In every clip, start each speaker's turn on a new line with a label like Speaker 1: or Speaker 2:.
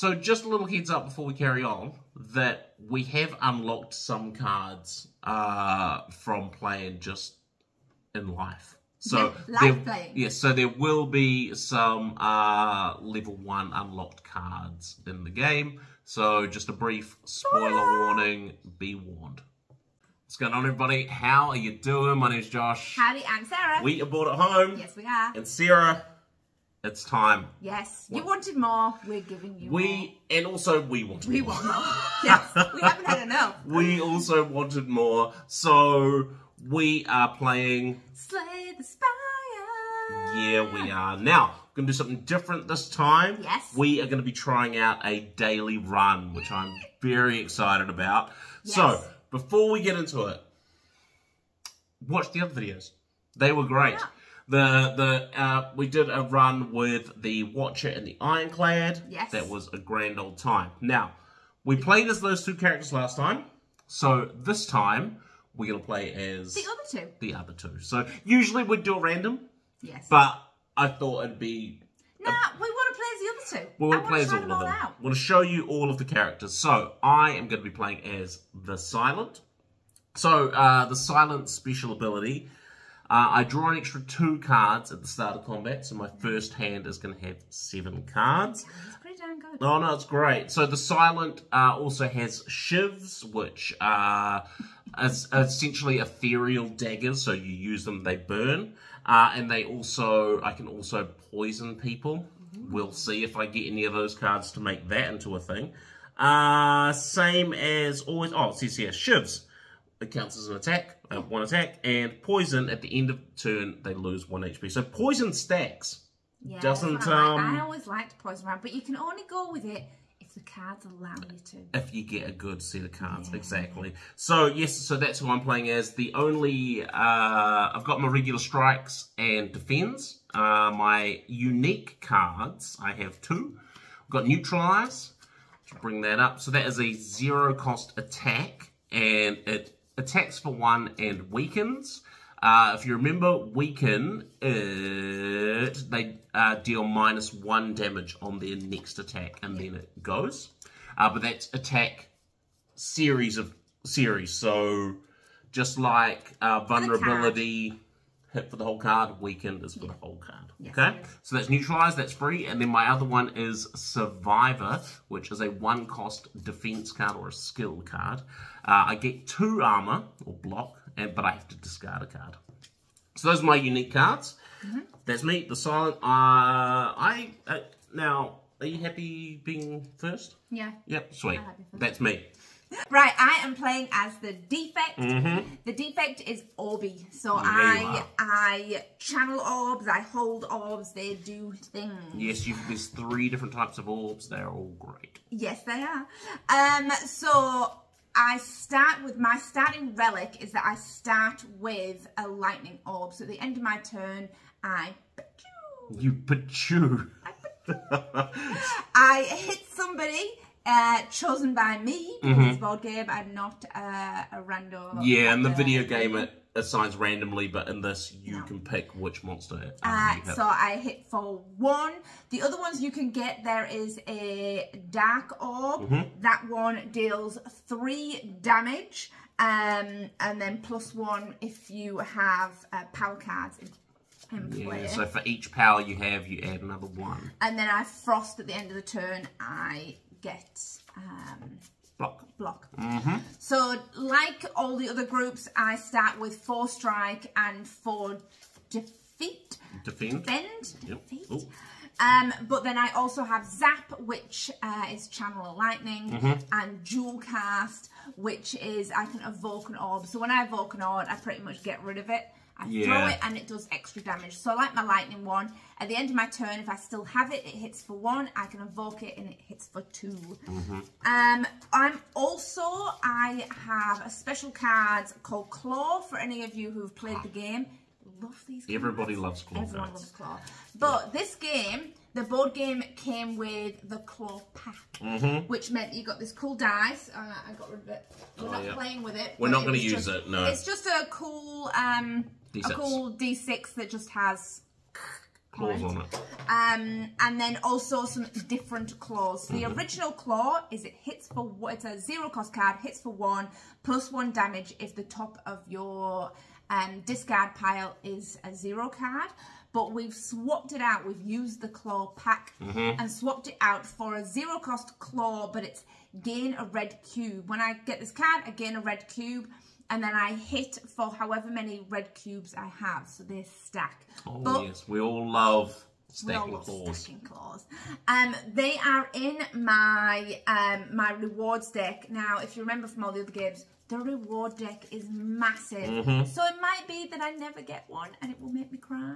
Speaker 1: So just a little heads up before we carry on, that we have unlocked some cards from playing just in life. So
Speaker 2: live playing.
Speaker 1: Yes, so there will be some level 1 unlocked cards in the game. So just a brief spoiler warning, be warned. What's going on, everybody? How are you doing? My name's Josh.
Speaker 2: Howdy, I'm Sarah.
Speaker 1: We are bored at home.
Speaker 2: Yes, we are.
Speaker 1: And Sarah, it's time.
Speaker 2: Yes, you wanted more. We're giving you more.
Speaker 1: And also we wanted more.
Speaker 2: We want more. Yes, we haven't had enough.
Speaker 1: We also wanted more. So we are playing
Speaker 2: Slay the Spire.
Speaker 1: Yeah, we are. Now, we're going to do something different this time.
Speaker 2: Yes.
Speaker 1: We are going to be trying out a daily run, which I'm very excited about.
Speaker 2: Yes.
Speaker 1: So, before we get into it, watch the other videos. They were great. Yeah. We did a run with the Watcher and the Ironclad.
Speaker 2: Yes.
Speaker 1: That was a grand old time. Now, we played as those two characters last time. So, this time, we're going to play as
Speaker 2: the other two.
Speaker 1: The other two. So, usually we'd do a random.
Speaker 2: Yes.
Speaker 1: But I thought it'd be...
Speaker 2: Nah, we want to play as the other two.
Speaker 1: We want to play as all of them. I want to show you all of the characters. So, I am going to be playing as the Silent. So, the Silent special ability, I draw an extra 2 cards at the start of combat. So, my first hand is going to have 7 cards.
Speaker 2: That's pretty damn good.
Speaker 1: Oh, no, it's great. So, the Silent also has shivs, which are essentially ethereal daggers. So, you use them, they burn. And they also, I can also poison people. We'll see if I get any of those cards to make that into a thing. Same as always. Oh, it says here, shivs. It counts as an attack, 1 attack. And poison, at the end of the turn, they lose 1 HP. So poison stacks.
Speaker 2: Yeah,
Speaker 1: Doesn't,
Speaker 2: I always liked poison round, but you can only go with it if the cards allow you to.
Speaker 1: If you get a good set of cards, exactly. So, yes, so that's who I'm playing as. The only, I've got my regular strikes and defense. My unique cards, I have 2. I've got neutralize, let's bring that up. So that is a 0 cost attack, and it attacks for 1 and weakens. If you remember, weaken, they deal -1 damage on their next attack, and then it goes. But that's attack series. So just like vulnerability, hit for the whole card, weakened is for the whole card.
Speaker 2: Yes,
Speaker 1: okay, so that's neutralized, that's free. And then my other one is Survivor, which is a 1 cost defense card or a skill card. I get 2 armor or block, but I have to discard a card. So those are my unique cards. That's me, the Silent. Now, are you happy being first?
Speaker 2: Yeah.
Speaker 1: Yep, sweet. That's me.
Speaker 2: Right, I am playing as the Defect. The Defect is Orby. So I channel orbs, I hold orbs, they do things.
Speaker 1: Yes, there's 3 different types of orbs. They're all great.
Speaker 2: Yes, they are. So I start with, my starting relic is that I start with a lightning orb. So at the end of my turn, I pachoo.
Speaker 1: You pachoo.
Speaker 2: I hit somebody chosen by me in this board game. I'm not a random.
Speaker 1: Yeah, in the video game it assigns randomly, but in this you can pick which monster.
Speaker 2: So I hit for 1. The other ones you can get, there is a dark orb. That one deals 3 damage, and then +1 if you have power cards in play.
Speaker 1: Yeah, so for each power you have, you add another 1.
Speaker 2: And then I frost at the end of the turn. I get block. So like all the other groups, I start with 4 strike and 4 defend.
Speaker 1: Yep.
Speaker 2: But then I also have zap, which is channel of lightning, and dual cast, which is I can evoke an orb. So when I evoke an orb, I pretty much get rid of it. I throw it and it does extra damage. So like my lightning one, at the end of my turn, if I still have it, it hits for 1. I can evoke it and it hits for 2. I have a special card called Claw for any of you who've played the game. Love these cards.
Speaker 1: Everybody loves Claw.
Speaker 2: Everyone loves Claw. But this game, the board game came with the Claw pack, which meant you got this cool dice. I got rid of it. We're not playing with it.
Speaker 1: We're not going to use it, no.
Speaker 2: It's just a cool D6. A cool D6 that just has
Speaker 1: claws on it.
Speaker 2: And then also some different claws. So the original claw is it hits for what? It's a 0 cost card, hits for 1, +1 damage if the top of your discard pile is a 0 card. But we've swapped it out. We've used the claw pack and swapped it out for a 0 cost claw, but it's gain a red cube. When I get this card, I gain a red cube, and then I hit for however many red cubes I have. So they stack.
Speaker 1: Oh, but yes. We all love stacking claws.
Speaker 2: They are in my my rewards deck. Now, if you remember from all the other games, the reward deck is massive. So it might be that I never get one and it will make me cry.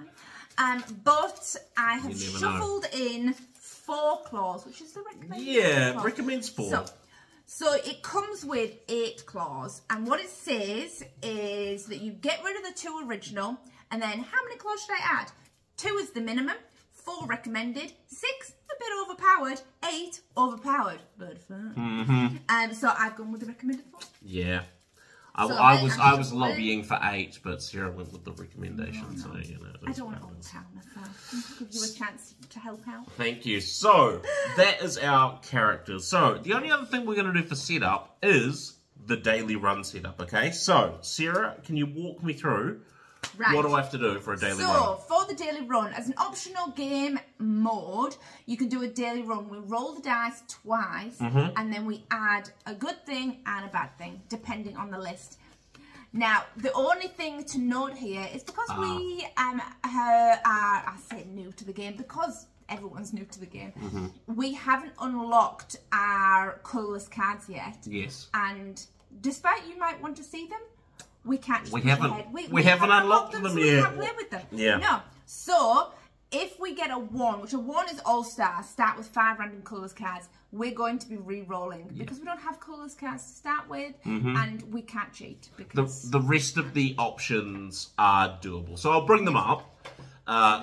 Speaker 2: But I have shuffled in 4 claws, which is the recommended.
Speaker 1: Yeah, recommends 4.
Speaker 2: So it comes with 8 claws, and what it says is that you get rid of the 2 original, and then how many claws should I add? 2 is the minimum, 4 recommended, 6 a bit overpowered, 8 overpowered, but fun. So I've gone with the recommended 4.
Speaker 1: Yeah. I was lobbying for 8, but Sarah went with the recommendation. So you know.
Speaker 2: I don't want to overpower myself. Give you a chance to help out.
Speaker 1: Thank you. So that is our characters. So the only other thing we're going to do for setup is the daily run setup. Okay. So Sarah, can you walk me through? Right. What do I have to do for a daily run?
Speaker 2: So, for the daily run, as an optional game mode, you can do a daily run. We roll the dice twice, and then we add a good thing and a bad thing, depending on the list. Now, the only thing to note here is because we are, I say new to the game, because everyone's new to the game, we haven't unlocked our colourless cards yet.
Speaker 1: Yes.
Speaker 2: And despite you might want to see them, we can't.
Speaker 1: We haven't unlocked them
Speaker 2: so
Speaker 1: yet.
Speaker 2: We can't play with them.
Speaker 1: Yeah.
Speaker 2: No. So if we get a 1, which a 1 is all-star, start with 5 random colours cards, we're going to be re-rolling because we don't have colours cards to start with, and we can't cheat because
Speaker 1: the rest of the options are doable. So I'll bring them up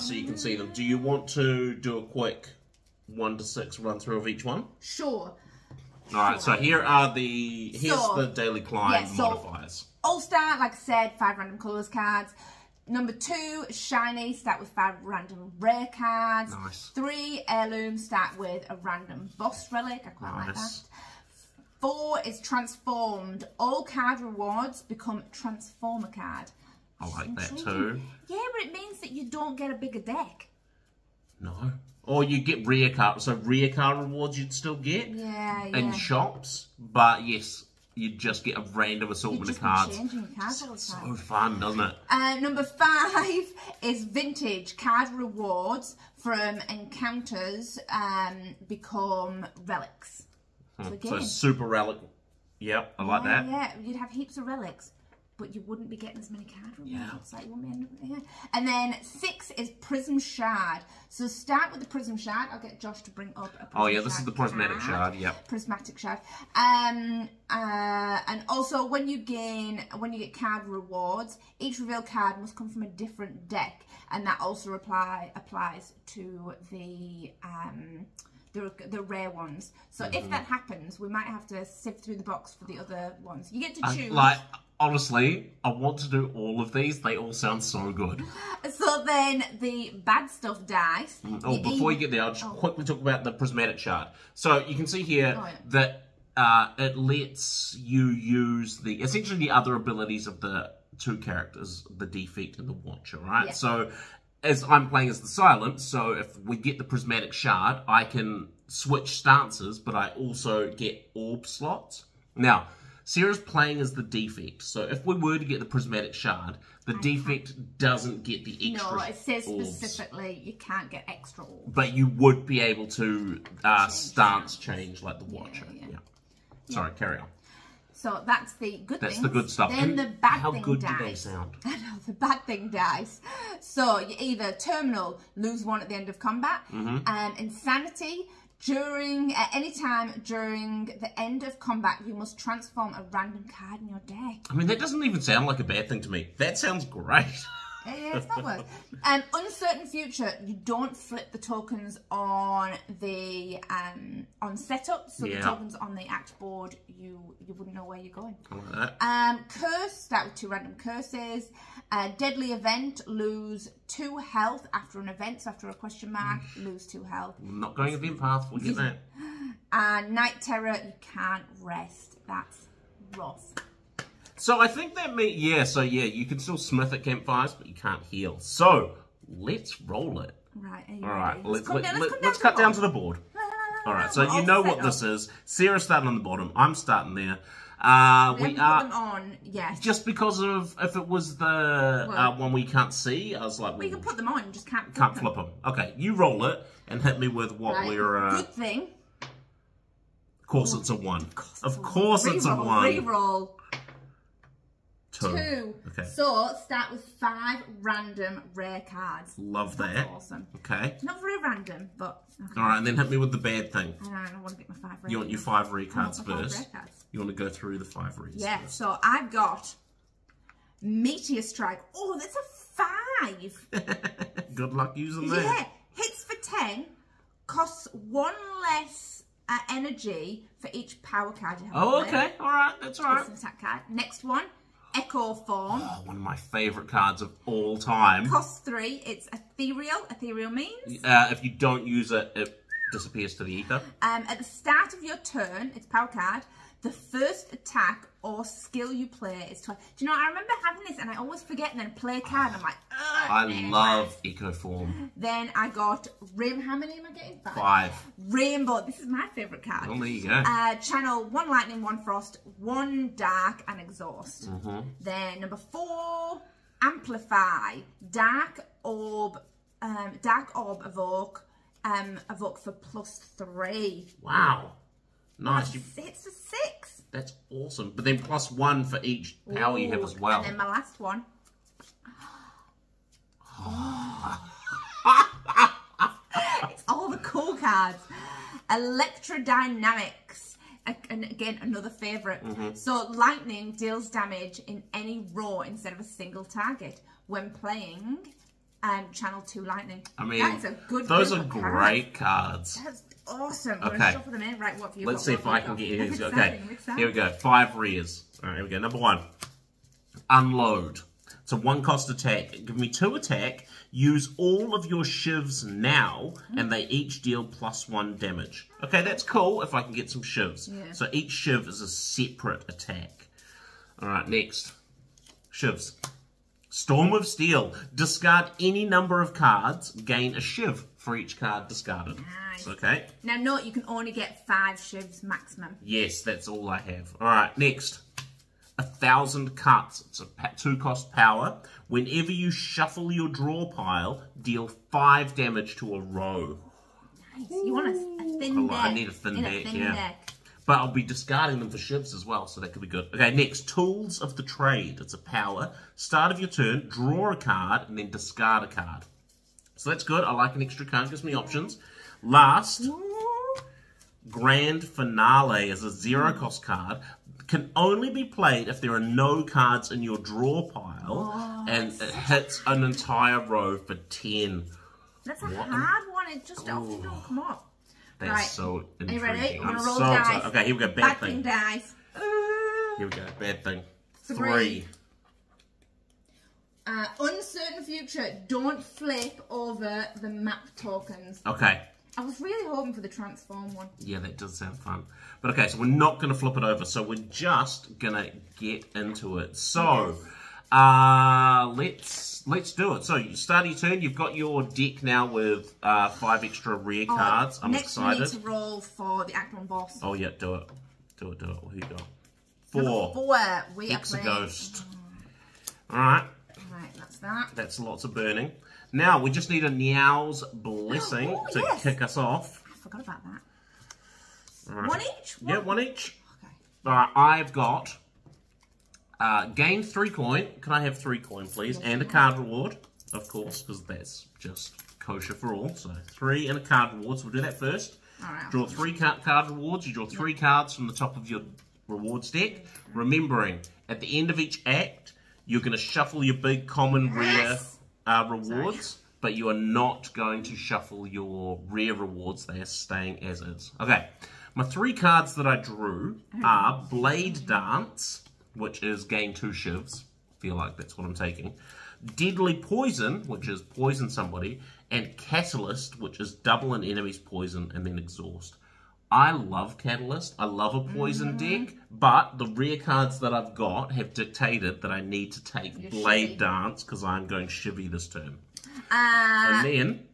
Speaker 1: so you can see them. Do you want to do a quick 1 to 6 run through of each one?
Speaker 2: Sure.
Speaker 1: All right. So here's the daily climb modifiers.
Speaker 2: All-star, like I said, 5 random colours cards. Number 2, shiny, start with 5 random rare cards.
Speaker 1: Nice.
Speaker 2: 3, heirloom, start with a random boss relic. I quite like that. 4 is transformed. All card rewards become transformer card.
Speaker 1: I like that too.
Speaker 2: Yeah, but it means that you don't get a bigger deck.
Speaker 1: No. Or you get rare cards. So rare card rewards you'd still get.
Speaker 2: Yeah,
Speaker 1: in shops. But yes, you just get a random assortment of cards. So fun, doesn't it?
Speaker 2: Number 5 is vintage card rewards from encounters become relics.
Speaker 1: So super relic. Yep, I like that.
Speaker 2: Yeah, you'd have heaps of relics, but you wouldn't be getting as many card rewards. Like, and then 6 is prism shard. So start with the prism shard. I'll get Josh to bring up a prism
Speaker 1: this is the prismatic shard. Yep.
Speaker 2: Prismatic shard. And also when you get card rewards, each revealed card must come from a different deck, and that also applies to the rare ones. So if that happens, we might have to sift through the box for the other ones. You get to choose.
Speaker 1: Honestly, I want to do all of these. They all sound so good.
Speaker 2: So then the bad stuff dice.
Speaker 1: Before you get there, I'll just quickly talk about the prismatic shard. So you can see here that it lets you use essentially the other abilities of the 2 characters, the Defect and the Watcher, right? Yeah. So as I'm playing as the Silent, so if we get the prismatic shard, I can switch stances, but I also get orb slots. Now, Sarah's playing as the Defect, so if we were to get the prismatic shard, the Defect doesn't get the extra.
Speaker 2: No, it says specifically you can't get extra orbs.
Speaker 1: But you would be able to stance change like the Watcher. Yeah. Sorry, carry on.
Speaker 2: So that's the good thing.
Speaker 1: That's the good stuff.
Speaker 2: Then the bad thing dies.
Speaker 1: How good do they sound?
Speaker 2: I know, the bad thing dies. So you either terminal, lose 1 at the end of combat, insanity. At any time during the end of combat, you must transform a random card in your deck.
Speaker 1: I mean, that doesn't even sound like a bad thing to me. That sounds great.
Speaker 2: Yeah, it's not worse. Uncertain future. You don't flip the tokens on the on setup, so the tokens on the act board, you wouldn't know where you're going.
Speaker 1: I like that.
Speaker 2: Curse. Start with 2 random curses. Deadly event. Lose 2 health after an event. So after a question mark, lose 2 health.
Speaker 1: I'm not going event path. We'll get that.
Speaker 2: Night terror. You can't rest. That's rough.
Speaker 1: So I think that means, you can still smith at campfires, but you can't heal. So let's roll it.
Speaker 2: Right, are you
Speaker 1: All
Speaker 2: ready?
Speaker 1: right,
Speaker 2: Let's
Speaker 1: cut down to the board. All right, so you know what this is. Sarah's starting on the bottom. I'm starting there. We are
Speaker 2: put them on, yes.
Speaker 1: Just because of if it was the one we can't see, I was like,
Speaker 2: well, you can put them on, you just can't
Speaker 1: flip them. Okay, you roll it and hit me with what we're.
Speaker 2: Good thing.
Speaker 1: Of course, it's a 1. Of course, it's a 1.
Speaker 2: Reroll. 2.
Speaker 1: Okay.
Speaker 2: So start with 5 random rare cards.
Speaker 1: Love that.
Speaker 2: That's awesome.
Speaker 1: Okay.
Speaker 2: Not very random, but. Okay.
Speaker 1: All right, and then hit me with the bad thing.
Speaker 2: I want to get my 5 rare.
Speaker 1: You want your 5 rare cards first.
Speaker 2: Rare cards.
Speaker 1: You want to go through the 5 rares.
Speaker 2: Yeah.
Speaker 1: First.
Speaker 2: So I've got Meteor Strike. Oh, that's a 5.
Speaker 1: Good luck using that.
Speaker 2: Yeah. Hits for 10. Costs 1 less energy for each power card you have.
Speaker 1: Oh, okay. All right. That's all right.
Speaker 2: That's an attack card. Next one. Echo Form.
Speaker 1: Oh, one of my favourite cards of all time.
Speaker 2: Costs 3. It's ethereal. Ethereal means?
Speaker 1: If you don't use it, it disappears to the ether.
Speaker 2: At the start of your turn, it's power card. The first attack or skill you play is 12. Do you know, I remember having this and I always forget and then play a card and I'm like, ugh.
Speaker 1: I love Echo Form.
Speaker 2: Then I got how many am I getting?
Speaker 1: 5.
Speaker 2: Rainbow. This is my favourite card.
Speaker 1: Oh, there you go.
Speaker 2: Channel 1 lightning, 1 frost, 1 dark and exhaust. Then number 4, amplify. Dark orb evoke. Evoke for +3.
Speaker 1: Wow. Nice.
Speaker 2: It's a 6.
Speaker 1: That's awesome. But then +1 for each power you have as well.
Speaker 2: And then my last one. It's all the cool cards. Electrodynamics. And again, another favourite. So lightning deals damage in any row instead of a single target. When playing channel 2 lightning.
Speaker 1: I mean,
Speaker 2: that's a good
Speaker 1: those are great cards.
Speaker 2: That's awesome.
Speaker 1: Okay.
Speaker 2: I'm gonna shuffle them in. Right, what have you
Speaker 1: Let's
Speaker 2: got?
Speaker 1: see if I can get you. Okay,
Speaker 2: exciting.
Speaker 1: Here we go. 5 rares. All right, here we go. Number 1, unload. It's a 1 cost attack. Give me 2 attack. Use all of your shivs now, and they each deal +1 damage. Okay, that's cool if I can get some shivs.
Speaker 2: Yeah.
Speaker 1: So each shiv is a separate attack. All right, next. Shivs. Storm of Steel. Discard any number of cards. Gain a shiv for each card discarded.
Speaker 2: Nice.
Speaker 1: Okay.
Speaker 2: Now note, you can only get 5 shivs maximum.
Speaker 1: Yes, that's all I have. All right, next. 1,000 cuts. It's a 2 cost power. Whenever you shuffle your draw pile, deal 5 damage to a row.
Speaker 2: Nice. You want a thin deck.
Speaker 1: I need a thin deck. But I'll be discarding them for shivs as well, so that could be good. Okay, next, Tools of the Trade. It's a power. Start of your turn, draw a card, and then discard a card. So that's good. I like an extra card. Gives me options. Last, Grand Finale is a 0 cost card. Can only be played if there are no cards in your draw pile, and it hits an entire row for 10.
Speaker 2: That's a hard one. It just often don't come up.
Speaker 1: That's so intriguing.
Speaker 2: Are you ready? I'm
Speaker 1: so
Speaker 2: roll dice.
Speaker 1: excited. Okay, here we go. Bad thing.
Speaker 2: Dice.
Speaker 1: Here we go. Bad thing.
Speaker 2: 3. Uncertain future. Don't flip over the map tokens.
Speaker 1: Okay.
Speaker 2: I was really hoping for the transform one.
Speaker 1: Yeah, that does sound fun. But okay, so we're not going to flip it over. So we're just going to get into it. So, let's do it. So you start your turn. You've got your deck now with 5 extra rare cards. I'm excited.
Speaker 2: Next we need to roll for the Act 1 boss.
Speaker 1: Oh yeah, do it. Do it. Who you got? 4.
Speaker 2: Number 4. We are
Speaker 1: Hex a
Speaker 2: playing.
Speaker 1: Ghost. Alright.
Speaker 2: Right, that's that.
Speaker 1: That's lots of burning. Now, we just need a Niao's Blessing to kick us off.
Speaker 2: I forgot about that.
Speaker 1: Right.
Speaker 2: 1 each?
Speaker 1: Yeah, 1 each.
Speaker 2: Okay.
Speaker 1: Alright, I've got gain 3 coin. Can I have 3 coin, please? Yes, and a card reward, of course, because that's just kosher for all. So 3 and a card reward. So we'll do that first.
Speaker 2: Alright.
Speaker 1: Draw 3 card rewards. You draw 3 cards from the top of your rewards deck. Remembering, at the end of each act, You're going to shuffle your big common rare rewards, but you are not going to shuffle your rare rewards. They are staying as is. Okay, my 3 cards that I drew are Blade Dance, which is gain 2 shivs. Feel like that's what I'm taking. Deadly Poison, which is poison somebody, and Catalyst, which is double an enemy's poison and then exhaust. I love Catalyst. I love a poison deck, but the rare cards that I've got have dictated that I need to take Blade Dance because I'm going shivvy this turn. And then,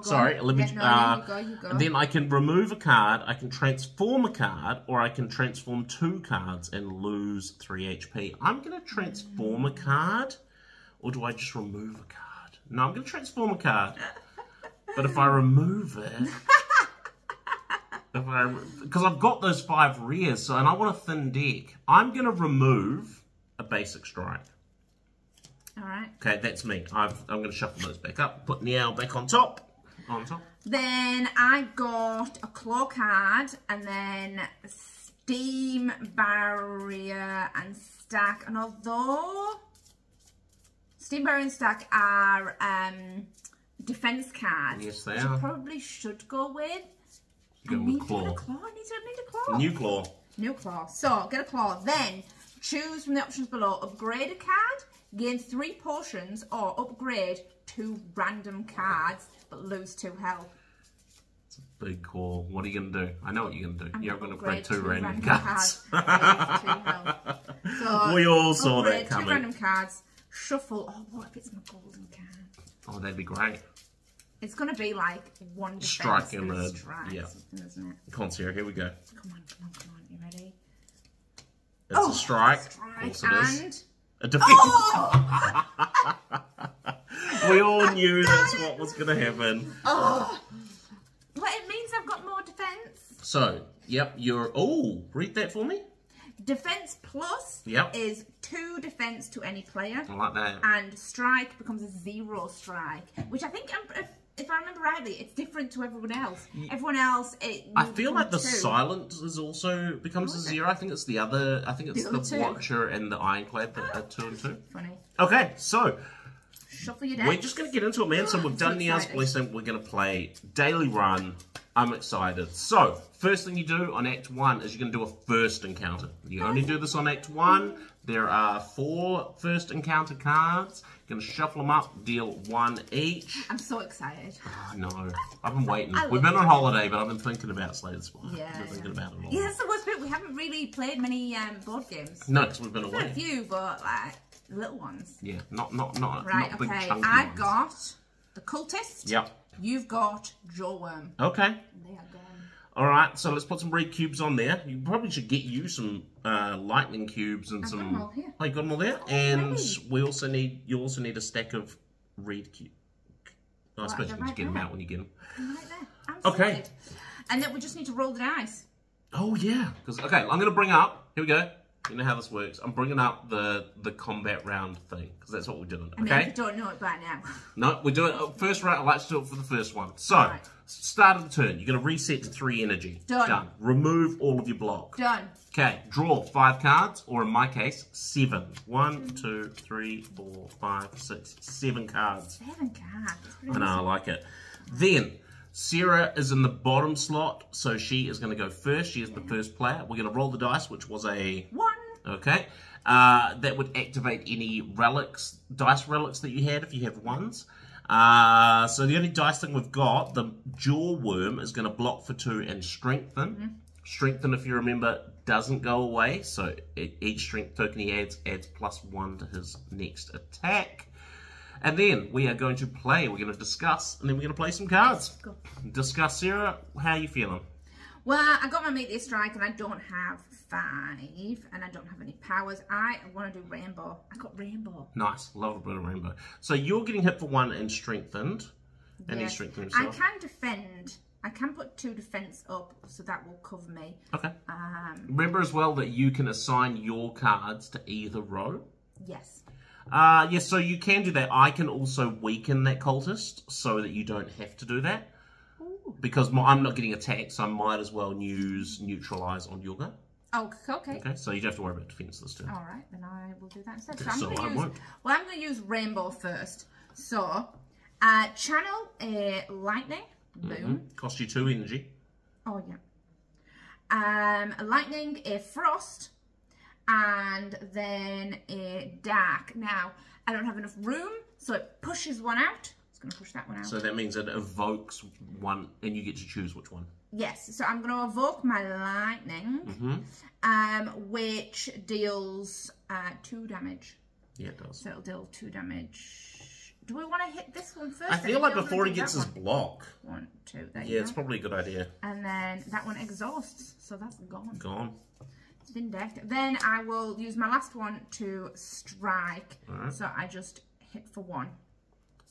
Speaker 1: sorry, let me. You go. And then I can remove a card. I can transform a card, or I can transform 2 cards and lose 3 HP. I'm going to transform a card. Or do I just remove a card? No, I'm going to transform a card. But if I remove it... Because I've got those 5 rares, so, and I want a thin deck. I'm going to remove a basic strike.
Speaker 2: Alright.
Speaker 1: Okay, that's me. I'm going to shuffle those back up. Put Niall back on top.
Speaker 2: Then I got a claw card, and then Steam Barrier and Stack. And although... Steam Barrier and Stack are defense cards.
Speaker 1: Yes, they
Speaker 2: which
Speaker 1: are.
Speaker 2: I probably should go with.
Speaker 1: Go with claw.
Speaker 2: I need a claw.
Speaker 1: New claw.
Speaker 2: New claw. So, get a claw. Then, choose from the options below. Upgrade a card, gain 3 potions, or upgrade 2 random cards, but lose 2 health.
Speaker 1: It's a big call. What are you going to do? I know what you're going to do. You're going to upgrade 2 random
Speaker 2: cards. So,
Speaker 1: we all saw that coming.
Speaker 2: 2 random cards. Shuffle. Oh, what if it's my golden card?
Speaker 1: Oh, that'd be great.
Speaker 2: It's going to be like 1 defense
Speaker 1: strike
Speaker 2: and
Speaker 1: and
Speaker 2: a
Speaker 1: a
Speaker 2: strike,
Speaker 1: yeah.
Speaker 2: isn't it?
Speaker 1: Concierge, here we go.
Speaker 2: Come on. You ready?
Speaker 1: It's a strike. Of course it is. A defense.
Speaker 2: Oh!
Speaker 1: We all knew that's what was going to happen.
Speaker 2: Oh! Well, it means I've got more defense.
Speaker 1: So, yep, you're... Oh, read that for me.
Speaker 2: Defense plus is 2 defense to any player.
Speaker 1: I like that.
Speaker 2: And strike becomes a 0 strike, which I think, if I remember rightly, it's different to everyone else. Everyone else, I
Speaker 1: feel like the silence is also becomes a 0. I think it's the other. I think it's the Watcher and the Ironclad that are 2 and 2.
Speaker 2: Funny.
Speaker 1: Okay, so
Speaker 2: shuffle your deck.
Speaker 1: We're just going to get into it, man. So we've done Niall's Blessing. We're going to play Daily Run. I'm excited. So, first thing you do on Act 1 is you're going to do a first encounter. You only do this on Act 1. There are 4 first encounter cards. You're going to shuffle them up, deal 1 each.
Speaker 2: I'm so excited.
Speaker 1: Oh, no. I've been waiting. We've been on holiday, but I've been thinking about Slay the Spire.
Speaker 2: Yeah.
Speaker 1: I've been thinking about it a lot.
Speaker 2: Yeah, that's the worst bit. We haven't really played many board games.
Speaker 1: No, because we've been away.
Speaker 2: A few, but like little ones.
Speaker 1: Yeah, not
Speaker 2: right,
Speaker 1: big
Speaker 2: okay.
Speaker 1: chunky
Speaker 2: I've
Speaker 1: ones.
Speaker 2: got the Cultist.
Speaker 1: Yep.
Speaker 2: You've got Jawworm.
Speaker 1: Okay.
Speaker 2: They are gone.
Speaker 1: All right, so let's put some red cubes on there. You probably should get you some lightning cubes and
Speaker 2: I've
Speaker 1: some.
Speaker 2: got them all here.
Speaker 1: Oh, you got them all there, and we also need. You also need a stack of red cubes. I suppose you need to get them out when you get them.
Speaker 2: Right there. I'm
Speaker 1: okay.
Speaker 2: sorted. And then we just need to roll the dice.
Speaker 1: Oh yeah, because okay, I'm going to bring up. Here we go. You know how this works. I'm bringing up the combat round thing because that's what we're doing. Okay.
Speaker 2: I mean, you don't know it by now.
Speaker 1: No, we're doing it first round. I like to do it for the first one. So, start of the turn. You're going to reset to 3 energy.
Speaker 2: Done.
Speaker 1: Remove all of your block.
Speaker 2: Done.
Speaker 1: Okay. Draw 5 cards, or in my case, 7. 1, 2, 3, 4, 5, 6, 7 cards.
Speaker 2: 7 cards.
Speaker 1: I know. I like it. Then Sarah is in the bottom slot, so she is going to go first. She is the first player. We're going to roll the dice, which was a
Speaker 2: 1.
Speaker 1: Okay. That would activate any relics, dice relics that you had if you have 1s. So the only dice thing we've got, the Jawworm is going to block for 2 and strengthen. Strengthen, if you remember, doesn't go away. So each strength token he adds +1 to his next attack. And then we are going to play. We're going to discuss, and then we're going to play some cards.
Speaker 2: Go.
Speaker 1: Discuss, Sarah. How are you feeling?
Speaker 2: Well, I got my Meteor Strike, and I don't have 5, and I don't have any powers. I want to do Rainbow. I got Rainbow.
Speaker 1: Nice. Love a bit of Rainbow. So you're getting hit for 1 and strengthened. And he's strengthened himself.
Speaker 2: I can defend. I can put 2 defense up, so that will cover me.
Speaker 1: Okay. Remember as well that you can assign your cards to either row.
Speaker 2: Yes.
Speaker 1: Yes, so you can do that. I can also weaken that cultist so that you don't have to do that. Because I'm not getting attacked, so I might as well use Neutralize on your go.
Speaker 2: Oh, okay.
Speaker 1: Okay, so you don't have to worry about defense this turn.
Speaker 2: All right, then I will do that instead.
Speaker 1: Okay,
Speaker 2: I'm going to use Rainbow first. So, channel a lightning. Boom.
Speaker 1: Cost you 2 energy.
Speaker 2: Oh, yeah. A lightning, a frost, and then a dark. Now, I don't have enough room, so it pushes one out. It's going to push that one out.
Speaker 1: So that means it evokes one, and you get to choose which one.
Speaker 2: Yes, so I'm going to evoke my lightning, which deals 2 damage.
Speaker 1: Yeah, it does.
Speaker 2: So it'll deal 2 damage. Do we want to hit this one first?
Speaker 1: I feel like before he gets his block.
Speaker 2: 1, 2, there you
Speaker 1: Yeah,
Speaker 2: go.
Speaker 1: it's probably a good idea.
Speaker 2: And then that one exhausts, so that's gone.
Speaker 1: Gone.
Speaker 2: It's been decked. Then I will use my last one to strike.
Speaker 1: Right.
Speaker 2: So I just hit for 1.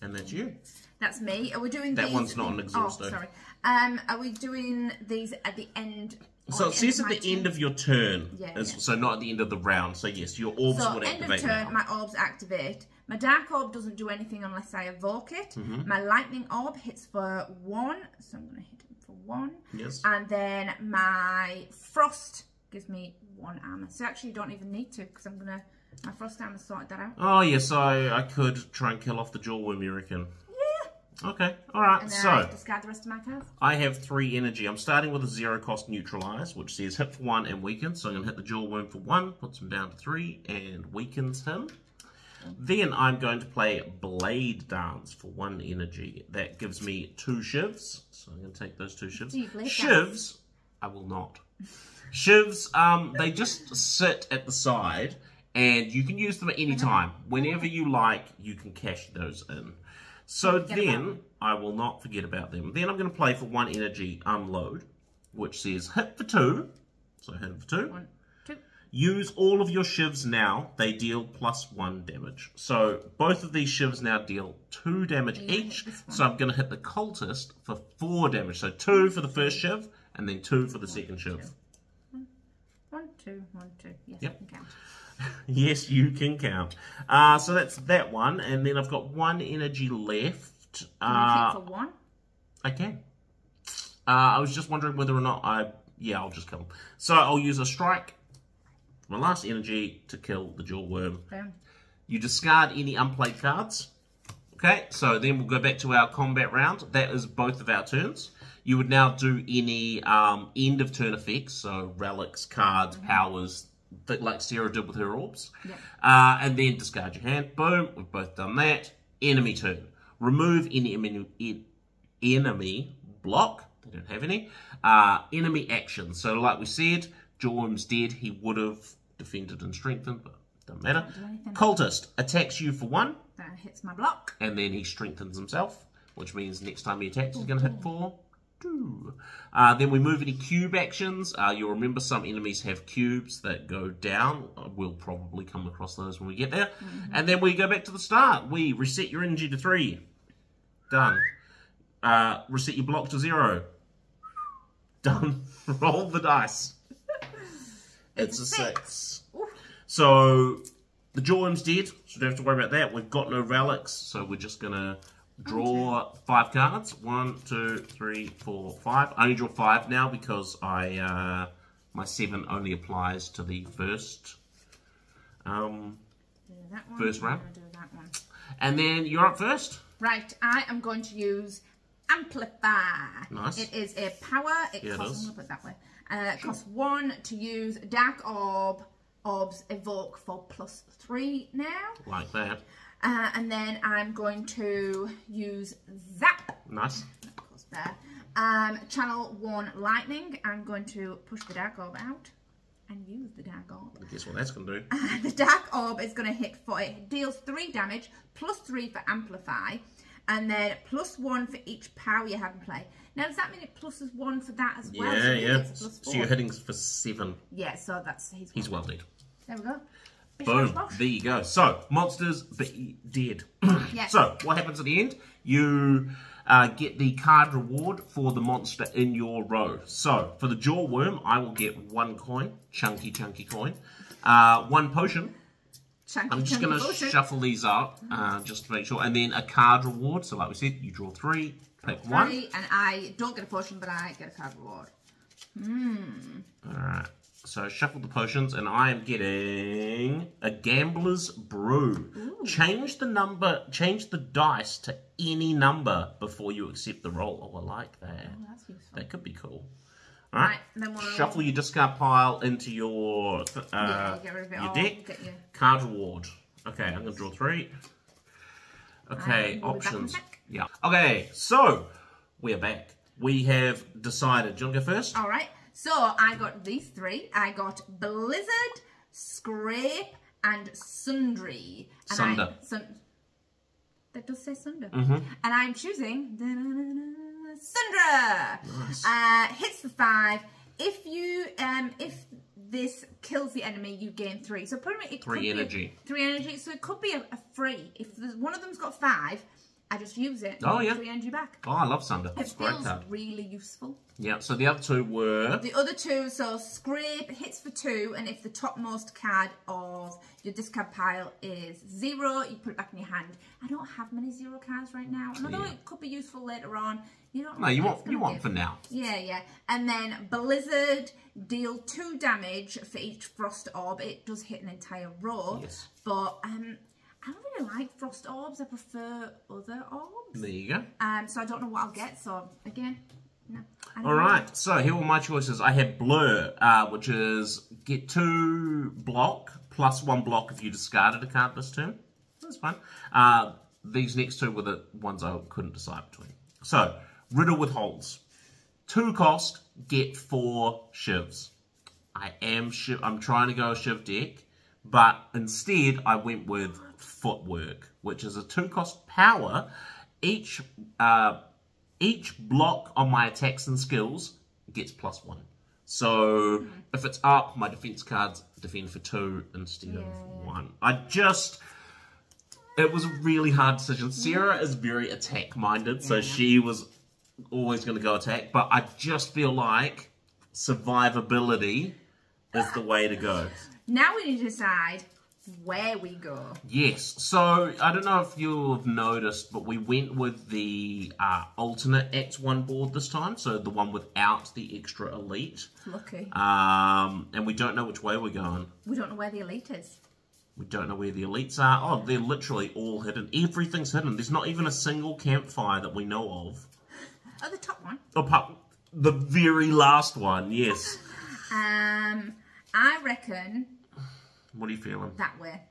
Speaker 1: And that's you.
Speaker 2: That's me. Are we doing
Speaker 1: that
Speaker 2: these?
Speaker 1: One's not an exhaust.
Speaker 2: Oh, sorry. Are we doing these at the end?
Speaker 1: So it says at the end of your turn.
Speaker 2: Yeah.
Speaker 1: So not at the end of the round. So yes, your orbs would activate.
Speaker 2: So end of turn, my orbs activate. My dark orb doesn't do anything unless I evoke it. My lightning orb hits for 1. So I'm going to hit him for 1.
Speaker 1: Yes.
Speaker 2: And then my frost gives me 1 armor. So actually you don't even need to because I'm going to... My frost armor sorted that out.
Speaker 1: Oh, yes, I could try and kill off the jawworm, you reckon?
Speaker 2: Yeah.
Speaker 1: Okay, alright,
Speaker 2: And then
Speaker 1: so...
Speaker 2: I discard the rest of my cards.
Speaker 1: I have 3 energy. I'm starting with a 0-cost neutralize, which says hit for 1 and weaken. So I'm going to hit the jawworm for 1, puts him down to 3, and weakens him. Then I'm going to play Blade Dance for 1 energy. That gives me 2 shivs. So I'm going to take those 2 shivs.
Speaker 2: Do you blade
Speaker 1: Shivs,
Speaker 2: dance?
Speaker 1: I will not. Shivs, they just sit at the side, and you can use them at any time. Whenever you like, you can cash those in. So then, I will not forget about them. Then I'm going to play for 1 energy unload, which says hit for 2. So hit for 2.
Speaker 2: 1, 2.
Speaker 1: Use all of your shivs now. They deal +1 damage. So both of these shivs now deal 2 damage each. So I'm going to hit the cultist for 4 damage. So 2 for the first shiv, and then 2 for the second shiv.
Speaker 2: 1, 2, 1, 2. Yes,
Speaker 1: Yep.
Speaker 2: I can count.
Speaker 1: Yes, you can count. So that's that one, and then I've got 1 energy left.
Speaker 2: Can you hit for 1?
Speaker 1: I can. I was just wondering whether or not I'll just kill him. So I'll use a strike, my last energy, to kill the jawworm.
Speaker 2: Okay. You
Speaker 1: discard any unplayed cards. Okay, so then we'll go back to our combat round. That is both of our turns. You would now do any end of turn effects, so relics, cards, powers, like Sarah did with her orbs.
Speaker 2: Yep.
Speaker 1: And then discard your hand. Boom, we've both done that. Enemy turn. Remove any enemy block. They don't have any. Enemy action. So like we said, Jawworm's dead. He would have defended and strengthened, but doesn't matter. Cultist attacks you for 1.
Speaker 2: That hits my block.
Speaker 1: And then he strengthens himself, which means next time he attacks, he's going to hit for 2. Then we move any cube actions. You'll remember some enemies have cubes that go down. We'll probably come across those when we get there. And then we go back to the start. We reset your energy to 3. Done. Reset your block to 0. Done. Roll the dice. It's a 6. So the jawworm's dead, so you don't have to worry about that. We've got no relics, so we're just going to draw 5 cards. 1, 2, 3, 4, 5. I only draw 5 now because my 7 only applies to the first first round.
Speaker 2: Do that one.
Speaker 1: And then you're up first.
Speaker 2: Right, I am going to use Amplify.
Speaker 1: Nice.
Speaker 2: It is a power. It costs, I'm going to put it that way. It costs 1 to use Dark Orbs evoke for +3 now.
Speaker 1: Like that.
Speaker 2: And then I'm going to use Zap.
Speaker 1: Nice.
Speaker 2: That goes there. Channel 1 Lightning. I'm going to push the Dark Orb out and use the Dark Orb.
Speaker 1: Guess what that's going to do?
Speaker 2: The Dark Orb is going to hit for it. Deals 3 damage, +3 for Amplify, and then +1 for each power you have in play. Now, does that mean it pluses 1 for that as well?
Speaker 1: Yeah, yeah.
Speaker 2: So
Speaker 1: you're hitting for 7.
Speaker 2: Yeah, so that's...
Speaker 1: He's well dead.
Speaker 2: There we go.
Speaker 1: Boom. There you go. So, monsters be dead.
Speaker 2: Yes.
Speaker 1: So, what happens at the end? You get the card reward for the monster in your row. So, for the jawworm, I will get 1 coin. Chunky, chunky coin. 1 potion. I'm just going to shuffle these up just to make sure. And then a card reward. So, like we said, you draw 3, pick 1.
Speaker 2: And I don't get a potion, but I get a card reward.
Speaker 1: Alright. So shuffle the potions, and I am getting a Gambler's Brew.
Speaker 2: Ooh.
Speaker 1: Change the dice to any number before you accept the roll. Oh, I like that.
Speaker 2: Oh, that's useful.
Speaker 1: That could be cool. All right.
Speaker 2: Then we'll
Speaker 1: Shuffle your discard pile into your
Speaker 2: get rid of it
Speaker 1: your
Speaker 2: all.
Speaker 1: deck.
Speaker 2: Get your...
Speaker 1: Card reward. Okay, I'm going to draw 3. Okay,
Speaker 2: we'll be back in a
Speaker 1: options.
Speaker 2: sec.
Speaker 1: Yeah. Okay, so we are back. We have decided. Do you want to go first?
Speaker 2: All right. So I got these 3. I got Blizzard, Scrape, and Sundry. And
Speaker 1: Sunder.
Speaker 2: That does say Sunder.
Speaker 1: Mm-hmm.
Speaker 2: And I'm choosing Sundra.
Speaker 1: Nice.
Speaker 2: Hits for 5. If this kills the enemy, you gain 3. So pretty much it
Speaker 1: 3 energy.
Speaker 2: 3 energy. So it could be a free. If one of them's got 5, I just use it.
Speaker 1: Oh, yeah.
Speaker 2: 3 energy back.
Speaker 1: Oh, I love Sunder.
Speaker 2: It
Speaker 1: It's a great
Speaker 2: feels
Speaker 1: card.
Speaker 2: really useful.
Speaker 1: Yeah, so the other 2 were...
Speaker 2: The other 2, so Scrape hits for 2, and if the topmost card of your discard pile is 0, you put it back in your hand. I don't have many 0 cards right now, and although it could be useful later on, you don't know.
Speaker 1: No, you want for now.
Speaker 2: Yeah. And then Blizzard, deal 2 damage for each Frost Orb. It does hit an entire row.
Speaker 1: Yes.
Speaker 2: But I don't really like Frost Orbs. I prefer other orbs.
Speaker 1: There you go.
Speaker 2: So I don't know what I'll get. So again, no.
Speaker 1: All right, so here are my choices. I have Blur, which is get 2 block, plus 1 block if you discarded a card this turn. That's fine. These next 2 were the ones I couldn't decide between. So, Riddle with Holds. 2 cost, get 4 Shivs. I'm trying to go a Shiv deck, but instead I went with Footwork, which is a 2 cost power. Each block on my attacks and skills gets +1. So if it's up, my defense cards defend for 2 instead of 1. It was a really hard decision. Sarah is very attack-minded, so she was always going to go attack, but I just feel like survivability is the way to go.
Speaker 2: Now we need to decide where we go.
Speaker 1: Yes, so I don't know if you've noticed, but we went with the alternate Act 1 board this time, so the one without the extra elite.
Speaker 2: Lucky.
Speaker 1: And we don't know which way we're going.
Speaker 2: We don't know where the elite is.
Speaker 1: We don't know where the elites are. Oh, they're literally all hidden. Everything's hidden. There's not even a single campfire that we know of.
Speaker 2: Oh, the top one.
Speaker 1: Apart the very last one, yes.
Speaker 2: I reckon...
Speaker 1: What are you feeling?
Speaker 2: That way.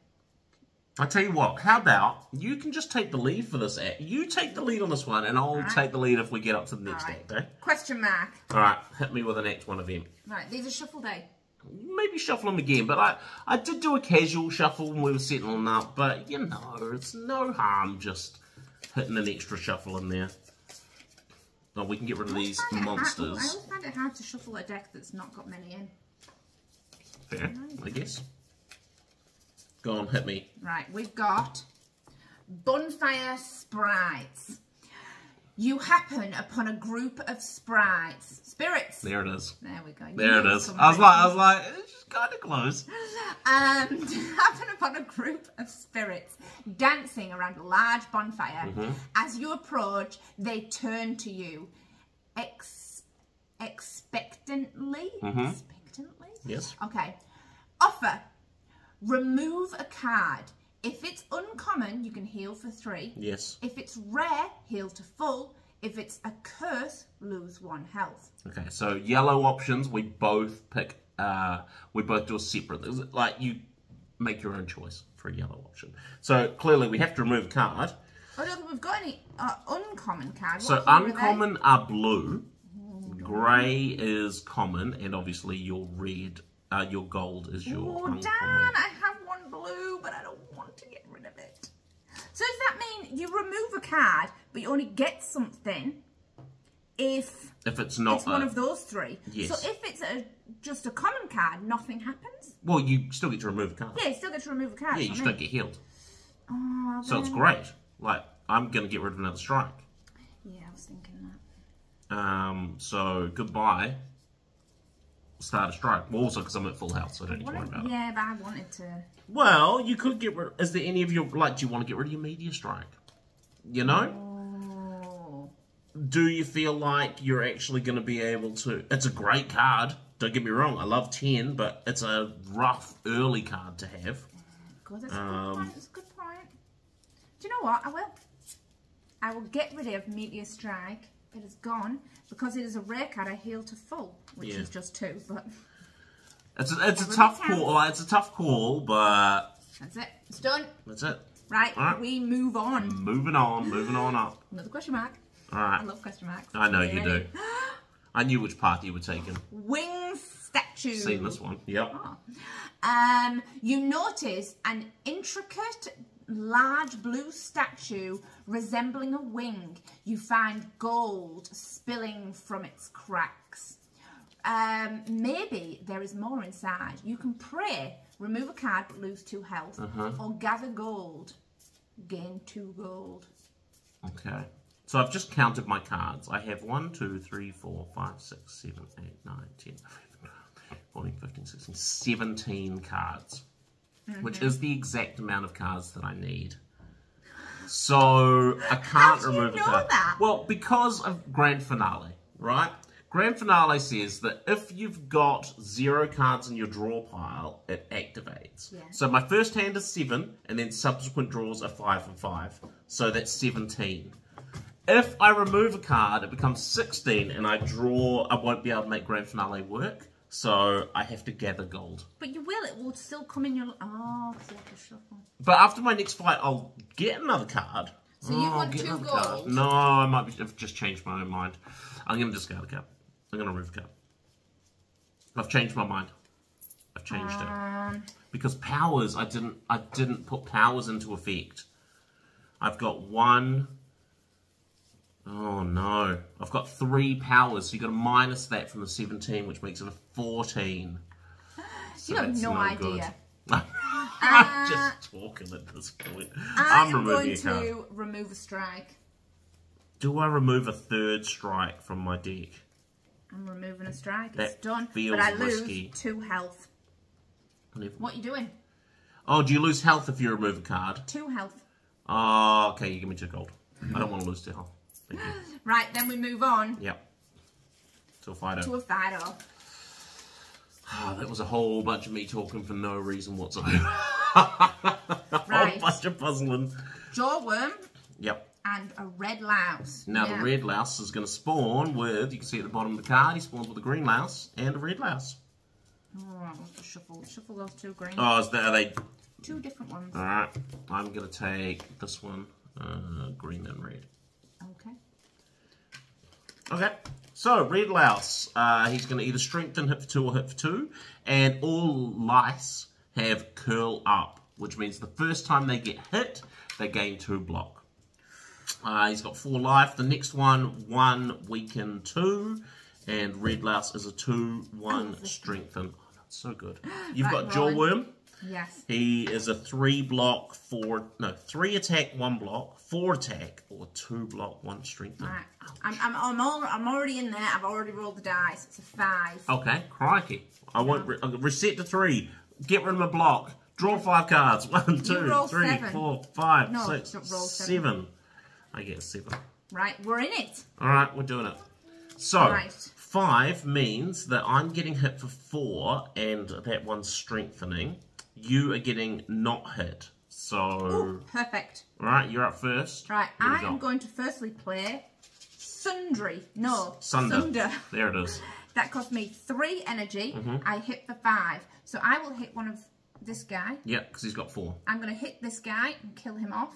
Speaker 1: I tell you what, how about you can just take the lead for this act. You take the lead on this one, and I'll take the lead if we get up to the next act, eh?
Speaker 2: Question mark.
Speaker 1: All right, hit me with an Act 1 event.
Speaker 2: Right, these are shuffle day.
Speaker 1: Maybe shuffle them again, but I did do a casual shuffle when we were settling up, but, you know, it's no harm just hitting an extra shuffle in there. Oh, we can get rid of these monsters.
Speaker 2: I always find it hard to shuffle a deck that's not got many in.
Speaker 1: Fair, I guess. Go on, hit me.
Speaker 2: Right, we've got Bonfire Sprites. You happen upon a group of sprites. Spirits.
Speaker 1: There it is.
Speaker 2: There we go.
Speaker 1: There it is. I was like, it's kind of close.
Speaker 2: Happen upon a group of spirits dancing around a large bonfire. As you approach, they turn to you expectantly. Expectantly?
Speaker 1: Yes.
Speaker 2: Okay. Offer. Remove a card. If it's uncommon, you can heal for 3.
Speaker 1: Yes.
Speaker 2: If it's rare, heal to full. If it's a curse, lose 1 health.
Speaker 1: Okay, so yellow options, we both pick, we both do a separate, like you make your own choice for a yellow option. So clearly we have to remove a card.
Speaker 2: I don't think we've got any uncommon cards.
Speaker 1: So uncommon are blue, grey is common, and obviously your red, your gold is your uncommon.
Speaker 2: Dan, I have 1 blue, but I don't want to get rid of it. So does that mean you remove a card, but you only get something if
Speaker 1: it's not
Speaker 2: one of those 3?
Speaker 1: Yes.
Speaker 2: So if it's just a common card, nothing happens?
Speaker 1: Well, you still get to remove a card.
Speaker 2: Yeah, you still get to remove a card.
Speaker 1: Yeah, you just don't get healed.
Speaker 2: Oh,
Speaker 1: so it's great. Like, I'm going to get rid of another strike.
Speaker 2: Yeah, I was thinking that.
Speaker 1: So goodbye. Start a strike. Well, also because I'm at full health, so I don't need to worry about it.
Speaker 2: Yeah, but I wanted to.
Speaker 1: Well, you could get rid. Is there any of your do you want to get rid of your media strike? You know.
Speaker 2: Oh.
Speaker 1: Do you feel like you're actually going to be able to? It's a great card. Don't get me wrong, I love 10, but it's a rough early card to have.
Speaker 2: God, that's a good point. That's a good point. Do you know what? I will get rid of Meteor Strike. It is gone. Because it is a rare card, I heal to full, which is just 2, but... It's a tough call.
Speaker 1: It's a tough call, but...
Speaker 2: That's it. It's done.
Speaker 1: That's it.
Speaker 2: Right, we move on.
Speaker 1: Moving on up.
Speaker 2: Another question mark.
Speaker 1: Alright.
Speaker 2: I love question marks.
Speaker 1: I know you do. I knew which path you were taking.
Speaker 2: Wing statue.
Speaker 1: Seen this one. Yep.
Speaker 2: Oh. You notice an intricate, large blue statue resembling a wing. You find gold spilling from its cracks. Maybe there is more inside. You can pray, remove a card, lose 2 health, or gather gold, gain 2 gold.
Speaker 1: Okay. So I've just counted my cards. I have 1, 2, 3, 4, 5, 6, 7, 8, 9, 10, 14, 15, 16, 17 cards. Which is the exact amount of cards that I need. So I can't remove a card.
Speaker 2: That?
Speaker 1: Well, because of Grand Finale, right? Grand Finale says that if you've got 0 cards in your draw pile, it activates.
Speaker 2: Yeah.
Speaker 1: So my first hand is 7, and then subsequent draws are 5 and 5. So that's 17. If I remove a card, it becomes 16, and I won't be able to make Grand Finale work. So I have to gather gold. But
Speaker 2: you will. It will still come in your... Oh, because you have to shuffle.
Speaker 1: But after my next fight, I'll get another card.
Speaker 2: So you want 2 gold?
Speaker 1: Card. No, I might have just changed my own mind. I'm going to discard a card. I'm going to remove a card. I've changed my mind. I've changed it. Because powers, I didn't put powers into effect. I've got 1... Oh no, I've got 3 powers, so you've got to minus that from the 17, which makes it a 14.
Speaker 2: So you have no idea.
Speaker 1: I'm just talking at this point. I'm removing a card.
Speaker 2: I'm going to remove a strike.
Speaker 1: Do I remove a 3rd strike from my deck?
Speaker 2: I'm removing a strike.
Speaker 1: That
Speaker 2: it's done.
Speaker 1: Feels
Speaker 2: but I
Speaker 1: risky.
Speaker 2: lose 2 health. What are you doing?
Speaker 1: Oh, do you lose health if you remove a card?
Speaker 2: 2 health.
Speaker 1: Oh, okay, you give me 2 gold. I don't want to lose 2 health.
Speaker 2: Right, then we move on.
Speaker 1: Yep. To a Fido.
Speaker 2: To a Fido.
Speaker 1: Oh, that was a whole bunch of me talking for no reason whatsoever.
Speaker 2: Right.
Speaker 1: A whole bunch of puzzling.
Speaker 2: Jawworm.
Speaker 1: Yep.
Speaker 2: And a red louse.
Speaker 1: Now the red louse is going to spawn with, you can see at the bottom of the card, he spawns with a green louse and a red louse.
Speaker 2: Alright, we'll just shuffle those 2 green.
Speaker 1: Oh, are they...
Speaker 2: 2 different ones.
Speaker 1: Alright, I'm going to take this one, green and red.
Speaker 2: Okay.
Speaker 1: Okay, so red louse, he's going to either strengthen, hit for 2 or hit for 2, and all lice have curl up, which means the first time they get hit, they gain 2 block. He's got 4 life. The next one, 1 weaken 2, and red louse is a 2/1 strengthen. Oh, that's so good. You've got Jawworm.
Speaker 2: Yes.
Speaker 1: He is a 3 block, 3 attack, 1 block, 4 attack, or 2 block, 1 strengthen.
Speaker 2: Right. I'm already in there. I've already rolled the dice. It's a 5.
Speaker 1: Okay, crikey. I won't reset to 3. Get rid of my block. Draw 5 cards. 1, 2, 3,
Speaker 2: 7.
Speaker 1: 4, 5,
Speaker 2: no,
Speaker 1: 6,
Speaker 2: roll
Speaker 1: 7. I get 7.
Speaker 2: Right, we're in it.
Speaker 1: Alright, we're doing it. So, 5 means that I'm getting hit for 4, and that one's strengthening. You are getting not hit. So...
Speaker 2: Ooh, perfect.
Speaker 1: Alright, you're up first.
Speaker 2: Right, I am going to firstly play Sunder.
Speaker 1: There it is.
Speaker 2: That cost me 3 energy. I hit for 5. So I will hit one of this guy.
Speaker 1: Yeah, because he's got 4.
Speaker 2: I'm going to hit this guy and kill him off.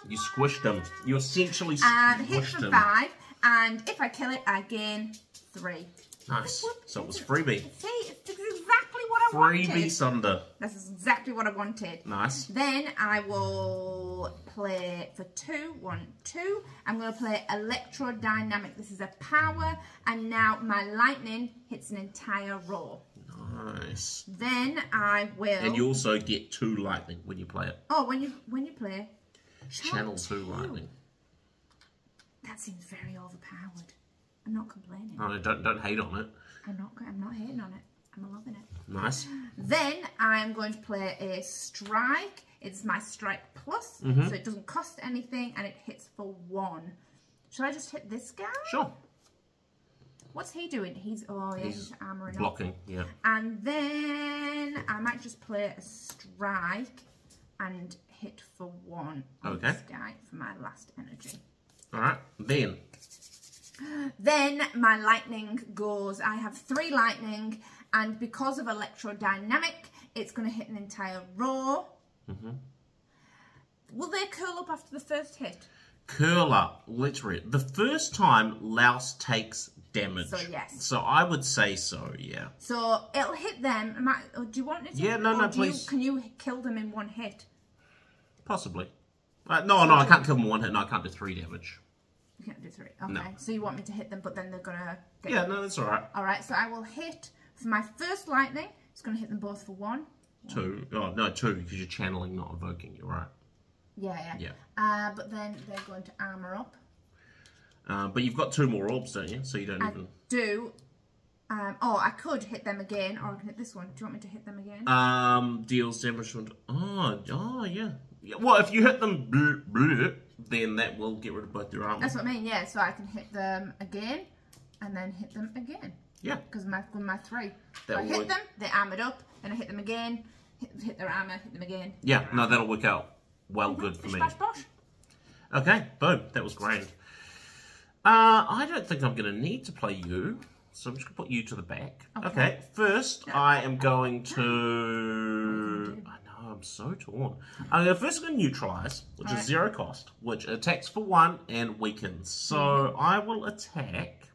Speaker 1: You squished him. You essentially squished him.
Speaker 2: Hit for 5. And if I kill it, I gain 3.
Speaker 1: Nice. So it was freebie.
Speaker 2: See, it's exactly what I wanted.
Speaker 1: Freebie Sunder.
Speaker 2: That's exactly what I wanted.
Speaker 1: Nice.
Speaker 2: Then I will play for 2. 1, 2. I'm going to play Electrodynamic. This is a power. And now my lightning hits an entire row.
Speaker 1: Nice.
Speaker 2: Then I will...
Speaker 1: And you also get 2 lightning when you play it.
Speaker 2: Oh, when you play...
Speaker 1: Channel 2 lightning.
Speaker 2: That seems very overpowered. I'm not complaining.
Speaker 1: No, don't hate on it.
Speaker 2: I'm not hating on it. I'm loving it.
Speaker 1: Nice.
Speaker 2: Then I'm going to play a strike. It's my strike plus, so it doesn't cost anything, and it hits for 1. Should I just hit this guy?
Speaker 1: Sure.
Speaker 2: What's he doing? He's armoring up.
Speaker 1: Blocking, yeah.
Speaker 2: And then I might just play a strike and hit for 1 on this guy for my last energy.
Speaker 1: Alright,
Speaker 2: Then my lightning goes. I have 3 lightning, and because of electrodynamic, it's going to hit an entire row. Will they curl up after the first hit?
Speaker 1: Curl up, let's read. The first time, Louse takes damage.
Speaker 2: So yes.
Speaker 1: So I would say so, yeah.
Speaker 2: So it'll hit them. Do you want it to?
Speaker 1: Yeah, no, please.
Speaker 2: Can you kill them in 1 hit?
Speaker 1: Possibly. No, I can't kill them in 1 hit. No, I can't do 3 damage.
Speaker 2: You can't do 3. Okay.
Speaker 1: No.
Speaker 2: So you want me to hit them, but then they're gonna get.
Speaker 1: Yeah, no, that's alright.
Speaker 2: Alright, so I will hit for my first lightning. It's gonna hit them both for 1.
Speaker 1: 2. Oh no, 2 because you're channeling, not evoking. You're right.
Speaker 2: Yeah. But then they're going to armor up.
Speaker 1: But you've got 2 more orbs, don't you? So you don't even.
Speaker 2: Do. I could hit them again, or I can hit this one. Do you want me to hit them again?
Speaker 1: Deals damage. Oh, yeah. Well, if you hit them, then that will get rid of both your armor.
Speaker 2: That's what I mean. Yeah. So I can hit them again, and then hit them again.
Speaker 1: Yeah.
Speaker 2: Because with my 3. So I hit them. They're armored up. Then I hit them again. Hit their armor. Hit them again.
Speaker 1: Yeah. No, that'll work out. Well, good for me.
Speaker 2: Bash, bosh.
Speaker 1: Okay, boom. That was grand. I don't think I'm going to need to play you, so I'm just going to put you to the back. Okay, first I am going to... I know, I'm so torn. First I'm going to neutralise, which is 0 cost, which attacks for 1 and weakens. So I will attack...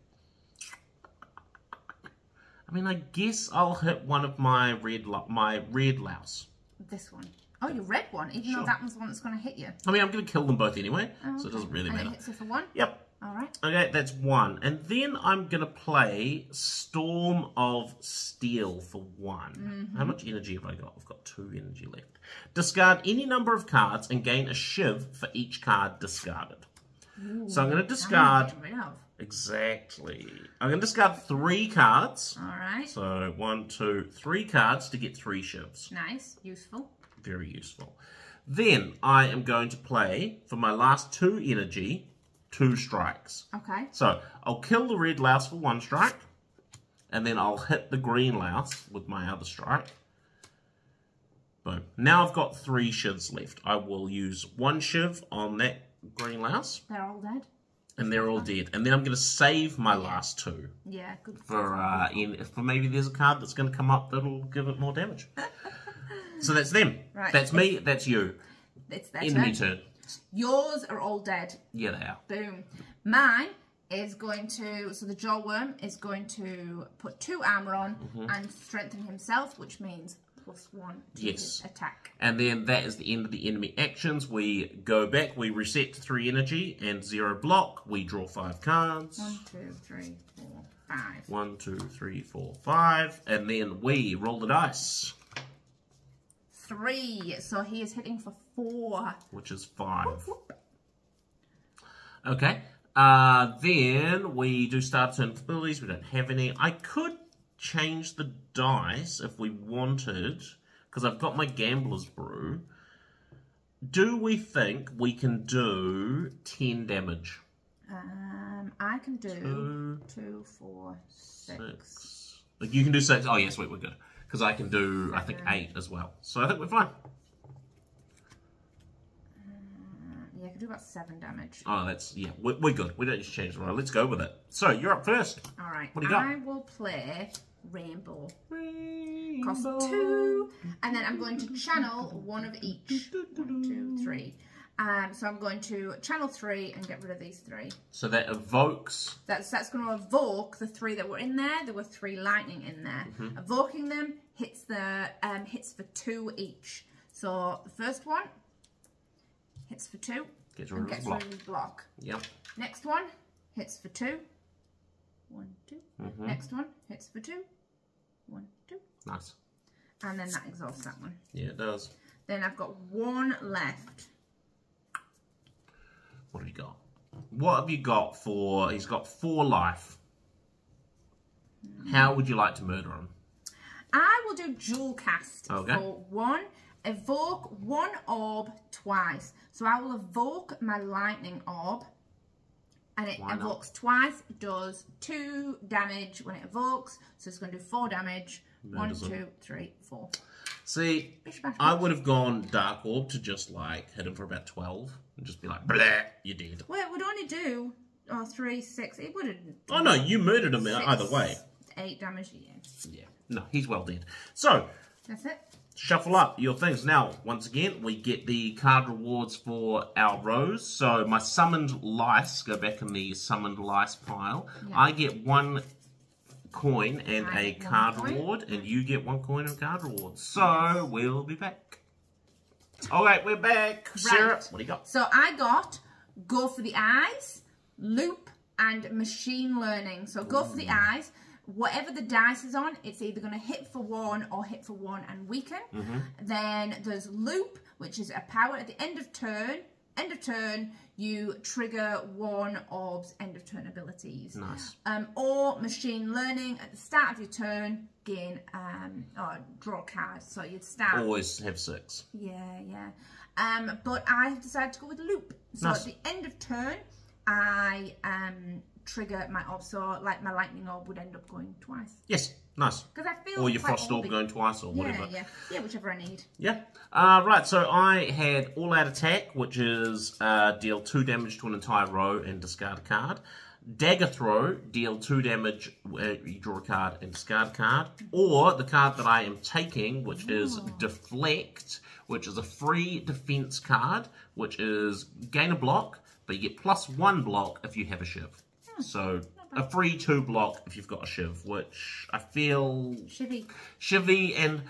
Speaker 1: I mean, I guess I'll hit one of my red louse.
Speaker 2: This one. Oh, your red one, even though that one's the one that's going to hit you.
Speaker 1: I mean, I'm going to kill them both anyway, so it doesn't really matter.
Speaker 2: And it hits you for 1?
Speaker 1: Yep.
Speaker 2: Alright.
Speaker 1: Okay, that's 1. And then I'm going to play Storm of Steel for 1. How much energy have I got? I've got 2 energy left. Discard any number of cards and gain a shiv for each card discarded. Ooh, so I'm going to discard... Exactly. I'm going to discard 3 cards.
Speaker 2: Alright.
Speaker 1: So 1, 2, 3 cards to get 3 shivs.
Speaker 2: Nice. Useful.
Speaker 1: Very useful. Then I am going to play, for my last 2 energy, 2 strikes.
Speaker 2: Okay.
Speaker 1: So I'll kill the red louse for 1 strike, and then I'll hit the green louse with my other strike. Boom. Now I've got 3 shivs left. I will use 1 shiv on that green louse.
Speaker 2: They're all dead.
Speaker 1: And they're all dead. And then I'm going to save my last 2.
Speaker 2: Yeah, good.
Speaker 1: For maybe there's a card that's going to come up that'll give it more damage. So that's them. Right. That's me. That's you.
Speaker 2: It's their
Speaker 1: Enemy turn.
Speaker 2: Yours are all dead.
Speaker 1: Yeah, they are.
Speaker 2: Boom. Mine is going to... So the Jawworm is going to put 2 armor on and strengthen himself, which means +1 to his attack.
Speaker 1: And then that is the end of the enemy actions. We go back. We reset to 3 energy and 0 block. We draw 5 cards.
Speaker 2: 1, 2, 3, 4, 5.
Speaker 1: 1, 2, 3, 4, 5. And then we roll the dice.
Speaker 2: 3. So he is hitting for 4.
Speaker 1: Which is 5. Whoop, whoop. Okay. Then we do start turn abilities. We don't have any. I could change the dice if we wanted, because I've got my Gambler's Brew. Do we think we can do 10 damage?
Speaker 2: I can do 2, 4, 6.
Speaker 1: Like you can do 6. Oh, yeah, sweet, we're good. Because I can do, 7. I think, 8 as well. So I think we're fine.
Speaker 2: Yeah, I can do about 7 damage.
Speaker 1: Oh, that's, yeah, we're good. We don't need to change the roll. Let's go with it. So, you're up first.
Speaker 2: All right.
Speaker 1: What do you got?
Speaker 2: I will play Rainbow. Cost 2. And then I'm going to channel 1 of each. 1, 2, 3. So I'm going to channel 3 and get rid of these 3.
Speaker 1: So that evokes...
Speaker 2: That's going to evoke the 3 that were in there. There were 3 lightning in there. Evoking them hits for 2 each. So the first one hits for 2
Speaker 1: gets rid of
Speaker 2: the block.
Speaker 1: Yep.
Speaker 2: Next one hits for 2. 1, 2. Next one hits for 2. 1, 2.
Speaker 1: Nice.
Speaker 2: And then that exhausts that one.
Speaker 1: Yeah, it does.
Speaker 2: Then I've got 1 left.
Speaker 1: What have you got? What have you got for... He's got 4 life. How would you like to murder him?
Speaker 2: I will do dual cast
Speaker 1: for
Speaker 2: 1. Evoke 1 orb twice. So I will evoke my lightning orb And it evokes twice. It does 2 damage when it evokes. So it's going to do 4 damage. 1, 2, 3, 4.
Speaker 1: See, I would have gone Dark Orb to just like hit him for about 12 and just be like, blah, you're dead.
Speaker 2: Well, it would only do 3, 6. It wouldn't.
Speaker 1: Oh no, you murdered him either way.
Speaker 2: 8 damage.
Speaker 1: Yeah. No, he's well dead. So,
Speaker 2: that's it.
Speaker 1: Shuffle up your things. Now, once again, we get the card rewards for our rows. So my summoned lice go back in the summoned lice pile. Yeah. I get 1 coin and a card reward, and you get 1 coin and a card reward. So we'll be back. All right, we're back. Right. Sarah, what do you got?
Speaker 2: So I got Go for the Eyes, Loop, and Machine Learning. So Go for the Eyes. Whatever the dice is on, it's either going to hit for 1 or hit for 1 and weaken. Then there's Loop, which is a power at the end of turn. End of turn, you trigger 1 orb's end of turn abilities.
Speaker 1: Nice.
Speaker 2: Or Machine Learning, at the start of your turn, gain or draw a card. So you'd start.
Speaker 1: Always have 6.
Speaker 2: Yeah. But I decided to go with Loop. So at the end of turn, I trigger my orb, so like my lightning orb would end up going twice.
Speaker 1: Yes, nice.
Speaker 2: Because I feel
Speaker 1: or your frost orb going twice, or whatever.
Speaker 2: Yeah, whichever I need.
Speaker 1: Yeah. Right. So I had all out attack, which is deal 2 damage to an entire row and discard a card. Dagger throw, deal 2 damage, you draw a card and discard a card. Or the card that I am taking, which is deflect, which is a free defense card, which is gain a block, but you get +1 block if you have a shiv. So, a free 2 block if you've got a shiv, which I feel... Shivy, and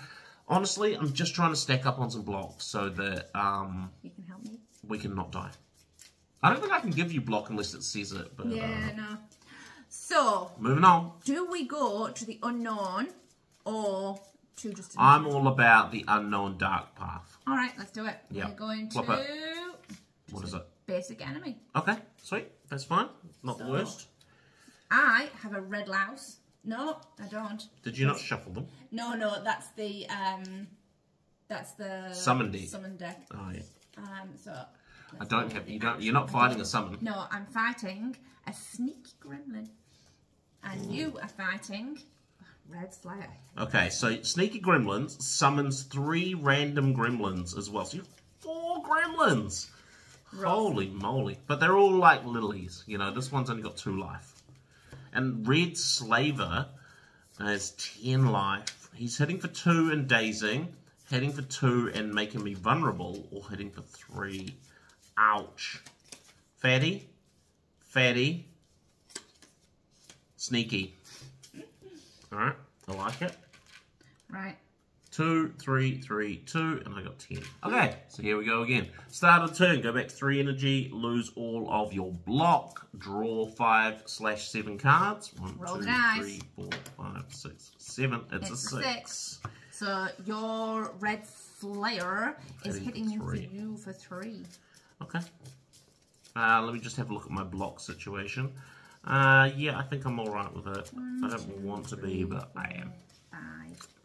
Speaker 1: honestly, I'm just trying to stack up on some blocks so that...
Speaker 2: you can help me?
Speaker 1: We can not die. I don't think I can give you block unless it says it, but...
Speaker 2: Yeah, no. So...
Speaker 1: Moving on.
Speaker 2: Do we go to the unknown or to just...
Speaker 1: I'm all about the unknown dark path.
Speaker 2: Alright, let's do it.
Speaker 1: Yep.
Speaker 2: We're going to...
Speaker 1: What is it?
Speaker 2: Basic enemy.
Speaker 1: Okay, sweet. That's fine. Not the worst.
Speaker 2: I have a red louse. No, I don't.
Speaker 1: Did you not shuffle them?
Speaker 2: No, that's the
Speaker 1: summon deck.
Speaker 2: Summon deck.
Speaker 1: Oh yeah.
Speaker 2: So
Speaker 1: I don't have you're not fighting a summon.
Speaker 2: No, I'm fighting a sneaky gremlin. And you are fighting Red Slayer.
Speaker 1: Okay, so Sneaky Gremlins summons 3 random gremlins as well. So you have 4 gremlins. Rough. Holy moly. But they're all like lilies. You know, this one's only got 2 life. And Red Slaver has 10 life. He's hitting for 2 and dazing, hitting for 2 and making me vulnerable, or hitting for 3. Ouch. Fatty. Fatty. Sneaky. Alright, I like it.
Speaker 2: Right.
Speaker 1: 2, 3, 3, 2, and I got 10. Okay, so here we go again. Start of turn, go back 3 energy, lose all of your block, draw 5/7 cards. 1,
Speaker 2: Roll
Speaker 1: 2,
Speaker 2: dice.
Speaker 1: 3, 4, 5, 6, 7. It's a 6.
Speaker 2: So your Red Slayer is hitting for you for 3.
Speaker 1: Okay. Let me just have a look at my block situation. Yeah, I think I'm alright with it. I don't want to be, but I am.
Speaker 2: 5.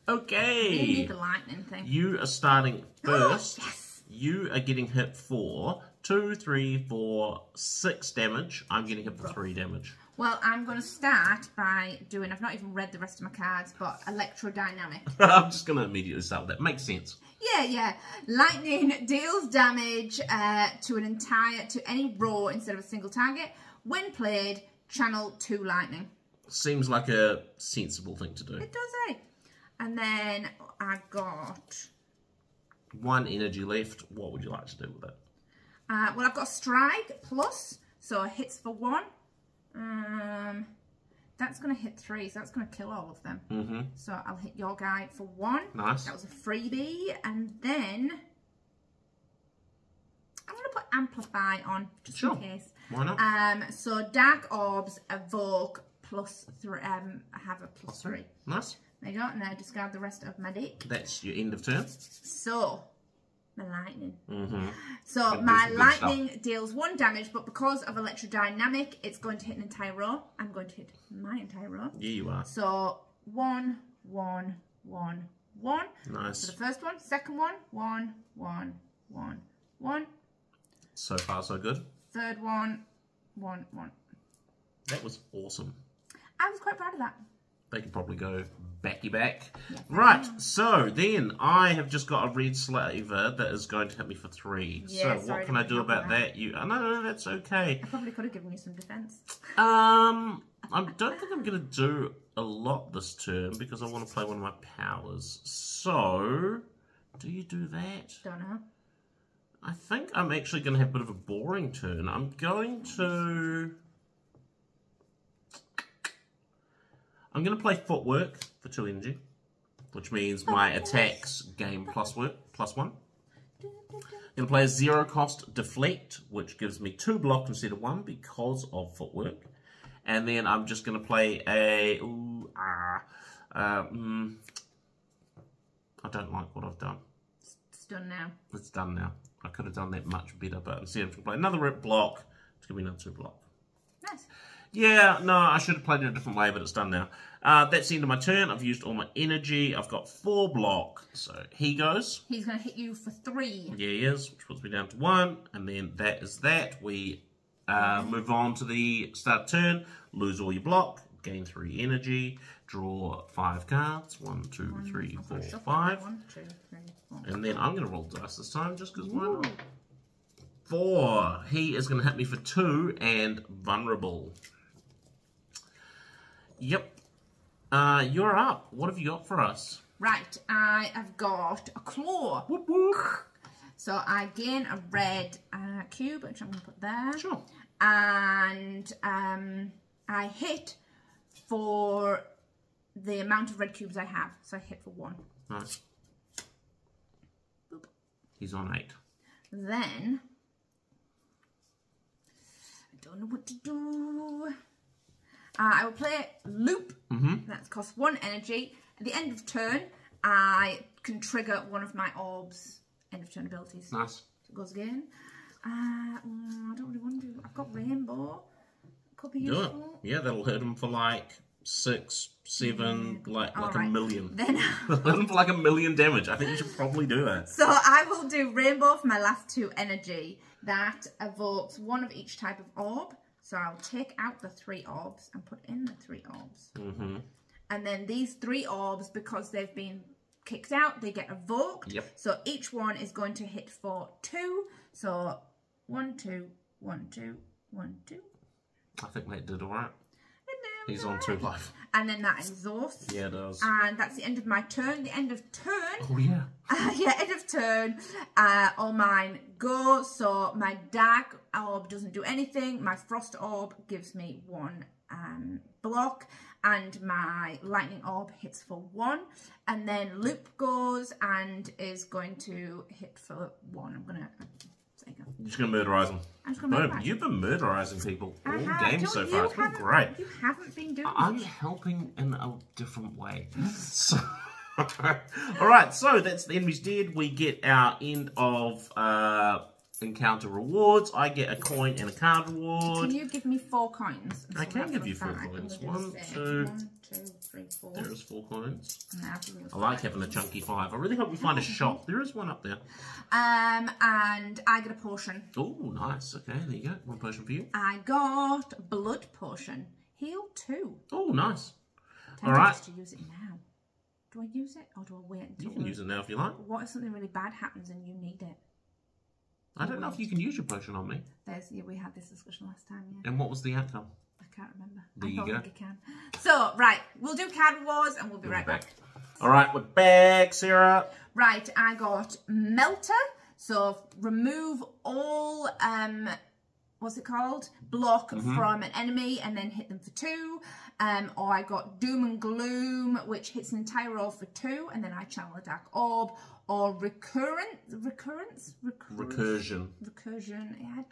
Speaker 1: Okay.
Speaker 2: You need the lightning thing.
Speaker 1: You are starting first.
Speaker 2: Yes.
Speaker 1: You are getting hit for 2, 3, 4, 6 damage. I'm getting hit for 3 damage.
Speaker 2: Well, I'm going to start by doing, I've not even read the rest of my cards, but electrodynamic.
Speaker 1: I'm just going to immediately start with that. Makes sense.
Speaker 2: Yeah. Lightning deals damage to any row instead of a single target. When played, channel 2 lightning.
Speaker 1: Seems like a sensible thing to do.
Speaker 2: It does, eh? And then I've got
Speaker 1: 1 energy left. What would you like to do with it?
Speaker 2: Well, I've got strike plus, so it hits for 1. That's going to hit 3, so that's going to kill all of them. So I'll hit your guy for 1.
Speaker 1: Nice.
Speaker 2: That was a freebie. And then I'm going to put amplify on, just in case.
Speaker 1: Why not?
Speaker 2: So dark orbs evoke +3. I have a +3.
Speaker 1: Nice.
Speaker 2: There you go, and I discard the rest of my deck.
Speaker 1: That's your end of turn.
Speaker 2: So, my lightning. So, my lightning deals 1 damage, but because of electrodynamic, it's going to hit an entire row. I'm going to hit my entire row.
Speaker 1: Yeah, you are.
Speaker 2: So, 1, 1, 1, 1.
Speaker 1: Nice.
Speaker 2: So, the first one. Second one, 1, 1, 1, 1.
Speaker 1: So far, so good.
Speaker 2: Third one, 1, 1.
Speaker 1: That was awesome.
Speaker 2: I was quite proud of that.
Speaker 1: They can probably go backy-back.
Speaker 2: Yes,
Speaker 1: right, so then I have just got a red slaver that is going to hit me for 3.
Speaker 2: Yeah,
Speaker 1: so what can I do about that? No, that's okay.
Speaker 2: I probably could have given you some defense.
Speaker 1: I don't think I'm going to do a lot this turn because I want to play one of my powers. So, do you do that?
Speaker 2: Don't know.
Speaker 1: I think I'm actually going to have a bit of a boring turn. I'm going to play footwork for 2 energy, which means my attacks gain +1. I'm going to play a 0 cost deflect, which gives me 2 block instead of 1 because of footwork. And then I'm just going to play a... I don't like what I've done.
Speaker 2: It's done now.
Speaker 1: It's done now. I could have done that much better, but instead I'm going to play another rip block to give me another 2 block.
Speaker 2: Nice.
Speaker 1: Yeah, no, I should have played it a different way, but it's done now. That's the end of my turn. I've used all my energy. I've got 4 block. So he goes.
Speaker 2: He's going to hit you for 3.
Speaker 1: Yeah, he is, which puts me down to 1. And then that is that. We move on to the start turn. Lose all your block. Gain 3 energy. Draw 5 cards. 1, 2, 3, 4, 5.
Speaker 2: 1, 2, 3, 4.
Speaker 1: And then I'm going to roll dice this time, just because why not? 4. He is going to hit me for 2 and vulnerable. Yep. You're up. What have you got for us?
Speaker 2: Right, I have got a claw.
Speaker 1: Whoop, whoop.
Speaker 2: So I gain a red cube, which I'm going to put there.
Speaker 1: Sure.
Speaker 2: And I hit for the amount of red cubes I have. So I hit for 1.
Speaker 1: Nice.
Speaker 2: Boop.
Speaker 1: He's on 8.
Speaker 2: Then, I don't know what to do. I will play loop. That costs 1 energy. At the end of turn, I can trigger one of my orbs' end of turn abilities.
Speaker 1: Nice.
Speaker 2: So it goes again. I don't really want to do. I've got rainbow. Could be useful.
Speaker 1: Do it. Yeah, that'll hit him for like 6, 7, like
Speaker 2: All
Speaker 1: a
Speaker 2: right.
Speaker 1: million.
Speaker 2: Then
Speaker 1: Hit him for like 1 million damage. I think you should probably do that.
Speaker 2: so I will do rainbow for my last 2 energy. That evokes 1 of each type of orb. So I'll take out the 3 orbs and put in the 3 orbs. And then these 3 orbs, because they've been kicked out, they get evoked.
Speaker 1: Yep.
Speaker 2: So each one is going to hit for 2. So 1, 2, 1, 2, 1, 2.
Speaker 1: I think that did alright. He's on 2 life.
Speaker 2: And then that exhausts.
Speaker 1: Yeah, it does.
Speaker 2: And that's the end of my turn. The end of turn.
Speaker 1: Oh, yeah.
Speaker 2: Yeah, end of turn. All mine go. So my dark orb doesn't do anything. My frost orb gives me 1 block. And my lightning orb hits for 1. And then loop goes and is going to hit for 1. I'm going to...
Speaker 1: You're just going to murderize them.
Speaker 2: I'm just going to murderize.
Speaker 1: You've been murderizing people all game so
Speaker 2: You
Speaker 1: far. It's been great.
Speaker 2: You haven't been doing
Speaker 1: I'm helping in a different way. So, alright, so that's the enemy's dead. We get our end of encounter rewards. I get a coin and a card reward.
Speaker 2: Can you give me 4 coins?
Speaker 1: I can give you 4 coins. 1, 2,
Speaker 2: 3, 4.
Speaker 1: There is 4 coins.
Speaker 2: I
Speaker 1: like having a chunky 5. I really hope we find a shop. There is one up there.
Speaker 2: And I get a potion.
Speaker 1: Oh, nice. Okay, there you go. 1 potion for you.
Speaker 2: I got blood potion. Heal 2.
Speaker 1: Oh, nice.
Speaker 2: All right. To use it now. Do I use it or do I wait until...
Speaker 1: You can use it now if you like.
Speaker 2: What if something really bad happens and you need it?
Speaker 1: I don't know if you can use your potion on me.
Speaker 2: Yeah, we had this discussion last time, yeah.
Speaker 1: And what was the outcome?
Speaker 2: I can't remember.
Speaker 1: There you go.
Speaker 2: I can. So, right, we'll do card rewards and we'll be right back.
Speaker 1: All right, we're back, Sarah.
Speaker 2: Right, I got Melter. So, remove all, what's it called? Block from an enemy and then hit them for 2. Or I got Doom and Gloom, which hits an entire roll for 2, and then I channel a Dark Orb. Or Recursion. Yeah,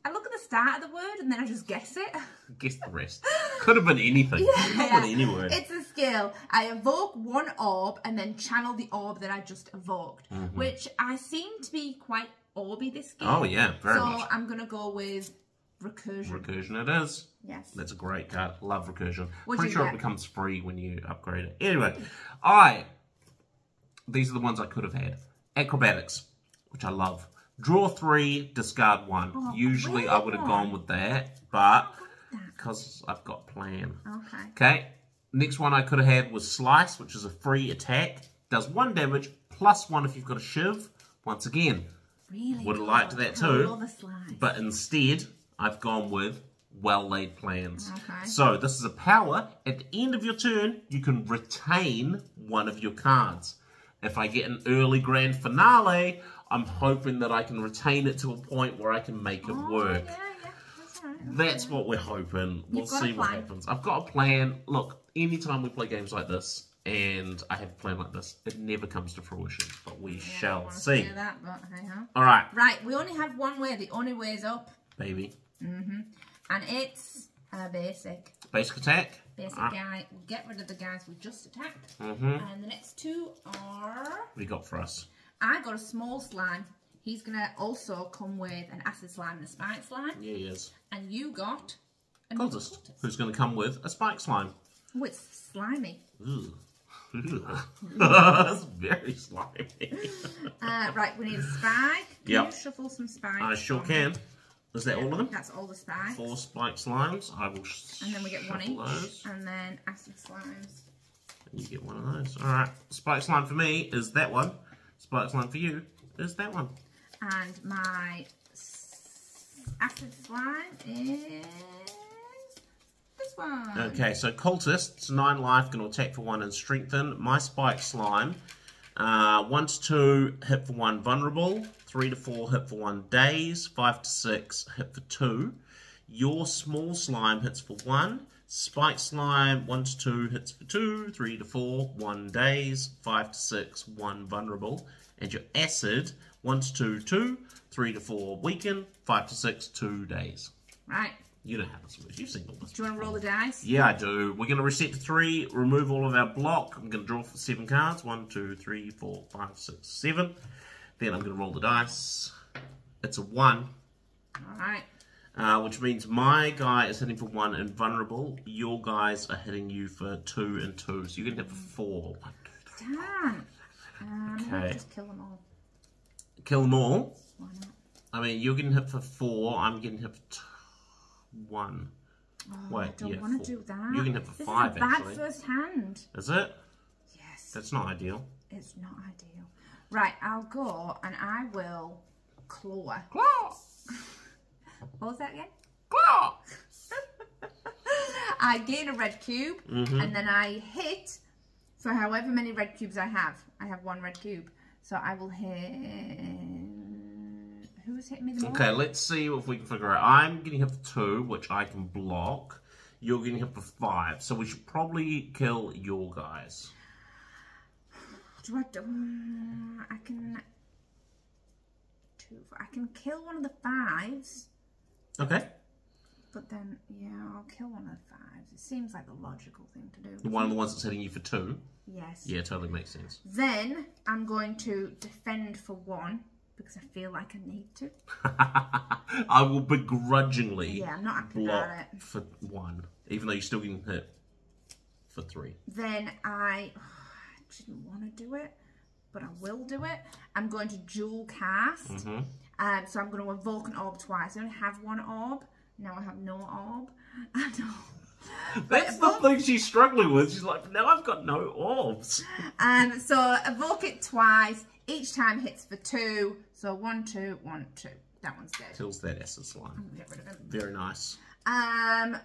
Speaker 2: I look at the start of the word and then I just guess it.
Speaker 1: Guess the rest. Could have been anything.
Speaker 2: Yeah.
Speaker 1: Could have been any word.
Speaker 2: It's a skill. I evoke 1 orb and then channel the orb that I just evoked, which I seem to be quite orby this game.
Speaker 1: Oh yeah, very much.
Speaker 2: So I'm going to go with Recursion.
Speaker 1: Recursion it is.
Speaker 2: Yes.
Speaker 1: That's a great card. Love Recursion.
Speaker 2: What'd
Speaker 1: Pretty
Speaker 2: you
Speaker 1: sure
Speaker 2: get?
Speaker 1: it becomes free when you upgrade it. Anyway, these are the ones I could have had. Acrobatics, which I love. Draw 3, discard 1.
Speaker 2: Oh,
Speaker 1: Usually I would have gone with that, but
Speaker 2: that?
Speaker 1: Because I've got a plan.
Speaker 2: Okay.
Speaker 1: Okay. Next one I could have had was Slice, which is a free attack. Does 1 damage, +1 if you've got a Shiv. Once again,
Speaker 2: Really
Speaker 1: would have liked that too.
Speaker 2: love a Slice.
Speaker 1: But instead, I've gone with Well-Laid Plans.
Speaker 2: Okay.
Speaker 1: So this is a power. At the end of your turn, you can retain one of your cards. If I get an early grand finale, I'm hoping that I can retain it to a point where I can make it work.
Speaker 2: Yeah, that's all right.
Speaker 1: That's what we're hoping. We'll see what happens. I've got a plan. Look, anytime we play games like this, and I have a plan like this, it never comes to fruition. But we shall see.
Speaker 2: That, but hey-ho.
Speaker 1: All right.
Speaker 2: Right, we only have one way. The only way is up.
Speaker 1: Baby.
Speaker 2: And it's a basic.
Speaker 1: Basic attack.
Speaker 2: Basic guy. We'll get rid of the guys we just attacked. And the next two are...
Speaker 1: What do you got for us?
Speaker 2: I got a small slime. He's going to also come with an acid slime and a spike slime.
Speaker 1: Yeah, he is.
Speaker 2: And you got... a
Speaker 1: Cultist, who's going to come with a spike slime.
Speaker 2: Oh, it's slimy.
Speaker 1: Ooh. That's very slimy.
Speaker 2: Right, we need a spike. Can you shuffle some spikes?
Speaker 1: I sure can. Is that all of them?
Speaker 2: That's all the spikes.
Speaker 1: 4 spike slimes. I will
Speaker 2: and then we get one each.
Speaker 1: Those.
Speaker 2: And then acid slimes.
Speaker 1: And you get one of those. Alright. Spike slime for me is that one. Spike slime for you is that one.
Speaker 2: And my acid slime is this one.
Speaker 1: Okay, so Cultists, 9 life, going to attack for 1 and strengthen. My spike slime, 1 to 2, hit for 1 vulnerable. 3 to 4, hit for 1 daze. 5 to 6, hit for 2. Your small slime hits for 1. Spike slime, 1 to 2, hits for 2. 3 to 4, 1 daze. 5 to 6, 1 vulnerable. And your acid, 1 to 2, 2. 3 to 4, weaken. 5 to 6, 2 days.
Speaker 2: Right.
Speaker 1: You know how this works. You've seen all this.
Speaker 2: Do you want to roll the dice?
Speaker 1: Yeah, I do. We're going to reset to 3, remove all of our block. I'm going to draw for 7 cards. 1, 2, 3, 4, 5, 6, 7. Then I'm going to roll the dice. It's a 1.
Speaker 2: Alright.
Speaker 1: Which means my guy is hitting for 1 and vulnerable. Your guys are hitting you for 2 and 2. So you're going to hit for 4. 1, 2, 3.
Speaker 2: Damn. Okay. Just kill them all.
Speaker 1: Kill them all?
Speaker 2: Why not?
Speaker 1: I mean, you're getting hit for 4. I'm getting hit for 1.
Speaker 2: Oh,
Speaker 1: wait,
Speaker 2: I don't want to do that.
Speaker 1: You're getting hit for
Speaker 2: this
Speaker 1: 5,
Speaker 2: is a bad
Speaker 1: actually.
Speaker 2: first hand.
Speaker 1: Is it?
Speaker 2: Yes.
Speaker 1: That's not ideal.
Speaker 2: It's not ideal. Right, I'll go and I will claw.
Speaker 1: Claw!
Speaker 2: What was that again?
Speaker 1: Claw!
Speaker 2: I gain a red cube and then I hit for however many red cubes I have. I have 1 red cube. So I will hit... Who's hitting me the most?
Speaker 1: Okay, let's see if we can figure out. I'm getting hit for 2, which I can block. You're getting hit for 5. So we should probably kill your guys.
Speaker 2: Do I do? I can... I can kill one of the 5s.
Speaker 1: Okay.
Speaker 2: But then, yeah, I'll kill one of the 5s. It seems like the logical thing to do.
Speaker 1: One of the ones that's hitting you for 2?
Speaker 2: Yes.
Speaker 1: Yeah, totally makes sense.
Speaker 2: Then I'm going to defend for 1 because I feel like I need to.
Speaker 1: I will begrudgingly
Speaker 2: I'm not happy
Speaker 1: block
Speaker 2: about it.
Speaker 1: for 1, even though you're still getting hit for 3.
Speaker 2: Then I didn't want to do it, but I will do it. I'm going to dual cast. So I'm going to evoke an orb twice. I only have 1 orb. Now I have no orb. I know.
Speaker 1: That's the thing she's struggling with. She's like, now I've got no orbs.
Speaker 2: So evoke it twice. Each time hits for 2. So 1, 2, 1, 2. That one's dead.
Speaker 1: Kills that acid slime.
Speaker 2: I'm gonna get rid of him.
Speaker 1: Very nice.
Speaker 2: And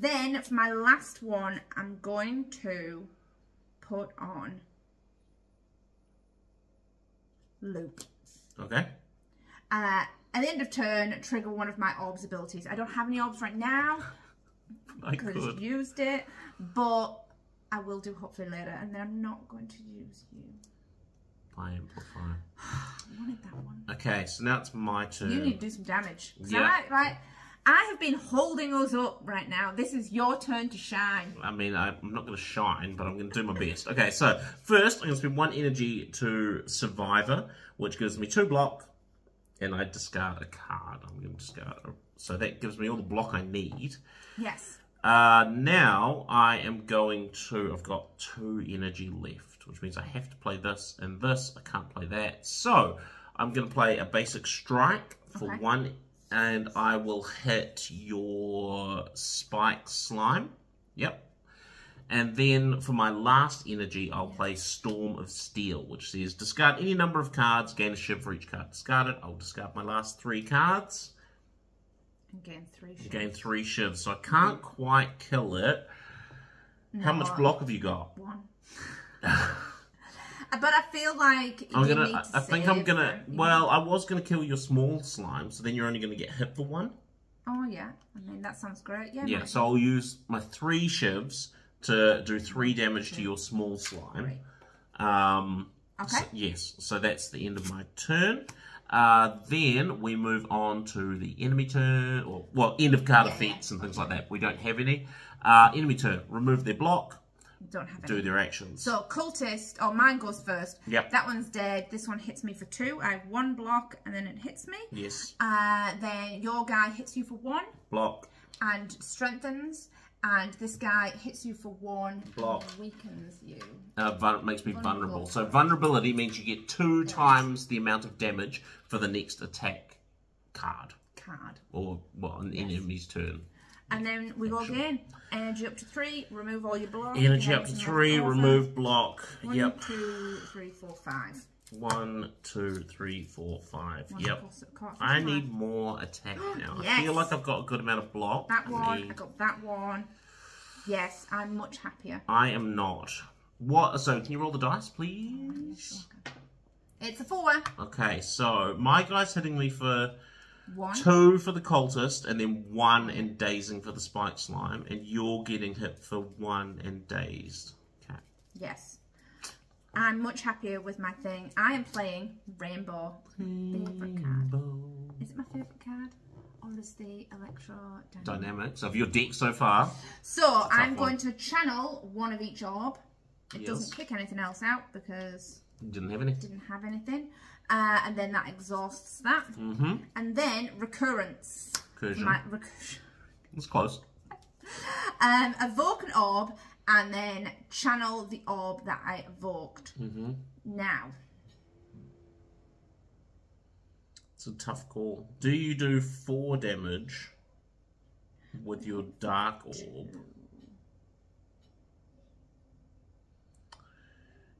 Speaker 2: then for my last one, I'm going to put on Loop.
Speaker 1: Okay.
Speaker 2: At the end of turn, trigger one of my orbs abilities. I don't have any orbs right now.
Speaker 1: I
Speaker 2: could have used it, but I will do hopefully later. And then I'm not going to use you.
Speaker 1: I amplify.
Speaker 2: I wanted that one.
Speaker 1: Okay, so now it's my turn.
Speaker 2: You need to do some damage.
Speaker 1: Yeah.
Speaker 2: I have been holding us up right now. This is your turn to shine.
Speaker 1: I mean, I'm not going to shine, but I'm going to do my best. Okay, so first I'm going to spend 1 energy to Survivor, which gives me 2 block, and I discard a card. I'm going to discard so that gives me all the block I need.
Speaker 2: Yes.
Speaker 1: Now I am going to, I've got 2 energy left, which means I have to play this and this. I can't play that. So I'm going to play a basic strike for 1 And I will hit your spike slime. Yep. And then for my last energy, I'll play Storm of Steel, which says discard any number of cards, gain a shiv for each card discarded. I'll discard my last 3 cards.
Speaker 2: And gain 3 shivs.
Speaker 1: Gain 3 shivs. So I can't quite kill it. No, how much block have you got?
Speaker 2: 1. But I feel like I
Speaker 1: think I'm gonna. Well, I was gonna kill your small slime, so then you're only gonna get hit for 1.
Speaker 2: Oh yeah, I mean that sounds great. Yeah.
Speaker 1: Yeah. So I'll use my 3 shivs to do 3 damage to your small slime.
Speaker 2: Okay.
Speaker 1: So, yes. So that's the end of my turn. Then we move on to the enemy turn, or well, end of card effects and things like that. We don't have any. Enemy turn. Remove their block.
Speaker 2: Don't have any.
Speaker 1: Do their actions.
Speaker 2: So cultist, mine goes first.
Speaker 1: Yep.
Speaker 2: That one's dead. This one hits me for 2. I have 1 block, and then it hits me.
Speaker 1: Yes.
Speaker 2: Then your guy hits you for 1.
Speaker 1: Block.
Speaker 2: And strengthens. And this guy hits you for 1.
Speaker 1: Block.
Speaker 2: And weakens you.
Speaker 1: Makes me vulnerable. So vulnerability means you get 2 times the amount of damage for the next attack card. Or well, an enemy's turn.
Speaker 2: And then we go again. Energy up to 3, remove all your block.
Speaker 1: Energy up to 3, remove block.
Speaker 2: 1, 2, 3, 4, 5.
Speaker 1: 1, 2, 3, 4, 5. Yep. I need more attack now.
Speaker 2: Yes.
Speaker 1: I feel like I've got a good amount of block.
Speaker 2: That one, I got that one. Yes, I'm much happier.
Speaker 1: I am not. What? So can you roll the dice, please?
Speaker 2: It's a 4.
Speaker 1: Okay, so my guy's hitting me for
Speaker 2: 1.
Speaker 1: 2 for the cultist, and then 1 and dazing for the spike slime, and you're getting hit for 1 and dazed. Okay.
Speaker 2: Yes. I'm much happier with my thing. I am playing Rainbow. Favorite card. Is it my favorite card? Or is the Electro
Speaker 1: Dynamics of your deck so far?
Speaker 2: So I'm going to channel 1 of each orb. It doesn't kick anything else out because
Speaker 1: didn't have any.
Speaker 2: Didn't have anything. And then that exhausts that. And then recurrence.
Speaker 1: Recursion. It's close.
Speaker 2: Evoke an orb and then channel the orb that I evoked. Now.
Speaker 1: It's a tough call. Do you do 4 damage with your dark orb?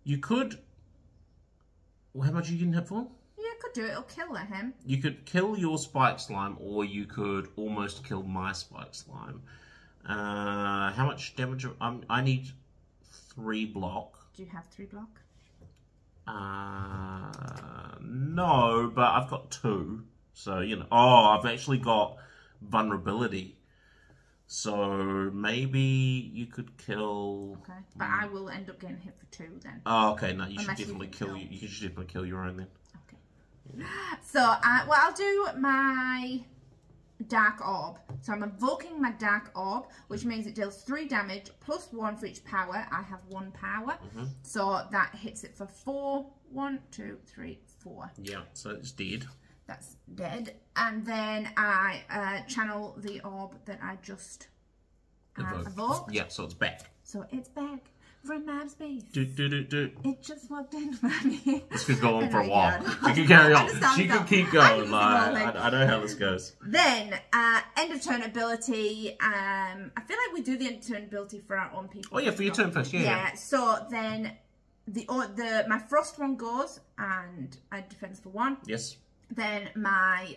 Speaker 1: You could. Well, how much are you getting hit for?
Speaker 2: Yeah, I could do it. It'll kill him.
Speaker 1: You could kill your spike slime, or you could almost kill my spike slime. How much damage? I need 3 block.
Speaker 2: Do you have 3 block?
Speaker 1: No, but I've got 2. So, you know. Oh, I've actually got vulnerability. So maybe you could kill.
Speaker 2: Okay, but I will end up getting hit for 2 then.
Speaker 1: Oh, okay. No, you should definitely kill. You should definitely kill your own then.
Speaker 2: Okay. So, well, I'll do my dark orb. So I'm evoking my dark orb, which means it deals 3 damage plus 1 for each power. I have 1 power, so that hits it for 4. 1, 2, 3, 4.
Speaker 1: Yeah, so it's dead.
Speaker 2: That's dead. And then I channel the orb that I just evoked.
Speaker 1: Yeah, so it's back.
Speaker 2: So it's back from my space.
Speaker 1: Do.
Speaker 2: It just walked in by me.
Speaker 1: This could go on for a while. You can carry on. She could keep going. I know how this goes.
Speaker 2: Then, end of turn ability. I feel like we do the end of turn ability for our own people.
Speaker 1: Oh yeah, for your turn first. Yeah.
Speaker 2: So then, my frost one goes, and I defense for 1.
Speaker 1: Yes.
Speaker 2: Then my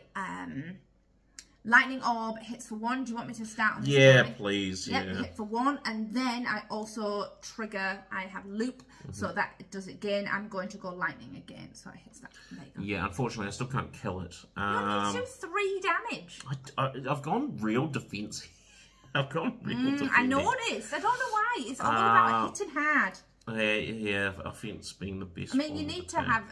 Speaker 2: lightning orb hits for 1. Do you want me to start on this?
Speaker 1: Yeah, please.
Speaker 2: Yep, hit for 1. And then I also trigger, I have loop, so that it does it again. I'm going to go lightning again, so it hits that. There you go.
Speaker 1: Yeah, unfortunately, I still can't kill it.
Speaker 2: You do 3 damage.
Speaker 1: I've gone real defense. I've gone real defense.
Speaker 2: I noticed. I don't know why. It's all about hitting hard.
Speaker 1: Yeah, offense being the best.
Speaker 2: I mean, you need to have.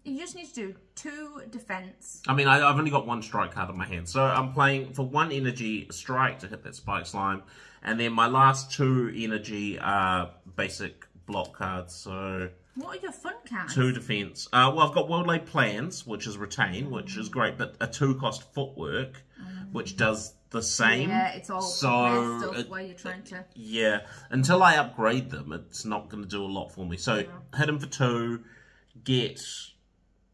Speaker 2: You just need to do 2 defense.
Speaker 1: I mean, I've only got 1 strike card in my hand. So I'm playing for 1 energy strike to hit that spike slime. And then my last 2 energy are basic block cards. So
Speaker 2: what are your fun cards?
Speaker 1: 2 defense. Well, I've got World Laid Plans, which is retain, which is great. But a 2-cost footwork, which does the same.
Speaker 2: Yeah, it's all stuff where you're trying to.
Speaker 1: Yeah, until I upgrade them, it's not going to do a lot for me. So hit him for 2, get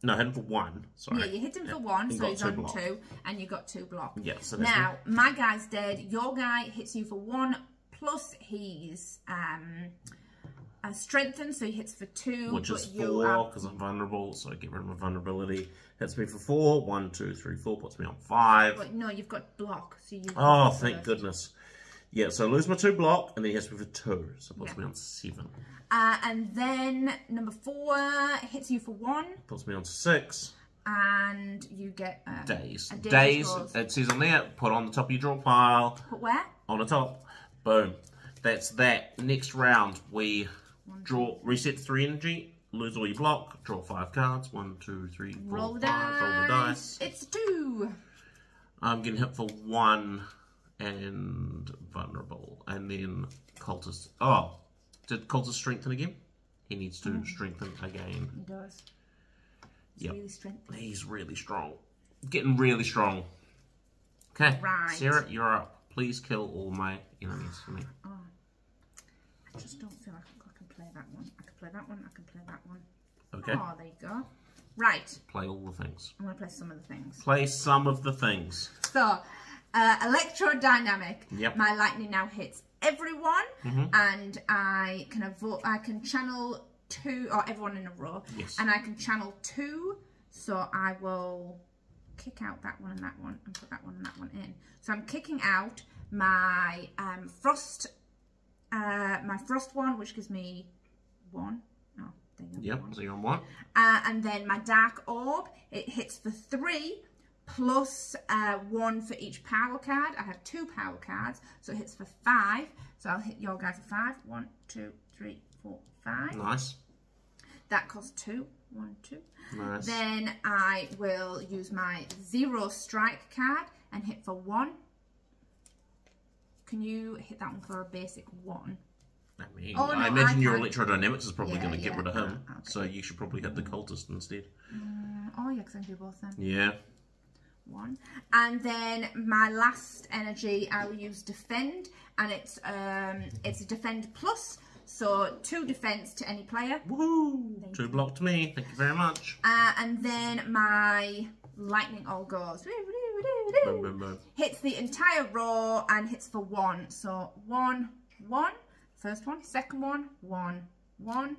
Speaker 1: No, hit him for 1. Sorry.
Speaker 2: Yeah, you hit him for 1, so he's on 2, and you got 2 block.
Speaker 1: Yeah, so
Speaker 2: now, my guy's dead. Your guy hits you for 1, plus he's strengthened, so he hits for 2.
Speaker 1: Which is 4, because I'm vulnerable, so I get rid of my vulnerability. Hits me for 4. 1, 2, 3, 4, puts me on 5.
Speaker 2: But no, you've got block, so you.
Speaker 1: Oh, thank goodness. Yeah, so I lose my 2 block, and then he hits me for 2, so puts me on 7.
Speaker 2: And then number 4 hits you for 1.
Speaker 1: Puts me on 6.
Speaker 2: And you get
Speaker 1: days.
Speaker 2: A
Speaker 1: days, it says on there, put on the top of your draw pile.
Speaker 2: Put where?
Speaker 1: On the top. Boom. That's that. Next round, we draw, reset 3 energy, lose all your block, draw 5 cards. 1, 2, 3, 4,
Speaker 2: roll
Speaker 1: 5. Roll the dice.
Speaker 2: It's 2.
Speaker 1: I'm getting hit for 1 and vulnerable. And then cultist. Oh, did cultist strengthen again? He needs to strengthen again.
Speaker 2: He does. He's really strengthened.
Speaker 1: He's really strong. Getting really strong. Okay,
Speaker 2: right.
Speaker 1: Sarah, you're up. Please kill all my enemies for me.
Speaker 2: Oh. I just don't feel like I can play that one. I can play that one. I can play that one.
Speaker 1: Okay.
Speaker 2: Oh, there you go. Right.
Speaker 1: Play all the things.
Speaker 2: I'm going to play some of the things.
Speaker 1: Play some of the things.
Speaker 2: So, electrodynamic.
Speaker 1: Yep.
Speaker 2: My lightning now hits everyone, and I can channel 2, or everyone in a row.
Speaker 1: Yes.
Speaker 2: And I can channel 2, so I will kick out that one and that one, and put that one and that one in. So I'm kicking out my frost one, which gives me 1. Oh, there you go.
Speaker 1: Yep, so you're on 1.
Speaker 2: And then my dark orb, it hits for 3, plus 1 for each power card. I have 2 power cards, so it hits for 5. So I'll hit your guy for 5. 1, 2, 3, 4, 5.
Speaker 1: Nice.
Speaker 2: That costs 2. 1, 2.
Speaker 1: Nice.
Speaker 2: Then I will use my 0 strike card and hit for 1. Can you hit that one for a basic 1?
Speaker 1: I mean,
Speaker 2: Oh, no,
Speaker 1: I imagine your
Speaker 2: can't.
Speaker 1: electrodynamics is probably going to get rid of him.
Speaker 2: Okay.
Speaker 1: So you should probably hit the cultist instead.
Speaker 2: Oh yeah, because I can do both then.
Speaker 1: Yeah.
Speaker 2: 1. And then my last energy, I will use defend, and it's a defend plus, so 2 defense to any player.
Speaker 1: Woohoo! 2 block to me. Thank you very much.
Speaker 2: And then my lightning all goes.
Speaker 1: Boom, boom, boom.
Speaker 2: Hits the entire row and hits for 1. So 1, 1. First one, second one, 1, 1.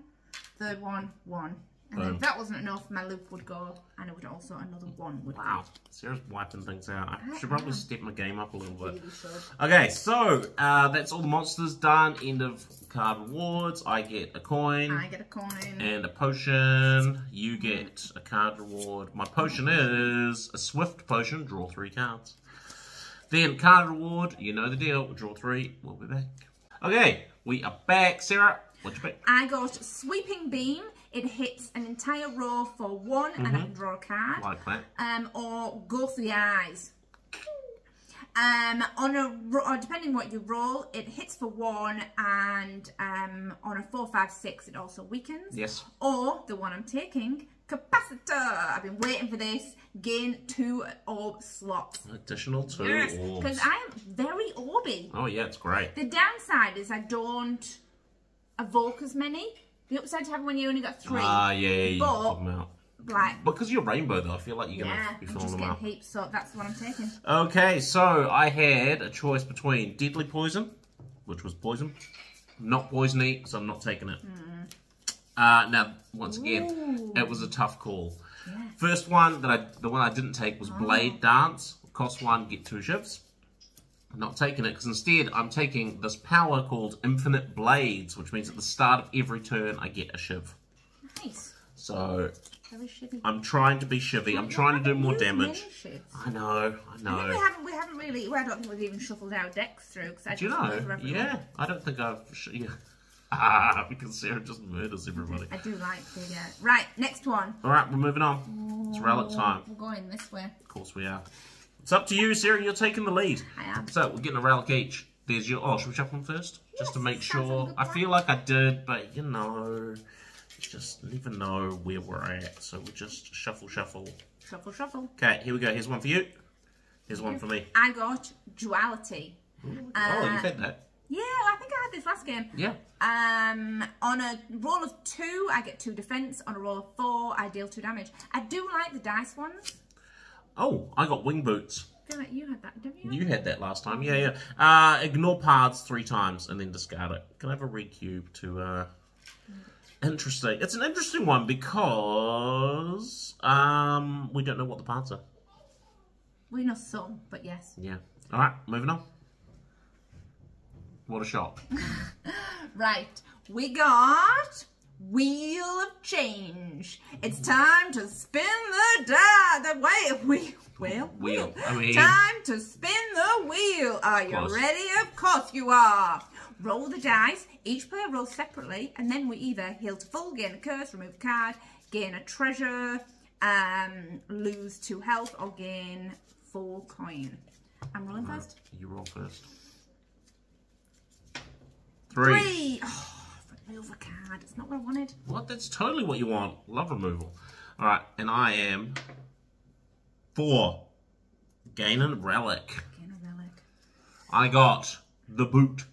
Speaker 2: Third one, 1. And then if that wasn't enough, my loop would go, and it would also another 1 would
Speaker 1: Wow, Sarah's wiping things out. I should probably step my game up a little bit.
Speaker 2: Really
Speaker 1: Okay, so that's all the monsters done. End of card rewards. I get a coin.
Speaker 2: I get a coin.
Speaker 1: And a potion. You get a card reward. My potion is a swift potion. Draw 3 cards. Then card reward. You know the deal. Draw 3. We'll be back. Okay, we are back. Sarah, what's your pick?
Speaker 2: I got sweeping beam. It hits an entire row for 1, and I can draw a card.
Speaker 1: Like that.
Speaker 2: Or go for the eyes. Or depending what you roll, it hits for 1, and on a 4, 5, 6, it also weakens.
Speaker 1: Yes.
Speaker 2: Or the one I'm taking, capacitor. I've been waiting for this. Gain 2 orb slots.
Speaker 1: Additional 2
Speaker 2: Yes,
Speaker 1: orbs.
Speaker 2: because I am very orby.
Speaker 1: Oh yeah, it's great.
Speaker 2: The downside is I don't evoke as many. The upside to having when you only got 3.
Speaker 1: Ah, yeah, you
Speaker 2: but,
Speaker 1: put them out.
Speaker 2: Like,
Speaker 1: Because you're rainbow though, I feel like you're going to be
Speaker 2: I'm
Speaker 1: filling
Speaker 2: just
Speaker 1: them
Speaker 2: getting
Speaker 1: up.
Speaker 2: heaps, so that's what I'm taking.
Speaker 1: Okay, so I had a choice between deadly poison, which was poison, not poisony, so I'm not taking it. Now, once again, it was a tough call.
Speaker 2: Yeah.
Speaker 1: First one the one I didn't take was Blade Dance. Cost 1, get 2 shivs. I'm not taking it because instead I'm taking this power called Infinite Blades, which means at the start of every turn I get a shiv.
Speaker 2: Nice.
Speaker 1: So
Speaker 2: Very shivvy.
Speaker 1: I'm trying to be shivvy. I'm trying to do more damage.
Speaker 2: Many
Speaker 1: I know.
Speaker 2: we haven't really. Well, I don't think we've even shuffled our decks through.
Speaker 1: Do you know? Yeah, I don't think I've. Yeah. Because Sarah just murders everybody.
Speaker 2: I do like the. Right, next one.
Speaker 1: All right, we're moving on. It's relic time.
Speaker 2: We're going this way.
Speaker 1: Of course we are. It's up to you, Sarah. You're taking the lead.
Speaker 2: I am.
Speaker 1: So we're getting a relic each. There's your. Oh, should we shuffle them first? Just to make
Speaker 2: sounds like a
Speaker 1: sure.
Speaker 2: good
Speaker 1: I
Speaker 2: plan.
Speaker 1: feel like I did, but you know, just never know where we're at. So we just shuffle.
Speaker 2: Shuffle, shuffle.
Speaker 1: Okay, here we go. Here's one for you. Here's one for me.
Speaker 2: I got duality.
Speaker 1: Oh, you've had that.
Speaker 2: Yeah, I think I had this last game.
Speaker 1: Yeah.
Speaker 2: On a roll of 2, I get 2 defense. On a roll of 4, I deal 2 damage. I do like the dice ones.
Speaker 1: Oh, I got wing boots.
Speaker 2: I feel like you had that, didn't you?
Speaker 1: You had that last time. Yeah, yeah. Ignore paths 3 times and then discard it. Can I have a red cube to... Interesting. It's an interesting one because we don't know what the paths are.
Speaker 2: We know some, but yes.
Speaker 1: Yeah. All right, moving on. What a shock.
Speaker 2: Right, we got Wheel of Change. It's time to spin the wheel.
Speaker 1: I mean,
Speaker 2: Time to spin the wheel. Are you
Speaker 1: close.
Speaker 2: ready? Of course you are. Roll the dice. Each player rolls separately, and then we either heal to full, gain a curse, remove a card, gain a treasure, lose 2 health, or gain 4 coin. I'm rolling first.
Speaker 1: You roll first. 3.
Speaker 2: Oh, remove a card. It's not what I wanted.
Speaker 1: What? That's totally what you want. Love removal. All right, and I am 4. Gain a relic.
Speaker 2: Gain a relic.
Speaker 1: I got the boot.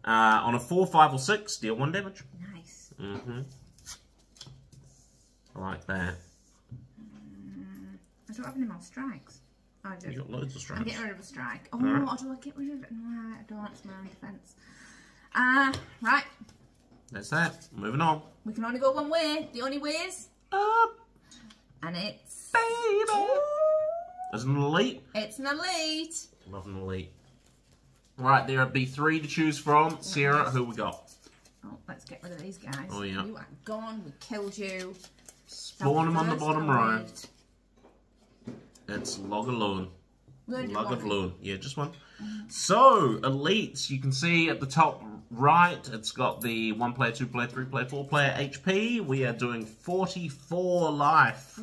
Speaker 1: On a 4, 5, or 6, deal 1 damage.
Speaker 2: Nice.
Speaker 1: I like that.
Speaker 2: I don't have any more strikes. I do.
Speaker 1: You got loads of strikes.
Speaker 2: I'm getting rid of a strike. Oh,
Speaker 1: Alright.
Speaker 2: do I get rid of it? No, I don't. It's my own defense. Right.
Speaker 1: That's that. Moving on.
Speaker 2: We can only go one way. The only way is
Speaker 1: Up,
Speaker 2: and it's
Speaker 1: baby. There's an elite.
Speaker 2: It's an elite.
Speaker 1: Love an elite. Right, there'll be 3 to choose from. Sarah, who we got?
Speaker 2: Oh, let's get rid of these guys.
Speaker 1: Oh, yeah.
Speaker 2: You are gone. We killed you.
Speaker 1: Spawn them on the bottom row.
Speaker 2: elite.
Speaker 1: It's Log of Loon.
Speaker 2: We're gonna do
Speaker 1: Log
Speaker 2: one.
Speaker 1: of Loon. Yeah, just one. So, elites, you can see at the top right, it's got the 1 player, 2 player, 3 player, 4 player HP. We are doing 44 life.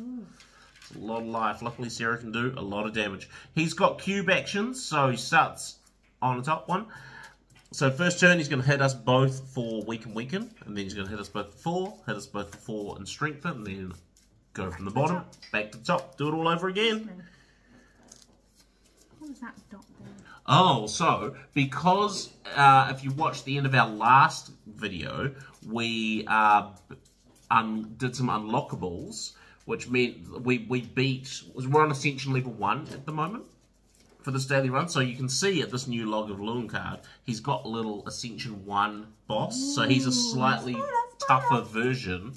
Speaker 1: It's a lot of life. Luckily, Sarah can do a lot of damage. He's got cube actions, so he starts on the top one. So first turn, he's going to hit us both for weaken, and then he's going to hit us both for 4, hit us both for 4 and strengthen, and then go from the bottom, back to the top, do it all over again.
Speaker 2: What was that dot there?
Speaker 1: Oh, so, because if you watched the end of our last video, we did some unlockables, which meant we beat, we're on Ascension level 1 at the moment for this daily run. So you can see at this new Log of Loon card, he's got a little Ascension 1 boss. So he's a slightly tougher version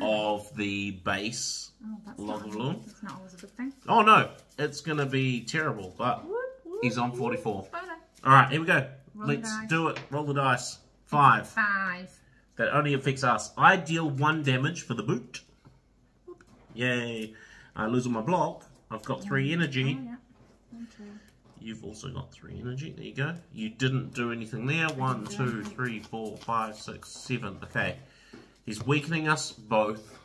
Speaker 1: of the base Log of Loon.
Speaker 2: That's not always a good thing.
Speaker 1: Oh no, it's going to be terrible, but he's on 44.
Speaker 2: Spoiler.
Speaker 1: Alright, here we go.
Speaker 2: Roll
Speaker 1: Let's
Speaker 2: the dice.
Speaker 1: do it. Roll the dice. 5.
Speaker 2: 5.
Speaker 1: That only affects us. I deal 1 damage for the boot. Yay. I lose on my block. I've got 3 energy.
Speaker 2: Oh, yeah. 1, 2.
Speaker 1: You've also got 3 energy. There you go. You didn't do anything there. 1, 2, 3, 4, 5, 6, 7. Okay. He's weakening us both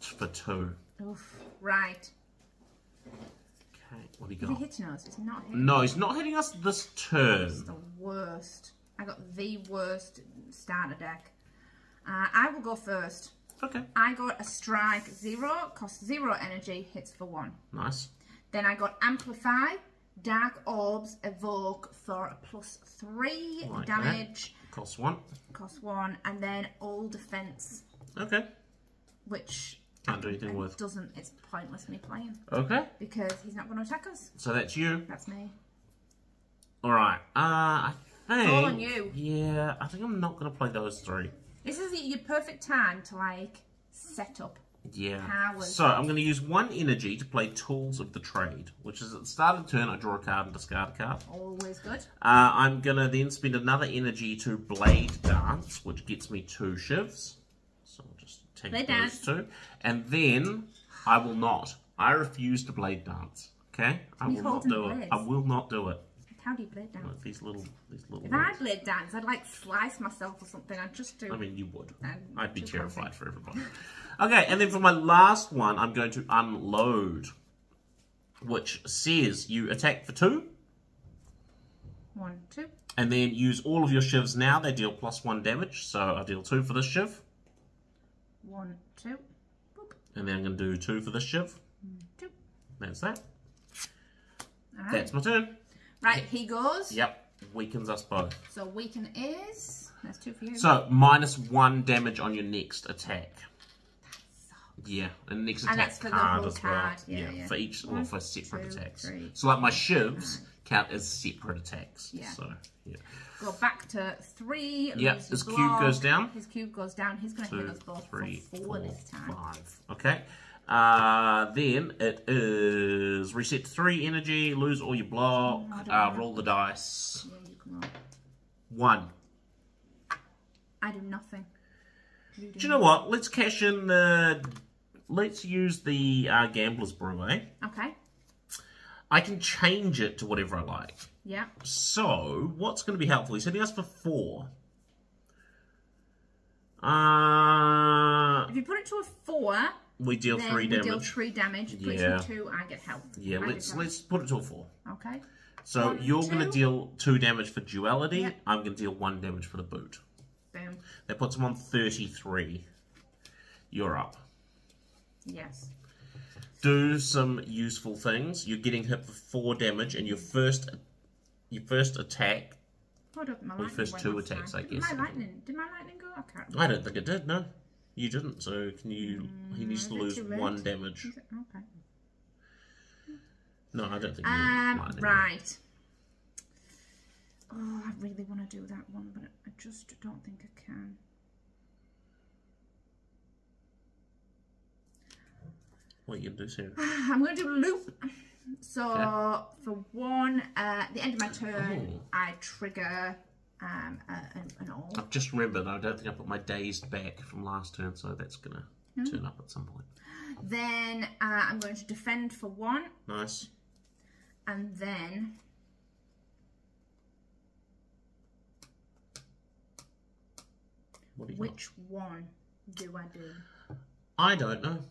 Speaker 1: for 2.
Speaker 2: Oof. Right.
Speaker 1: Okay, what do you
Speaker 2: Is he
Speaker 1: got?
Speaker 2: hitting us? He's not hitting
Speaker 1: No, he's not hitting us this
Speaker 2: It's
Speaker 1: turn.
Speaker 2: the worst. I got the worst starter deck. I will go first.
Speaker 1: Okay.
Speaker 2: I got a strike 0, costs 0 energy, hits for 1.
Speaker 1: Nice.
Speaker 2: Then I got amplify, dark orbs, evoke for a +3
Speaker 1: Like
Speaker 2: damage,
Speaker 1: Costs 1.
Speaker 2: costs 1, and then all defense,
Speaker 1: Okay.
Speaker 2: which
Speaker 1: Can't do anything with.
Speaker 2: doesn't. It's pointless me playing
Speaker 1: Okay.
Speaker 2: because he's not going to attack us.
Speaker 1: So that's you.
Speaker 2: That's me.
Speaker 1: Alright. I think...
Speaker 2: all on you.
Speaker 1: Yeah, I think I'm not going to play those 3.
Speaker 2: This is your perfect time to like set up.
Speaker 1: Yeah.
Speaker 2: Powers.
Speaker 1: So I'm going to use 1 energy to play Tools of the Trade, which is at the start of the turn, I draw a card and discard a card.
Speaker 2: Always good.
Speaker 1: I'm going to then spend another energy to Blade Dance, which gets me 2 shivs. So I'll just take
Speaker 2: Blade
Speaker 1: those
Speaker 2: Dance.
Speaker 1: 2. And then I will not. I refuse to Blade Dance. Okay? I
Speaker 2: He's
Speaker 1: will not
Speaker 2: holding
Speaker 1: do
Speaker 2: the
Speaker 1: it.
Speaker 2: blades.
Speaker 1: I will not do it.
Speaker 2: How do you blade dance?
Speaker 1: Like these little
Speaker 2: If
Speaker 1: ones.
Speaker 2: I blade dance, I'd like slice myself or something. I'd just do.
Speaker 1: I mean, you would.
Speaker 2: And
Speaker 1: I'd be
Speaker 2: too
Speaker 1: terrified
Speaker 2: clumsy.
Speaker 1: for everybody. Okay, and then for my last one, I'm going to unload, which says you attack for 2,
Speaker 2: 1, 2.
Speaker 1: and then use all of your shivs now. They deal +1 damage, so I deal 2 for this shiv,
Speaker 2: 1, 2. Boop.
Speaker 1: and then I'm going to do 2 for this shiv.
Speaker 2: 2.
Speaker 1: That's that.
Speaker 2: All right.
Speaker 1: That's my turn.
Speaker 2: Right, he goes.
Speaker 1: Yep. weakens us both.
Speaker 2: So weaken is... That's 2 for you.
Speaker 1: So, -1 damage on your next attack. Yeah, and next attack
Speaker 2: that's for
Speaker 1: card
Speaker 2: the whole
Speaker 1: as well.
Speaker 2: card. Yeah.
Speaker 1: For each, or for separate
Speaker 2: 2,
Speaker 1: attacks.
Speaker 2: 3,
Speaker 1: so like my shivs count as separate attacks.
Speaker 2: Yeah.
Speaker 1: So, yeah.
Speaker 2: Go back to 3.
Speaker 1: Yeah, his cube goes down.
Speaker 2: His cube goes down. He's going to hit us both
Speaker 1: 3,
Speaker 2: for 4 this time.
Speaker 1: 5. Okay. Then it is reset to 3 energy, lose all your block, roll the dice.
Speaker 2: Yeah, you can roll.
Speaker 1: 1.
Speaker 2: I do nothing.
Speaker 1: Do you know what? Let's cash in the... Let's use the Gambler's Brew, eh?
Speaker 2: Okay.
Speaker 1: I can change it to whatever I like.
Speaker 2: Yeah.
Speaker 1: So, what's going to be helpful? He's hitting us for 4.
Speaker 2: If you put it to a 4...
Speaker 1: We deal 3 damage.
Speaker 2: We deal 3 damage. If you put it to a 2, I get health.
Speaker 1: Yeah, let's put it to a 4.
Speaker 2: Okay.
Speaker 1: So,
Speaker 2: 1,
Speaker 1: you're going to deal 2 damage for duality.
Speaker 2: Yep.
Speaker 1: I'm going to deal 1 damage for the boot.
Speaker 2: Boom.
Speaker 1: That puts him on 33. You're up.
Speaker 2: Yes.
Speaker 1: Do some useful things. You're getting hit for 4 damage, and your first attack.
Speaker 2: Hold up, my
Speaker 1: Or your first 2 attacks, I guess.
Speaker 2: Did my lightning go? I can't remember.
Speaker 1: I don't think it did. No, you didn't. So can you? He needs to lose 1 damage.
Speaker 2: Okay.
Speaker 1: No, I don't think. You
Speaker 2: right. Oh, I really want to do that one, but I just don't think I can.
Speaker 1: What are you going to do, Sarah?
Speaker 2: I'm going to do a loop. So, for 1, at the end of my turn, I trigger an orb.
Speaker 1: I've just remembered, I don't think I put my dazed back from last turn, so that's going to turn up at some point.
Speaker 2: Then, I'm going to defend for 1.
Speaker 1: Nice.
Speaker 2: And then... Which one do I do?
Speaker 1: I don't know.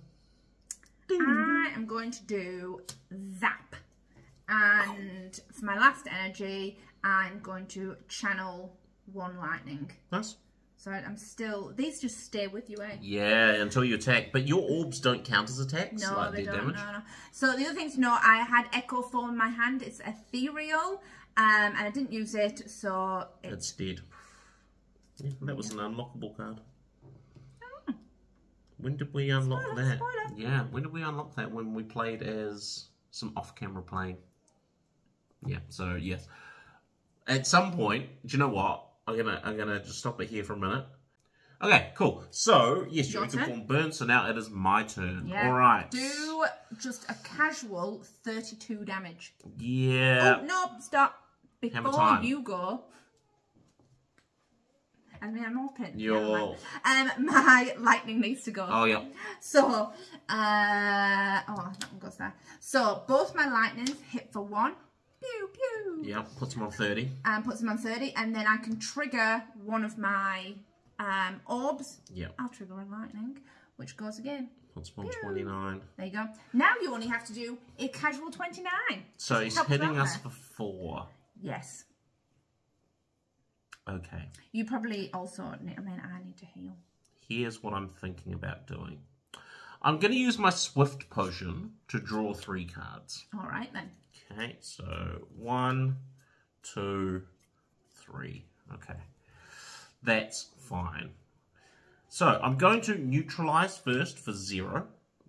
Speaker 2: I am going to do Zap. And for my last energy, I'm going to channel 1 lightning.
Speaker 1: Nice.
Speaker 2: So I'm still... These just stay with you, eh?
Speaker 1: Yeah, until you attack. But your orbs don't count as attacks?
Speaker 2: No,
Speaker 1: like
Speaker 2: they don't.
Speaker 1: Damage?
Speaker 2: No. So the other thing to know, I had Echo Foam in my hand. It's ethereal. And I didn't use it, so...
Speaker 1: It's dead. Yeah, that was an unlockable card. When did we unlock that?
Speaker 2: Spoiler.
Speaker 1: Yeah, when did we unlock that? When we played as some off-camera playing. Yeah, so yes. At some point, do you know what? I'm gonna just stop it here for a minute. Okay, cool. So yes, you can form burn. So now it is my turn.
Speaker 2: Yeah.
Speaker 1: All right.
Speaker 2: Do just a casual 32 damage.
Speaker 1: Yeah.
Speaker 2: Oh no! Stop before you go. I mean, I'm open. My lightning needs to go.
Speaker 1: Oh, yeah.
Speaker 2: So, that one goes there. So, both my lightnings hit for 1. Pew, pew.
Speaker 1: Yeah, puts them on 30.
Speaker 2: Puts them on 30. And then I can trigger one of my orbs.
Speaker 1: Yeah.
Speaker 2: I'll trigger a lightning, which goes again.
Speaker 1: Puts them on 29.
Speaker 2: There you go. Now you only have to do a casual 29.
Speaker 1: So, he's hitting us for 4.
Speaker 2: Yes.
Speaker 1: Okay.
Speaker 2: You probably also, I need to heal.
Speaker 1: Here's what I'm thinking about doing. I'm going to use my Swift Potion to draw 3 cards.
Speaker 2: All right, then.
Speaker 1: Okay, so 1, 2, 3. Okay. That's fine. So, I'm going to neutralize first for 0.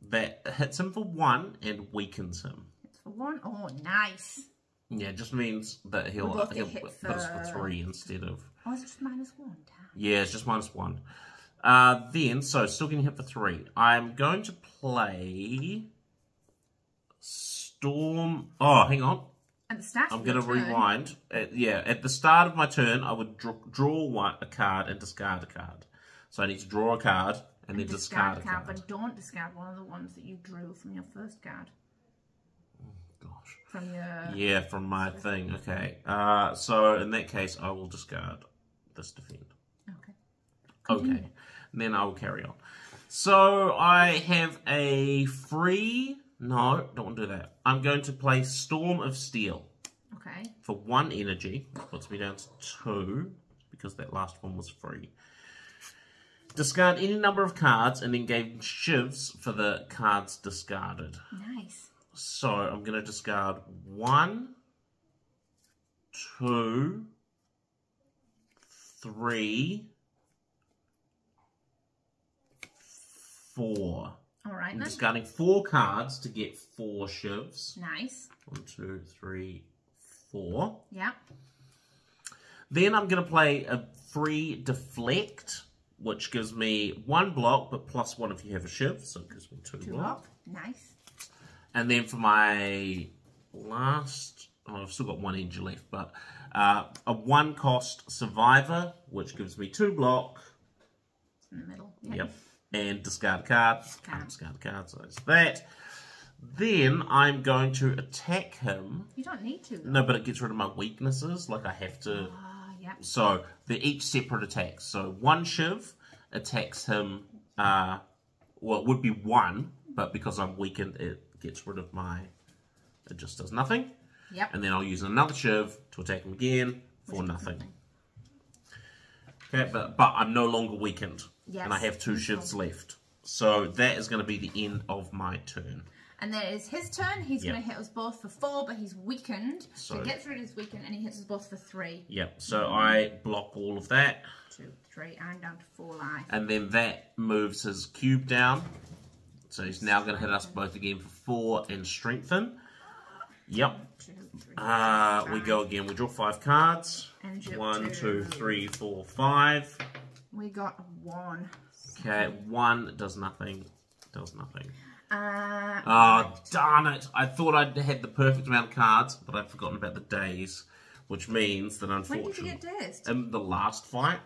Speaker 1: That hits him for 1 and weakens him.
Speaker 2: It's for 1? Oh, nice.
Speaker 1: Yeah, it just means that he'll put us for 3 instead of...
Speaker 2: Oh, it's just -1. Damn.
Speaker 1: Yeah, it's just -1. Then, so still getting hit for 3. I'm going to play Storm... Oh, hang on.
Speaker 2: At the start
Speaker 1: I'm going to rewind. At the start of my turn, I would draw a card and discard a card. So I need to draw a card and then discard a card.
Speaker 2: But don't discard one of the ones that you drew from your first card.
Speaker 1: Gosh.
Speaker 2: From your...
Speaker 1: Yeah, from my thing. Okay. So in that case, I will discard this defend.
Speaker 2: Okay.
Speaker 1: Okay. And then I will carry on. So I have a free... No, don't want to do that. I'm going to play Storm of Steel.
Speaker 2: Okay.
Speaker 1: For 1 energy. Which puts me down to 2. Because that last one was free. Discard any number of cards and then gain shivs for the cards discarded.
Speaker 2: Nice.
Speaker 1: So I'm going to discard 1, 2, 3, 4.
Speaker 2: All right,
Speaker 1: I'm
Speaker 2: then.
Speaker 1: discarding 4 cards to get 4 shivs.
Speaker 2: Nice.
Speaker 1: 1, 2, 3, 4.
Speaker 2: Yeah.
Speaker 1: Then I'm going to play a free deflect, which gives me 1 block, but plus 1 if you have a shiv, so it gives me 2 block.
Speaker 2: Nice.
Speaker 1: And then for my last, I've still got 1 energy left, but a 1-cost survivor, which gives me 2 block.
Speaker 2: In the middle. Yeah.
Speaker 1: Yep. And discard a card. Discard a card, so that's that. Then I'm going to attack him.
Speaker 2: You don't need to, though.
Speaker 1: No, but it gets rid of my weaknesses. Like I have to.
Speaker 2: Yep.
Speaker 1: So they're each separate attacks. So 1 shiv attacks him. Well, it would be 1, but because I'm weakened, it gets rid of my. It just does nothing.
Speaker 2: Yep.
Speaker 1: And then I'll use another shiv to attack him again for nothing. Okay, but I'm no longer weakened.
Speaker 2: Yes.
Speaker 1: And I have 2 shivs left. So that is going to be the end of my turn.
Speaker 2: And then it is his turn. He's going to hit us both for 4, but he's weakened. So he gets rid of his weakened, and he hits us both for 3.
Speaker 1: Yep. So I block all of that.
Speaker 2: 2, 3, I'm down to 4 life.
Speaker 1: And then that moves his cube down. So he's now going to hit us both again for 4 and strengthen. Yep.
Speaker 2: 2, 3,
Speaker 1: we go again. We draw 5 cards. 1, 2, 3, 4, 5.
Speaker 2: We got 1.
Speaker 1: Okay, 1 does nothing. Does nothing.
Speaker 2: Right.
Speaker 1: Darn it. I thought I had the perfect amount of cards, but I've forgotten about the days, which means that unfortunately...
Speaker 2: When did you get dazed?
Speaker 1: In the last fight,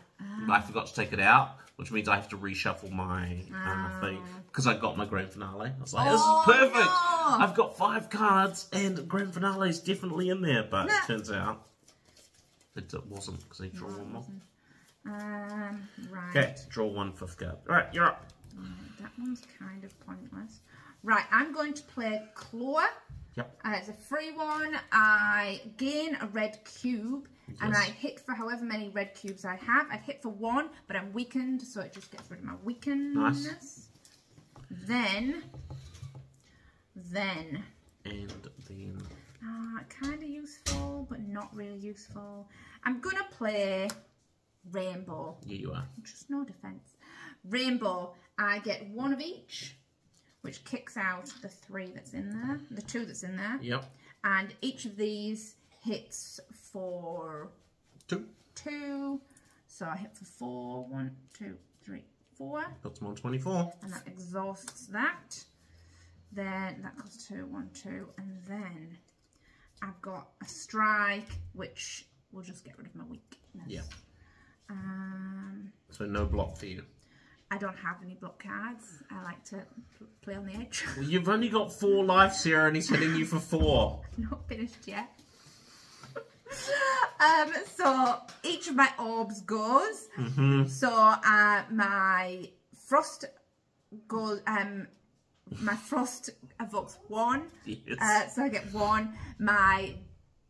Speaker 1: I forgot to take it out, which means I have to reshuffle my thing, because I got my grand finale. I was like, this is perfect!
Speaker 2: No.
Speaker 1: I've got 5 cards, and grand finale is definitely in there, but it turns out it wasn't, because I drew 1 more.
Speaker 2: Right.
Speaker 1: Okay, draw 1 5th card. Alright, you're up.
Speaker 2: That one's kind of pointless. Right, I'm going to play Claw.
Speaker 1: Yep.
Speaker 2: It's a free one. I gain a red cube, and I hit for however many red cubes I have. I hit for 1, but I'm weakened, so it just gets rid of my weakenness.
Speaker 1: Nice.
Speaker 2: Then. Kind of useful, but not really useful. I'm going to play Rainbow.
Speaker 1: Yeah, you are.
Speaker 2: Just no defense. Rainbow, I get 1 of each, which kicks out the 3 that's in there, the 2 that's in there.
Speaker 1: Yep.
Speaker 2: And each of these hits for 2. So I hit for 4. 1, 2, 3, 4.
Speaker 1: Puts them on 24.
Speaker 2: And that exhausts that. Then that goes 2, 1, 2, and then I've got a strike, which will just get rid of my weakness.
Speaker 1: Yeah. So no block for you.
Speaker 2: I don't have any block cards. I like to play on the edge.
Speaker 1: Well, you've only got 4 life, Sarah, and he's hitting you for 4.
Speaker 2: Not finished yet. So each of my orbs goes. So my frost goes. My frost evokes 1.
Speaker 1: Yes.
Speaker 2: So I get 1. My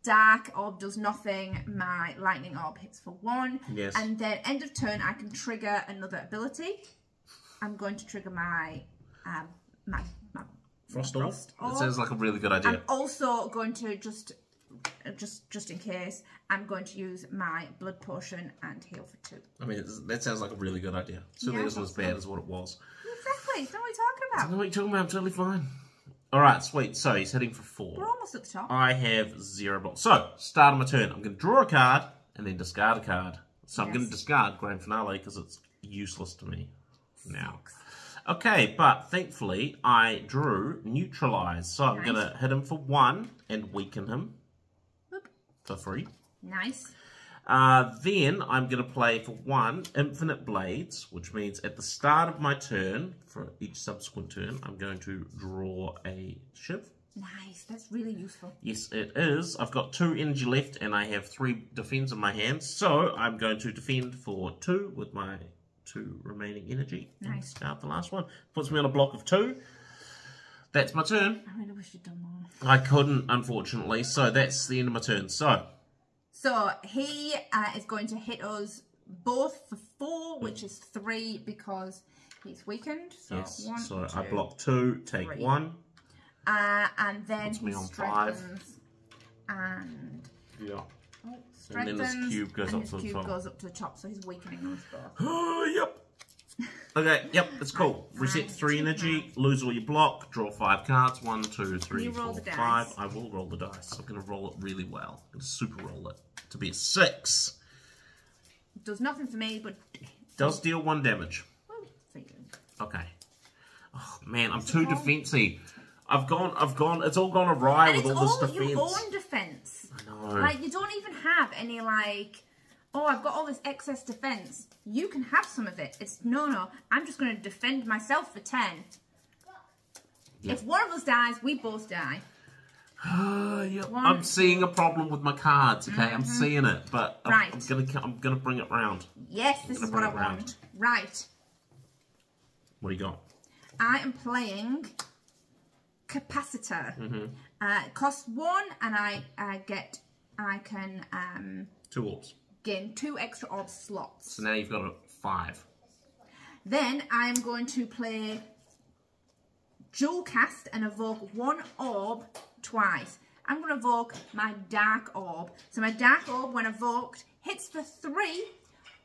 Speaker 2: dark orb does nothing. My lightning orb hits for 1.
Speaker 1: Yes.
Speaker 2: And then end of turn, I can trigger another ability. I'm going to trigger my my
Speaker 1: Frost orb. It sounds like a really good idea.
Speaker 2: I'm also going to just in case, I'm going to use my blood potion and heal for 2.
Speaker 1: I mean, that sounds like a really good idea. Certainly isn't as bad as what it was.
Speaker 2: Exactly. That's what we're talking
Speaker 1: I
Speaker 2: about.
Speaker 1: don't know what you're talking about. I'm totally fine. All right, sweet. So he's hitting for 4.
Speaker 2: We're almost at the top.
Speaker 1: I have 0 blocks. So, start of my turn. I'm going to draw a card and then discard a card. So I'm going to discard Grand Finale because it's useless to me now. Okay, but thankfully I drew Neutralize. So I'm going to hit him for 1 and weaken him for 3.
Speaker 2: Nice.
Speaker 1: Then I'm going to play for 1 Infinite Blades, which means at the start of my turn, for each subsequent turn, I'm going to draw a shiv.
Speaker 2: Nice, that's really useful.
Speaker 1: Yes, it is. I've got 2 energy left and I have 3 defense in my hands, so I'm going to defend for 2 with my 2 remaining energy.
Speaker 2: Nice.
Speaker 1: Start the last one. Puts me on a block of 2. That's my turn.
Speaker 2: I really wish you'd done more.
Speaker 1: I couldn't, unfortunately, so that's the end of my turn.
Speaker 2: So he is going to hit us both for 4, which is 3 because he's weakened. So
Speaker 1: yes,
Speaker 2: 1,
Speaker 1: so
Speaker 2: 2,
Speaker 1: I block 2, take
Speaker 2: 3.
Speaker 1: 1.
Speaker 2: And then
Speaker 1: puts me
Speaker 2: he
Speaker 1: on
Speaker 2: strengthens 5. And
Speaker 1: yeah.
Speaker 2: Oh,
Speaker 1: and then this cube goes up to the top.
Speaker 2: Goes up to the top, so he's weakening those both.
Speaker 1: Oh, yep. Okay, yep, it's cool. Reset 3 energy, lose all your block, draw 5 cards. 1, 2, 3, 4, 5. I will roll the dice. I'm going to roll it really well. I'm going to super roll it to be a 6.
Speaker 2: Does nothing for me, but
Speaker 1: does deal 1 damage.
Speaker 2: Oh, thank you.
Speaker 1: Okay. Oh man, I'm too defensive. I've gone. It's all gone awry with all this defense.
Speaker 2: Your own defense.
Speaker 1: I know.
Speaker 2: Like you don't even have any like. Oh, I've got all this excess defense. You can have some of it. It's no. I'm just going to defend myself for 10. Yep. If one of us dies, we both die.
Speaker 1: Yep. I'm seeing a problem with my cards. Okay, I'm seeing it, but
Speaker 2: right.
Speaker 1: I'm gonna bring it round.
Speaker 2: Yes, this is what I want. Right.
Speaker 1: What do you got?
Speaker 2: I am playing Capacitor. It costs 1, and I can
Speaker 1: 2 orbs.
Speaker 2: Gain 2 extra orb slots.
Speaker 1: So now you've got a 5.
Speaker 2: Then I am going to play Dual Cast and evoke 1 orb twice. I'm going to evoke my Dark Orb. So my Dark Orb, when evoked, hits for 3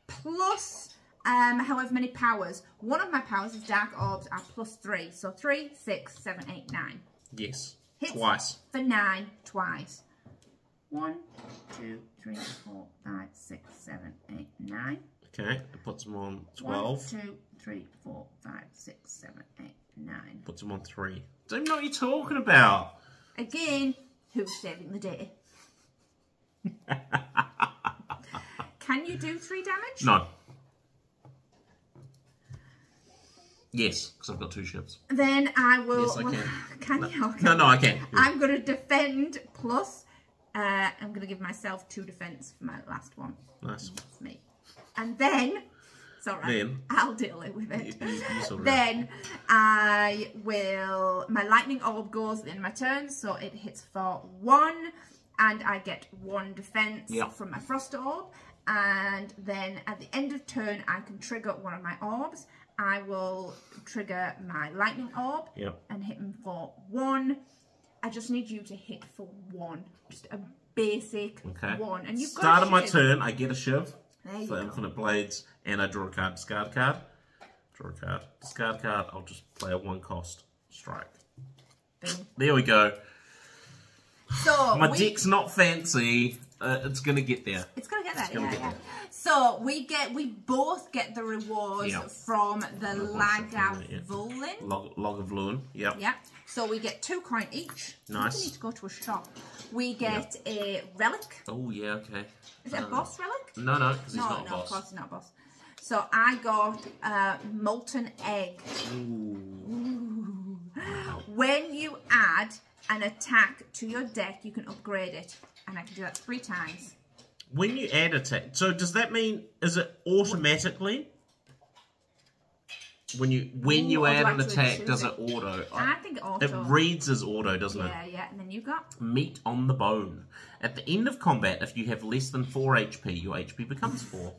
Speaker 2: plus however many powers. One of my powers is Dark Orbs are plus 3. So 3, 6, 7, 8, 9.
Speaker 1: Yes.
Speaker 2: Hits
Speaker 1: twice.
Speaker 2: For 9 twice. 1, 2, 3, 4, 5, 6, 7, 8, 9.
Speaker 1: Okay, it puts them on 12.
Speaker 2: 1, 2, 3, 4, 5, 6, 7, 8, 9.
Speaker 1: Puts them on 3. Don't even know what you're talking about.
Speaker 2: Again, who's saving the day? Can you do 3 damage?
Speaker 1: No. Yes, because I've got 2 ships.
Speaker 2: Then I will...
Speaker 1: Yes, I can.
Speaker 2: Can you? Okay.
Speaker 1: No, I can.
Speaker 2: I'm going to defend plus... I'm going to give myself 2 defense for my last one.
Speaker 1: Nice.
Speaker 2: That's me. And then... It's alright. Then, I'll deal with it. Then I will... My lightning orb goes at the end of my turn, so it hits for 1. And I get 1 defense from my frost orb. And then at the end of turn, I can trigger one of my orbs. I will trigger my lightning orb and hit him for 1. I just need you to hit for 1. Just a basic 1. And you've got
Speaker 1: start of my turn, I get a shiv for infinite blades, and I draw a card, discard a card, draw a card, discard a card. I'll just play a 1 cost strike.
Speaker 2: Boom.
Speaker 1: There we go.
Speaker 2: So
Speaker 1: my deck's not fancy. It's gonna get there.
Speaker 2: It's gonna get there. Yeah. So we both get the rewards from the Lagavulin.
Speaker 1: Lagavulin. Yep.
Speaker 2: Yeah. So we get 2 coin each.
Speaker 1: Nice.
Speaker 2: We need to go to a shop. We get a relic.
Speaker 1: Oh yeah. Okay.
Speaker 2: Is it a boss relic?
Speaker 1: No, because he's not a boss.
Speaker 2: No, of course he's not a boss. So I got a molten egg.
Speaker 1: Ooh.
Speaker 2: Wow. When you add an attack to your deck, you can upgrade it. And I can do that 3 times.
Speaker 1: When you add attack, so does that mean, is it automatically? When you add an attack, does it auto?
Speaker 2: I think it auto.
Speaker 1: It reads as auto, doesn't it?
Speaker 2: Yeah. And then you got?
Speaker 1: Meat on the bone. At the end of combat, if you have less than 4 HP, your HP becomes 4. So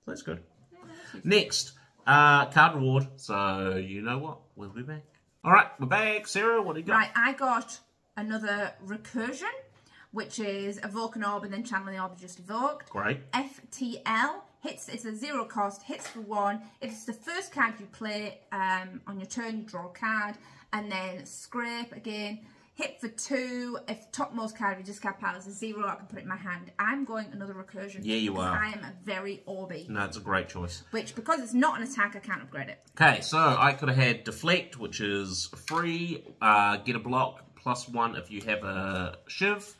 Speaker 1: that's good. Yeah, next, card reward. So you know what? We'll be back. All right, we're back. Sarah, what do you got?
Speaker 2: Right, I got another recursion, which is evoke an orb and then channel the orb you just evoked.
Speaker 1: Great.
Speaker 2: FTL hits. It's a 0 cost. Hits for 1. If it's the first card you play on your turn, you draw a card, and then scrape again. Hit for 2. If topmost card of your discard pile is a 0, I can put it in my hand. I'm going another recursion.
Speaker 1: Yeah, you are.
Speaker 2: I am very orby.
Speaker 1: No, it's a great choice.
Speaker 2: Which, because it's not an attack, I can't upgrade it.
Speaker 1: Okay, so I could have had deflect, which is free. Get a block. +1 if you have a shiv.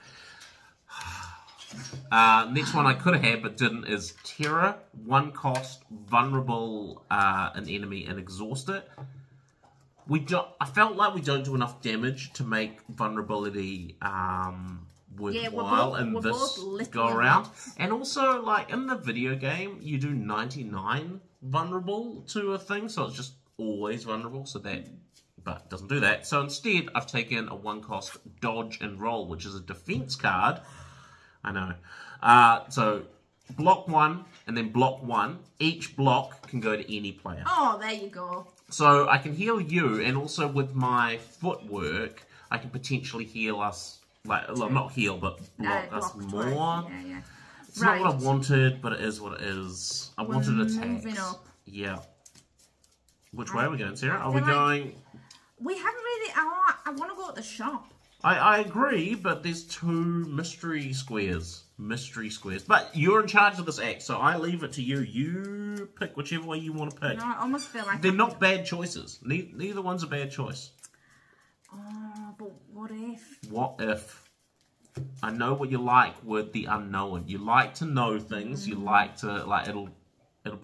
Speaker 1: Next one I could have had but didn't is terror. 1 cost, vulnerable an enemy and exhaust it. I felt like we don't do enough damage to make vulnerability worthwhile in this go around. And also, like in the video game, you do 99 vulnerable to a thing, so it's just always vulnerable. So that. But it doesn't do that. So instead, I've taken a 1 cost dodge and roll, which is a defense card. I know. So block 1 and then block 1. Each block can go to any player.
Speaker 2: Oh, there you go.
Speaker 1: So I can heal you, and also with my footwork, I can potentially heal us Like, not heal, but block us more.
Speaker 2: Yeah.
Speaker 1: It's not what I wanted, but it is what it is. I wanted attacks.
Speaker 2: Moving up.
Speaker 1: Yeah. Which way are we going, Sarah? Are we going...
Speaker 2: We haven't really... I want to go at the shop.
Speaker 1: I agree, but there's 2 mystery squares. But you're in charge of this act, so I leave it to you. You pick whichever way you want to pick.
Speaker 2: No, I almost feel like...
Speaker 1: They're not bad choices. Neither one's a bad choice.
Speaker 2: Oh, but what if?
Speaker 1: What if? I know what you like with the unknown. You like to know things. You like to... Like, it'll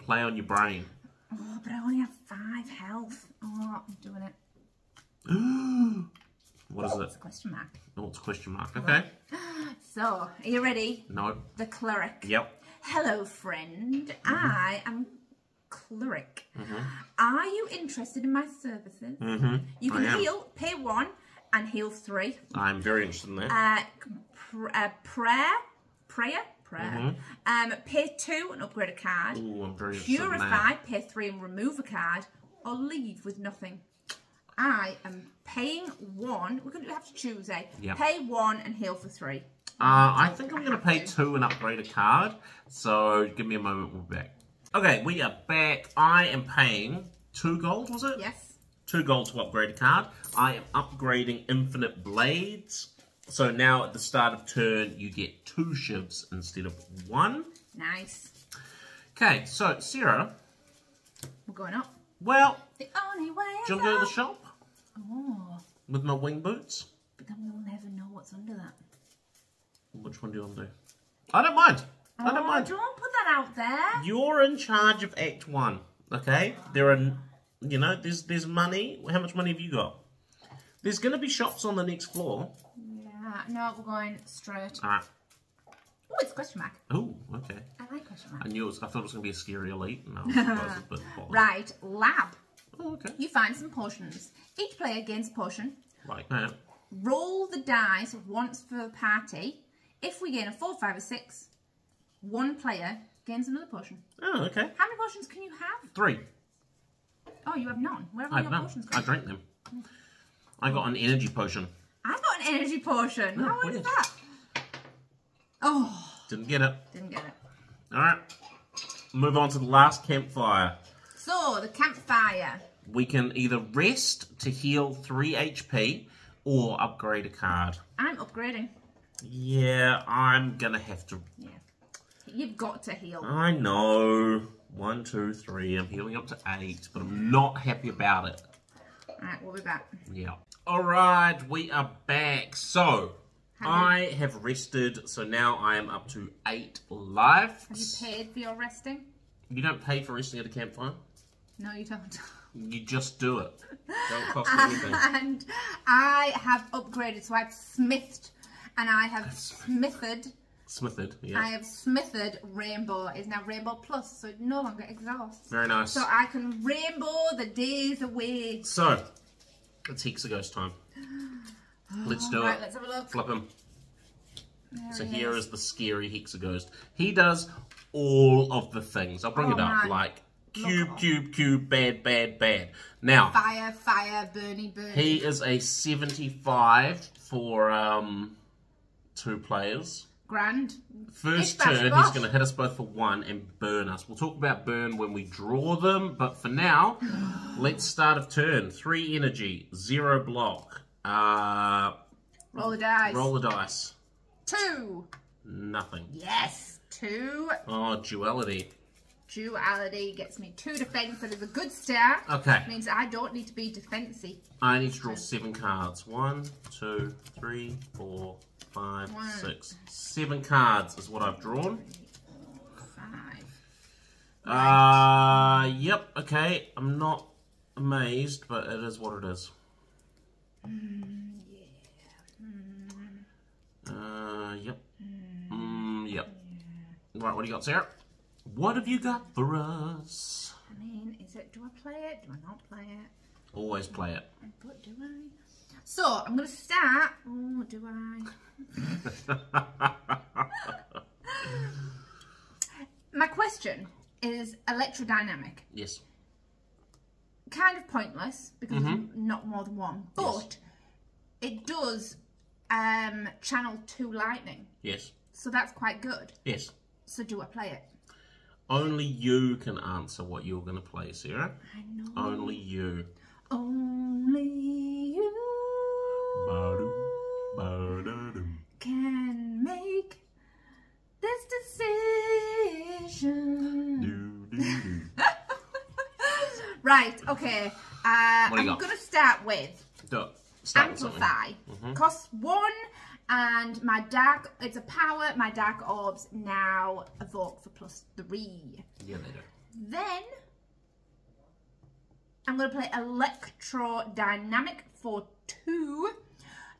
Speaker 1: play on your brain.
Speaker 2: Oh, but I only have 5 health. Oh, I'm doing it.
Speaker 1: What is it?
Speaker 2: It's a question mark.
Speaker 1: Oh, it's a question mark. Okay.
Speaker 2: So, are you ready?
Speaker 1: No.
Speaker 2: The cleric.
Speaker 1: Yep.
Speaker 2: Hello, friend. I am cleric. Are you interested in my services? You can heal, pay 1, and heal 3.
Speaker 1: I'm very interested in that.
Speaker 2: Prayer. Pay 2 and upgrade a card.
Speaker 1: Ooh, I'm very interested in
Speaker 2: Purify,
Speaker 1: that.
Speaker 2: pay 3 and remove a card, or leave with nothing. I am paying 1. We're going to have to choose, eh?
Speaker 1: Yep.
Speaker 2: Pay 1 and heal for 3.
Speaker 1: I think I'm going to pay 2 and upgrade a card. So give me a moment, we'll be back. Okay, we are back. I am paying 2 gold, was it?
Speaker 2: Yes.
Speaker 1: 2 gold to upgrade a card. I am upgrading Infinite Blades. So now at the start of turn, you get 2 shivs instead of 1.
Speaker 2: Nice.
Speaker 1: Okay, so Sarah.
Speaker 2: We're going up.
Speaker 1: Well,
Speaker 2: The only way
Speaker 1: do you want to go to the shop?
Speaker 2: Oh.
Speaker 1: With my wing boots?
Speaker 2: But then we'll never know what's under that.
Speaker 1: Which one do you want to do? I don't mind. I don't mind.
Speaker 2: Don't put that out there.
Speaker 1: You're in charge of Act 1, okay? There are, you know, there's money. How much money have you got? There's going to be shops on the next floor.
Speaker 2: Yeah, no, we're going straight.
Speaker 1: All right.
Speaker 2: Oh, it's question mark.
Speaker 1: Oh, okay.
Speaker 2: I like question mark.
Speaker 1: I knew it was, I thought it was going to be a scary elite. No, I was a bit bothered.
Speaker 2: Right, lab.
Speaker 1: Oh, okay.
Speaker 2: You find some potions. Each player gains a potion.
Speaker 1: Like that.
Speaker 2: Roll the dice once per party. If we gain a 4, 5, or 6, 1 player gains another potion.
Speaker 1: Oh, okay.
Speaker 2: How many potions can you have?
Speaker 1: 3.
Speaker 2: Oh, you have none. Where have
Speaker 1: I
Speaker 2: all
Speaker 1: have
Speaker 2: your
Speaker 1: none.
Speaker 2: potions
Speaker 1: I
Speaker 2: gone?
Speaker 1: drank them. I got an energy potion.
Speaker 2: I got an energy potion.
Speaker 1: Oh,
Speaker 2: How was
Speaker 1: weird.
Speaker 2: that? Oh,
Speaker 1: Didn't get it.
Speaker 2: didn't get it.
Speaker 1: All right. Move on to the last campfire.
Speaker 2: So, the campfire.
Speaker 1: We can either rest to heal 3 HP or upgrade a card.
Speaker 2: I'm upgrading.
Speaker 1: Yeah, I'm going to have to...
Speaker 2: Yeah. You've got to heal.
Speaker 1: I know. 1, 2, 3. I'm healing up to 8, but I'm not happy about it.
Speaker 2: Alright, we'll be back.
Speaker 1: Yeah. Alright, we are back. So, I have rested, so now I am up to 8 lives.
Speaker 2: Have you paid for your resting?
Speaker 1: You don't pay for resting at a campfire?
Speaker 2: No, you don't.
Speaker 1: You just do it. Don't cost anything.
Speaker 2: And I have upgraded, so I've smithed, and I have smithed.
Speaker 1: Smithed, yeah.
Speaker 2: I have smithed Rainbow. It's now Rainbow Plus, so it no longer exhausts.
Speaker 1: Very nice.
Speaker 2: So I can rainbow the days away.
Speaker 1: So, it's Hexaghost time. Let's do
Speaker 2: Right,
Speaker 1: it.
Speaker 2: let's have a look.
Speaker 1: Flip him.
Speaker 2: There
Speaker 1: So
Speaker 2: he
Speaker 1: here is the scary Hexaghost. He does all of the for bring it up.
Speaker 2: man.
Speaker 1: Like, cube, bad. Now,
Speaker 2: Fire, Bernie.
Speaker 1: he is a 75 for 2 players.
Speaker 2: Grand.
Speaker 1: First
Speaker 2: Bish, bash,
Speaker 1: turn,
Speaker 2: bosh.
Speaker 1: he's going to hit us both for 1 and burn us. We'll talk about burn when we draw them, but for now, let's start of turn. 3 energy, 0 block.
Speaker 2: Roll the dice.
Speaker 1: Roll the dice.
Speaker 2: 2.
Speaker 1: Nothing.
Speaker 2: Yes, 2.
Speaker 1: Oh, duality.
Speaker 2: Duality gets me 2 defense. That is a good start.
Speaker 1: Okay.
Speaker 2: Means I don't need to be defensive.
Speaker 1: I need to draw 7 cards. 1, 2, 3, 4, 5,
Speaker 2: 1,
Speaker 1: 6. 7 cards is what I've drawn.
Speaker 2: 5.
Speaker 1: Yep, okay. I'm not amazed, but it is what it is. Yep. Yep. Right, what do you got, Sarah? What have you got for us?
Speaker 2: I mean, is it, do I play it? Do I not play it?
Speaker 1: Always play it.
Speaker 2: But do I? So, I'm going to start. Oh, do I? My question is electrodynamic.
Speaker 1: Yes.
Speaker 2: Kind of pointless because it's not more than 1. But it does channel 2 lightning.
Speaker 1: Yes.
Speaker 2: So that's quite good.
Speaker 1: Yes.
Speaker 2: So do I play it?
Speaker 1: Only you can answer what you're going to play, Sarah.
Speaker 2: I know.
Speaker 1: Only you.
Speaker 2: Only you can make this decision. Right, okay. I'm going to start with Amplify. Costs 1, and my dark, it's a power, my dark orbs now evoke for +3.
Speaker 1: Yeah, they do.
Speaker 2: Then I'm going to play Electrodynamic for 2.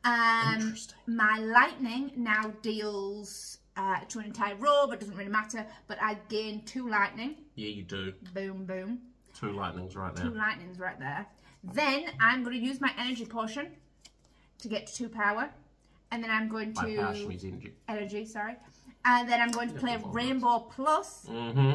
Speaker 1: Interesting.
Speaker 2: My lightning now deals to an entire row, but it doesn't really matter. But I gain 2 lightning.
Speaker 1: Yeah, you do.
Speaker 2: Boom, boom.
Speaker 1: 2 lightnings right there.
Speaker 2: 2 lightnings right there. Then I'm going to use my energy potion to get to 2 power. And then I'm going to...
Speaker 1: Power, she means energy.
Speaker 2: Energy, sorry. And then I'm going to play Rainbow Plus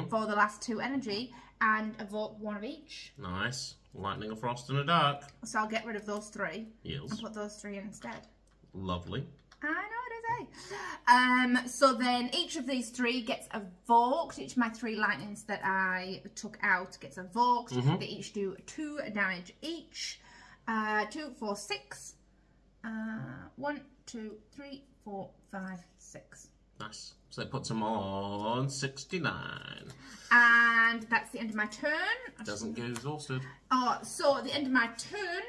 Speaker 2: for the last 2 energy and evoke 1 of each.
Speaker 1: Nice. Lightning, a frost, and a dark.
Speaker 2: So I'll get rid of those 3.
Speaker 1: Yes.
Speaker 2: And put those 3 in instead.
Speaker 1: Lovely.
Speaker 2: I know it is, eh? So then each of these 3 gets evoked. Each of my 3 lightnings that I took out gets evoked. They each do 2 damage each. 2, 4, 6. 1, 2, 3, 4, 5, 6.
Speaker 1: Nice. So that puts them on 69.
Speaker 2: And that's the end of my turn.
Speaker 1: Doesn't get exhausted.
Speaker 2: Oh, so at the end of my turn,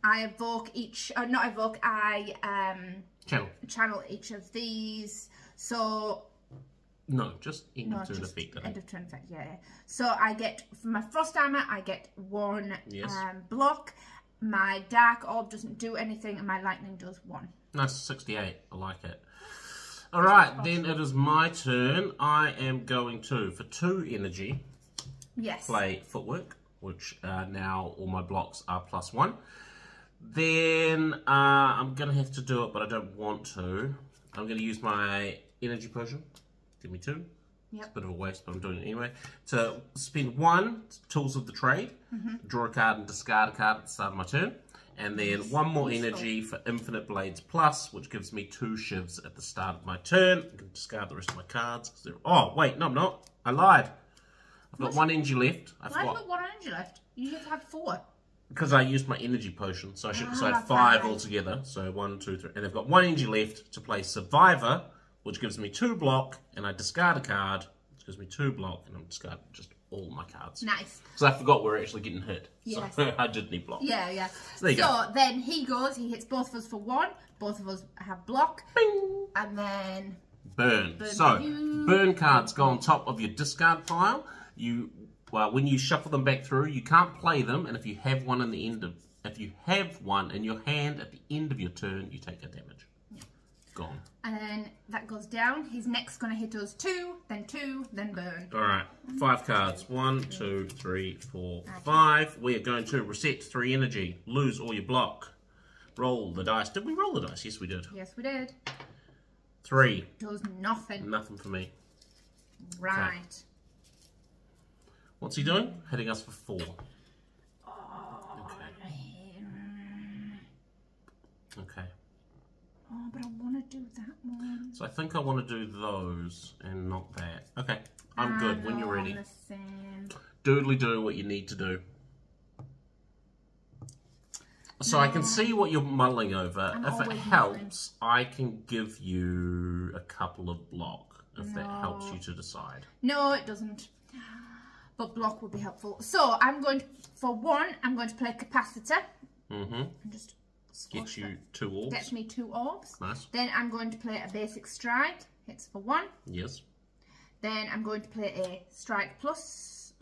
Speaker 2: I evoke each, not evoke, I channel each of these. So...
Speaker 1: No, just end of turn effect.
Speaker 2: End of turn effect, yeah. So I get, for my frost armor, I get 1 block. My dark orb doesn't do anything, and my lightning does 1.
Speaker 1: Nice, 68. I like it. All right, then it is my turn. I am going to, for 2 energy, play Footwork, which now all my blocks are +1. Then I'm going to have to do it, but I don't want to. I'm going to use my energy potion. Give me 2. It's a bit of a waste, but I'm doing it anyway. To spend 1 tools of the trade, draw a card and discard a card at the start of my turn. And then 1 more energy for Infinite Blades Plus, which gives me 2 shivs at the start of my turn. I can discard the rest of my cards. Oh, wait, no, I'm not. I lied. I've got 1 energy left.
Speaker 2: Why have you got 1 energy left? You just have 4.
Speaker 1: Because I used my energy potion, so I should I had 5 altogether. So 1, 2, 3. And I've got 1 energy left to play Survivor, which gives me 2 block, and I discard a card, which gives me 2 block, and I'm discarding just all my cards.
Speaker 2: Nice.
Speaker 1: So I forgot we're actually getting hit.
Speaker 2: Yes.
Speaker 1: So I did need block.
Speaker 2: Yeah, yeah.
Speaker 1: So there you go.
Speaker 2: Then he goes, he hits both of us for 1. Both of us have block.
Speaker 1: Bing!
Speaker 2: And then...
Speaker 1: Burn. So, burn cards go on top of your discard pile. Well, when you shuffle them back through, you can't play them, and if you have one in the end of... If you have one in your hand at the end of your turn, you take a damage. Gone.
Speaker 2: And then that goes down. He's next going to hit us 2, then burn.
Speaker 1: Alright, 5 cards. 1, 2, 3, 4, 5. We are going to reset 3 energy. Lose all your block. Roll the dice. Did we roll the dice? Yes, we did.
Speaker 2: Yes, we did.
Speaker 1: 3.
Speaker 2: Does nothing.
Speaker 1: Nothing for me.
Speaker 2: Right.
Speaker 1: Okay. What's he doing? Hitting us for 4. Okay.
Speaker 2: Oh, but I want to do that one.
Speaker 1: So I think I want to do those and not that. Okay, I'm good when you're ready. Doodly do what you need to do. So I can see what you're mulling over. If it helps, I can give you a couple of block if that helps you to decide.
Speaker 2: No, it doesn't. But block would be helpful. So I'm going to, for 1, I'm going to play Capacitor. And just
Speaker 1: gets you 2 orbs.
Speaker 2: Gets me 2 orbs.
Speaker 1: Nice.
Speaker 2: Then I'm going to play a Basic Strike. Hits for 1.
Speaker 1: Yes.
Speaker 2: Then I'm going to play a Strike Plus,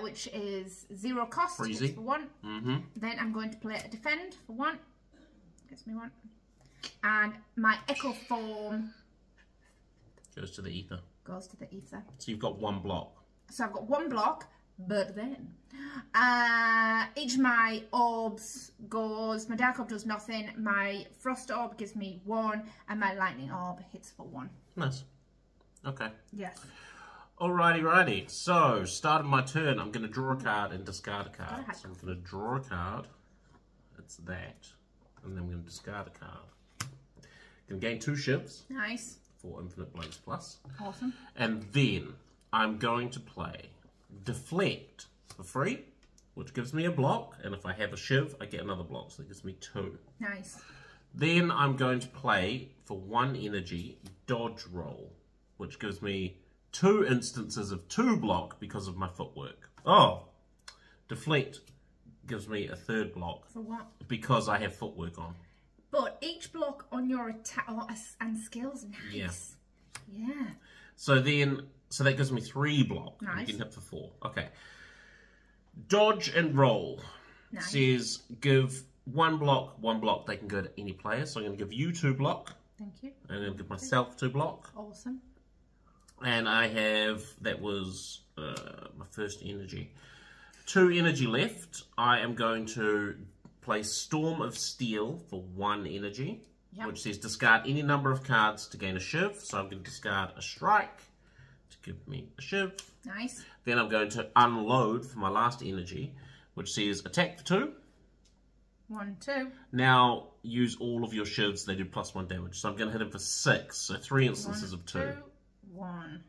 Speaker 2: which is 0 cost.
Speaker 1: Freezy.
Speaker 2: Hits for 1. Then I'm going to play a Defend for 1. Gets me 1. And my Echo Form
Speaker 1: goes to the ether.
Speaker 2: Goes to the ether.
Speaker 1: So you've got 1 block.
Speaker 2: So I've got 1 block. But then, each of my orbs goes, my dark orb does nothing, my frost orb gives me 1, and my lightning orb hits for 1.
Speaker 1: Nice. Okay.
Speaker 2: Yes.
Speaker 1: Alrighty. So, start of my turn, I'm going to draw a card and discard a card. So I'm going to draw a card. It's that. And then I'm going to discard a card. Can gain 2 shivs.
Speaker 2: Nice.
Speaker 1: For Infinite Blades Plus.
Speaker 2: Awesome.
Speaker 1: And then I'm going to play Deflect for free, which gives me a block. And if I have a shiv, I get another block. So that gives me 2.
Speaker 2: Nice.
Speaker 1: Then I'm going to play, for 1 energy, Dodge Roll, which gives me 2 instances of 2 block because of my footwork. Oh, Deflect gives me a 3rd block.
Speaker 2: For what?
Speaker 1: Because I have footwork on.
Speaker 2: But each block on your attack and skills, nice. Yeah.
Speaker 1: So that gives me 3 block.
Speaker 2: Nice.
Speaker 1: I'm getting hit for 4. Okay. Dodge and Roll says give 1 block, they can go to any player. So I'm going to give you 2 block.
Speaker 2: Thank you.
Speaker 1: And I'm going to give myself 2 block.
Speaker 2: Awesome.
Speaker 1: And I have, that was my first energy. 2 energy left. I am going to play Storm of Steel for 1 energy, which says discard any number of cards to gain a shiv. So I'm going to discard a strike to give me a shiv.
Speaker 2: Nice.
Speaker 1: Then I'm going to unload for my last energy, which says attack for 2.
Speaker 2: 1, 2.
Speaker 1: Now use all of your shivs, they do +1 damage. So I'm going to hit him for 6, so 3 instances of 2.
Speaker 2: 1,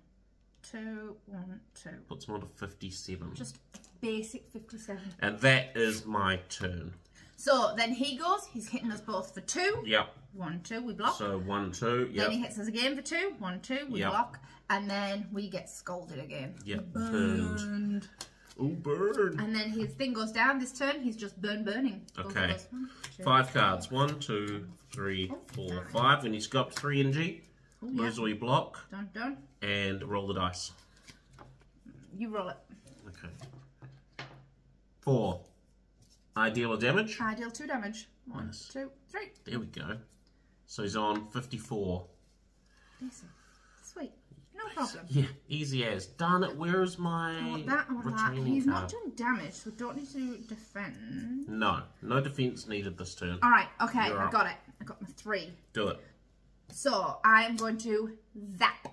Speaker 2: 2, 1, 2.
Speaker 1: Puts him on to 57.
Speaker 2: Just a basic 57.
Speaker 1: And that is my turn.
Speaker 2: So then he goes, he's hitting us both for 2.
Speaker 1: Yep.
Speaker 2: 1, 2, we block.
Speaker 1: So 1, 2, yep.
Speaker 2: Then he hits us again for 2. 1, 2, we block. And then we get scolded again.
Speaker 1: Yep,
Speaker 2: Burned.
Speaker 1: Ooh, burn.
Speaker 2: And then his thing goes down this turn, he's just burning.
Speaker 1: Okay.
Speaker 2: Goes 1, 2,
Speaker 1: 5 cards. 1, 2, 3, 4, 5. When he's got 3 NG, lose all your block.
Speaker 2: Done.
Speaker 1: And roll the dice.
Speaker 2: You roll it.
Speaker 1: Okay. 4. I deal a damage.
Speaker 2: I deal 2 damage. 1, 2, 3.
Speaker 1: There we go. So he's on 54.
Speaker 2: Easy. Sweet. No problem.
Speaker 1: Yeah, easy as. Darn it, where is my retaining
Speaker 2: He's
Speaker 1: card?
Speaker 2: not doing damage, so we don't need to defend.
Speaker 1: No defense needed this turn.
Speaker 2: Alright, okay,
Speaker 1: You're
Speaker 2: I
Speaker 1: up.
Speaker 2: got it. I got my 3.
Speaker 1: Do it.
Speaker 2: So I am going to zap.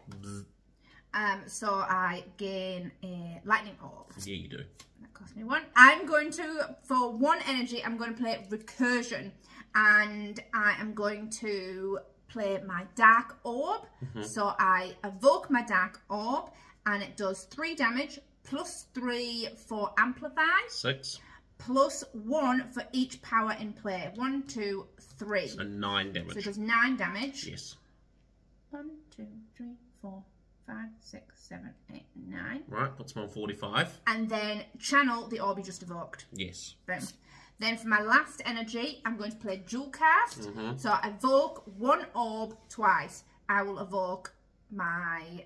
Speaker 2: So I gain a lightning orb.
Speaker 1: Yeah, you do.
Speaker 2: That cost me 1. I'm going to, for 1 energy, I'm going to play recursion. And I am going to play my dark orb. So I evoke my dark orb and it does 3 damage plus 3 for amplify.
Speaker 1: 6.
Speaker 2: Plus 1 for each power in play. 1, 2, 3.
Speaker 1: So 9 damage.
Speaker 2: So it does 9 damage.
Speaker 1: Yes.
Speaker 2: 1, 2, 3, 4, 5, 6, 7, 8, 9.
Speaker 1: Right, puts him on 45.
Speaker 2: And then channel the orb you just evoked.
Speaker 1: Yes.
Speaker 2: Boom. Then for my last energy, I'm going to play dual cast. So I evoke 1 orb twice. I will evoke my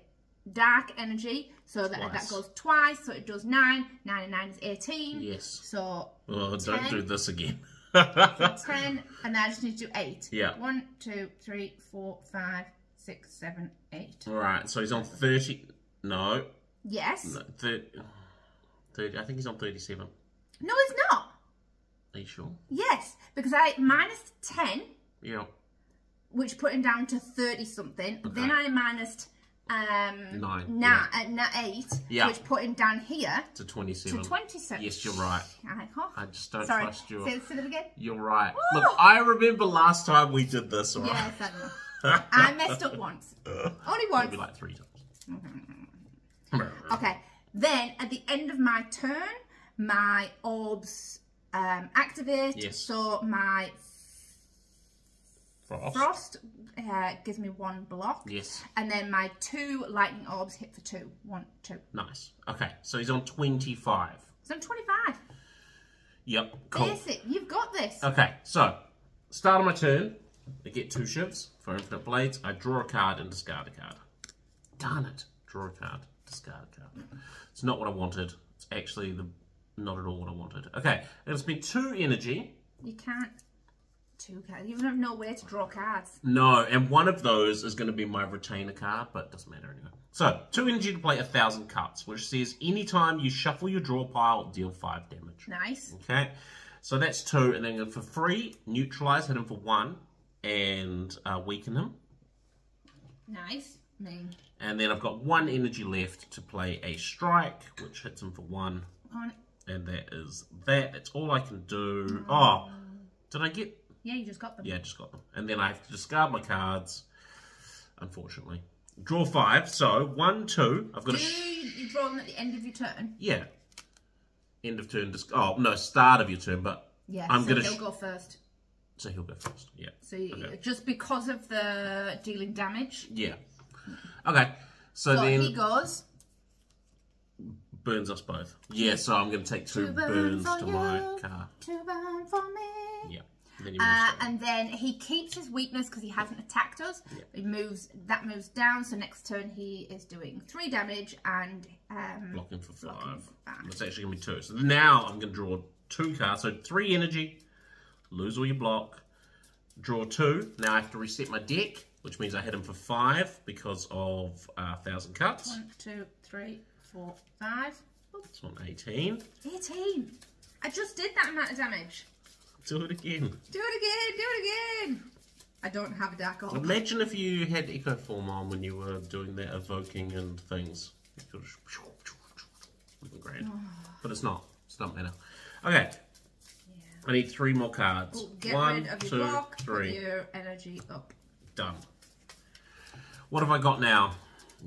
Speaker 2: dark energy, so that goes twice. So it does 9. 9 and 9 is 18.
Speaker 1: Yes.
Speaker 2: So
Speaker 1: Oh,
Speaker 2: 10,
Speaker 1: don't do this again.
Speaker 2: 10, and then I just need to do 8.
Speaker 1: Yeah.
Speaker 2: 1, 2, 3, 4, 5, 6, 7, 8.
Speaker 1: Alright, so he's on 30. No.
Speaker 2: Yes.
Speaker 1: No 30. I think he's on 37.
Speaker 2: No, it's not.
Speaker 1: Are you sure?
Speaker 2: Yes, because I minus 10,
Speaker 1: Yeah.
Speaker 2: which put him down to 30 something.
Speaker 1: Okay.
Speaker 2: Then I minused 8, which put him down here
Speaker 1: to 27.
Speaker 2: to 27.
Speaker 1: Yes, you're right.
Speaker 2: Huh?
Speaker 1: I just don't trust you.
Speaker 2: Say that again.
Speaker 1: You're right. Look, I remember last time we did this, alright?
Speaker 2: Yes, I know. I messed up once. Only once.
Speaker 1: Maybe like 3 times.
Speaker 2: Okay. Then at the end of my turn, my orbs activate.
Speaker 1: Yes.
Speaker 2: So my frost gives me 1 block.
Speaker 1: Yes.
Speaker 2: And then my 2 lightning orbs hit for 2. 1, 2.
Speaker 1: Nice. Okay, so he's on 25.
Speaker 2: So I'm 25.
Speaker 1: Yep, cool.
Speaker 2: Basic. You've got this.
Speaker 1: Okay, so start of my turn. I get 2 shivs for Infinite Blades. I draw a card and discard a card. Darn it. Draw a card, discard a card. It's not what I wanted. It's actually not at all what I wanted. Okay, it'll spend 2 energy.
Speaker 2: You can't. 2 cards. You have no way to draw cards.
Speaker 1: No, and one of those is going to be my retainer card, but it doesn't matter anyway. So, 2 energy to play 1,000 cuts, which says anytime you shuffle your draw pile, deal 5 damage.
Speaker 2: Nice.
Speaker 1: Okay, so that's 2, and then for free, neutralize, hit him for 1, and weaken him.
Speaker 2: Nice.
Speaker 1: And then I've got 1 energy left to play a strike, which hits him for 1. And that is that. That's all I can do. Oh, did I get...
Speaker 2: Yeah, you just got them.
Speaker 1: Yeah, I just got them. And then I have to discard my cards, unfortunately. Draw 5. So, 1, 2. I've got
Speaker 2: you draw them at the end of your turn?
Speaker 1: Yeah. End of turn. Oh, no, start of your turn, but
Speaker 2: yeah,
Speaker 1: I'm
Speaker 2: so
Speaker 1: going
Speaker 2: he'll go first.
Speaker 1: So he'll go first, yeah.
Speaker 2: So just because of the dealing damage?
Speaker 1: Yeah. Okay, so then...
Speaker 2: he goes...
Speaker 1: Burns us both. Yeah, so I'm going to take 2 burns to my car.
Speaker 2: 2 burn for me.
Speaker 1: Yeah.
Speaker 2: And then he keeps his weakness because he hasn't attacked us. Yeah. He moves down, so next turn he is doing 3 damage and
Speaker 1: blocking for 5. That's actually going to be 2. So now I'm going to draw 2 cards. So 3 energy, lose all your block, draw 2. Now I have to reset my deck, which means I hit him for 5 because of 1,000 cuts.
Speaker 2: 1, 2, 3, 4, 5.
Speaker 1: That's on 18.
Speaker 2: 18. I just did that amount of damage.
Speaker 1: Do it again.
Speaker 2: Do it again. Do it again. I don't have a dark orb.
Speaker 1: Imagine if you had Echo Form on when you were doing that evoking and things. Great. But it's not. It's not matter. Okay. Yeah. I need 3 more cards.
Speaker 2: Get
Speaker 1: 1,
Speaker 2: rid of your
Speaker 1: 2,
Speaker 2: block,
Speaker 1: 3.
Speaker 2: Put your energy up.
Speaker 1: Done. What have I got now?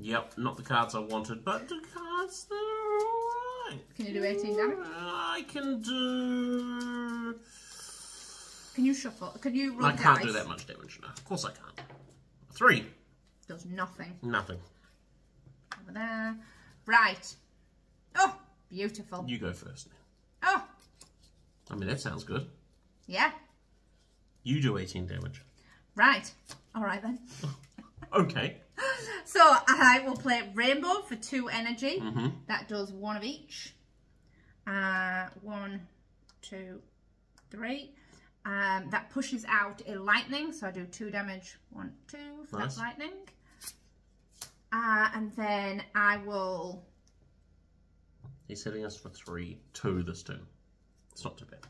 Speaker 1: Yep, not the cards I wanted, but the cards that are alright.
Speaker 2: Can you do 18 damage?
Speaker 1: I can do...
Speaker 2: Can you shuffle? Can you roll
Speaker 1: I can't do that much damage, no. Of course I can't. 3.
Speaker 2: Does nothing.
Speaker 1: Nothing.
Speaker 2: Over there. Right. Oh, beautiful.
Speaker 1: You go first now.
Speaker 2: Oh.
Speaker 1: I mean, that sounds good.
Speaker 2: Yeah.
Speaker 1: You do 18 damage.
Speaker 2: Right. All right then.
Speaker 1: Okay.
Speaker 2: So I will play Rainbow for 2 energy.
Speaker 1: Mm-hmm.
Speaker 2: That does 1 of each. 1, 2, 3. That pushes out a lightning, so I do 2 damage. 1, 2 for that lightning. And then I will...
Speaker 1: He's hitting us for 2 this turn. It's not too bad.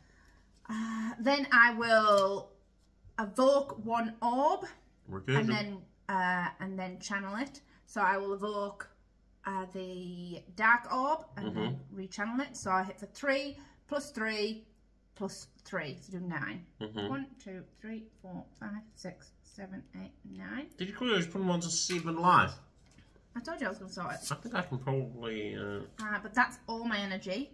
Speaker 2: Then I will evoke 1 orb. And then channel it. So I will evoke the dark orb and then rechannel it. So I hit for 3 plus 3 plus 3 to do 9. 1, 2, 3, 4, 5, 6, 7, 8, 9.
Speaker 1: Did you clearly put them on to 7 life?
Speaker 2: I told you I was going to sort it.
Speaker 1: I think I can probably...
Speaker 2: But that's all my energy.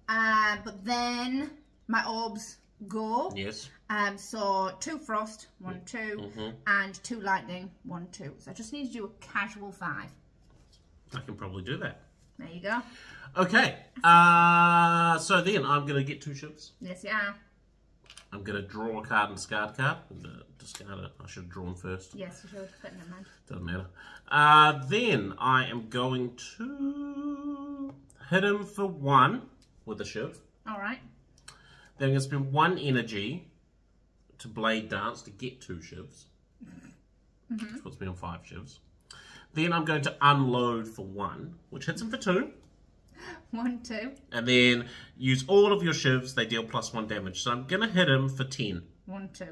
Speaker 2: But then my orbs go.
Speaker 1: Yes.
Speaker 2: So 2 frost, 1, 2, and 2 lightning, 1, 2. So I just need to do a casual 5.
Speaker 1: I can probably do that.
Speaker 2: There you go.
Speaker 1: Okay. So then I'm going to get 2 ships.
Speaker 2: Yes, you are.
Speaker 1: I'm going to draw a card and discard a card. Discard it. I should have drawn first.
Speaker 2: Yes, you should. But never mind.
Speaker 1: Doesn't matter. Then I am going to hit him for 1 with a shiv.
Speaker 2: All right.
Speaker 1: Then I'm going to spend 1 energy to blade dance to get 2 shivs. Which puts me on 5 shivs. Then I'm going to unload for 1, which hits him for 2.
Speaker 2: 1, 2.
Speaker 1: And then use all of your shivs. They deal +1 damage. So I'm going to hit him for 10.
Speaker 2: 1, 2.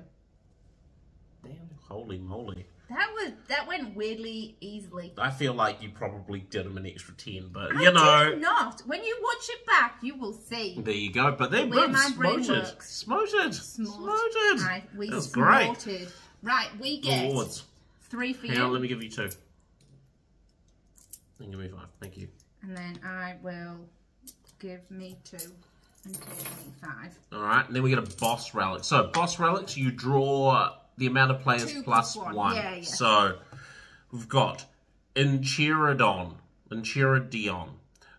Speaker 1: Damn, holy moly.
Speaker 2: That went weirdly easily.
Speaker 1: I feel like you probably did him an extra 10, but
Speaker 2: I
Speaker 1: you know.
Speaker 2: did not. When you watch it back, you will see.
Speaker 1: There you go. But then
Speaker 2: boom, smoted.
Speaker 1: Smoted.
Speaker 2: We
Speaker 1: that was
Speaker 2: smoted.
Speaker 1: Great.
Speaker 2: Right, we get
Speaker 1: Rewards.
Speaker 2: 3 for
Speaker 1: Hang on,
Speaker 2: you.
Speaker 1: let me give you 2. Then give me 5. Thank you.
Speaker 2: And then I will give me 2 and give me 5.
Speaker 1: Alright, and then we get a boss relic. So, boss relics, you draw the amount of players
Speaker 2: 2
Speaker 1: plus
Speaker 2: plus 1.
Speaker 1: 1.
Speaker 2: Yeah.
Speaker 1: So, we've got Enchiridion.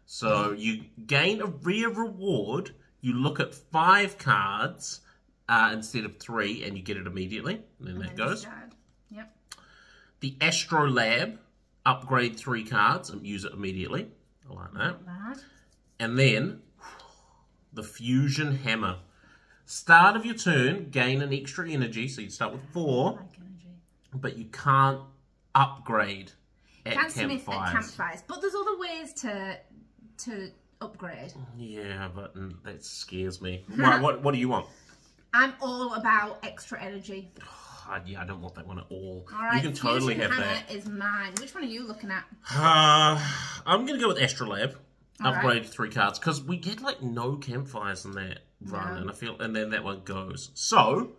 Speaker 1: So, you gain a rare reward. You look at 5 cards instead of 3, and you get it immediately. And then that goes.
Speaker 2: Yep.
Speaker 1: The Astrolab, upgrade 3 cards and use it immediately. I like that.
Speaker 2: Not bad.
Speaker 1: And then, the Fusion Hammer. Start of your turn, gain an extra energy, so you start with 4.
Speaker 2: I like energy.
Speaker 1: But you can't upgrade at
Speaker 2: Can't smith
Speaker 1: campfires.
Speaker 2: at campfires. But there's other ways to upgrade.
Speaker 1: Yeah, but that scares me. Right, what do you want?
Speaker 2: I'm all about extra energy.
Speaker 1: Yeah, I don't want that one at all.
Speaker 2: All right,
Speaker 1: you can totally
Speaker 2: Fusion
Speaker 1: have
Speaker 2: Hammer
Speaker 1: that.
Speaker 2: is mine. Which one are you looking at?
Speaker 1: I'm going to go with Astrolab.
Speaker 2: All
Speaker 1: Upgrade 3 cards, because we get like no campfires in that run,
Speaker 2: No.
Speaker 1: and then that one goes. So,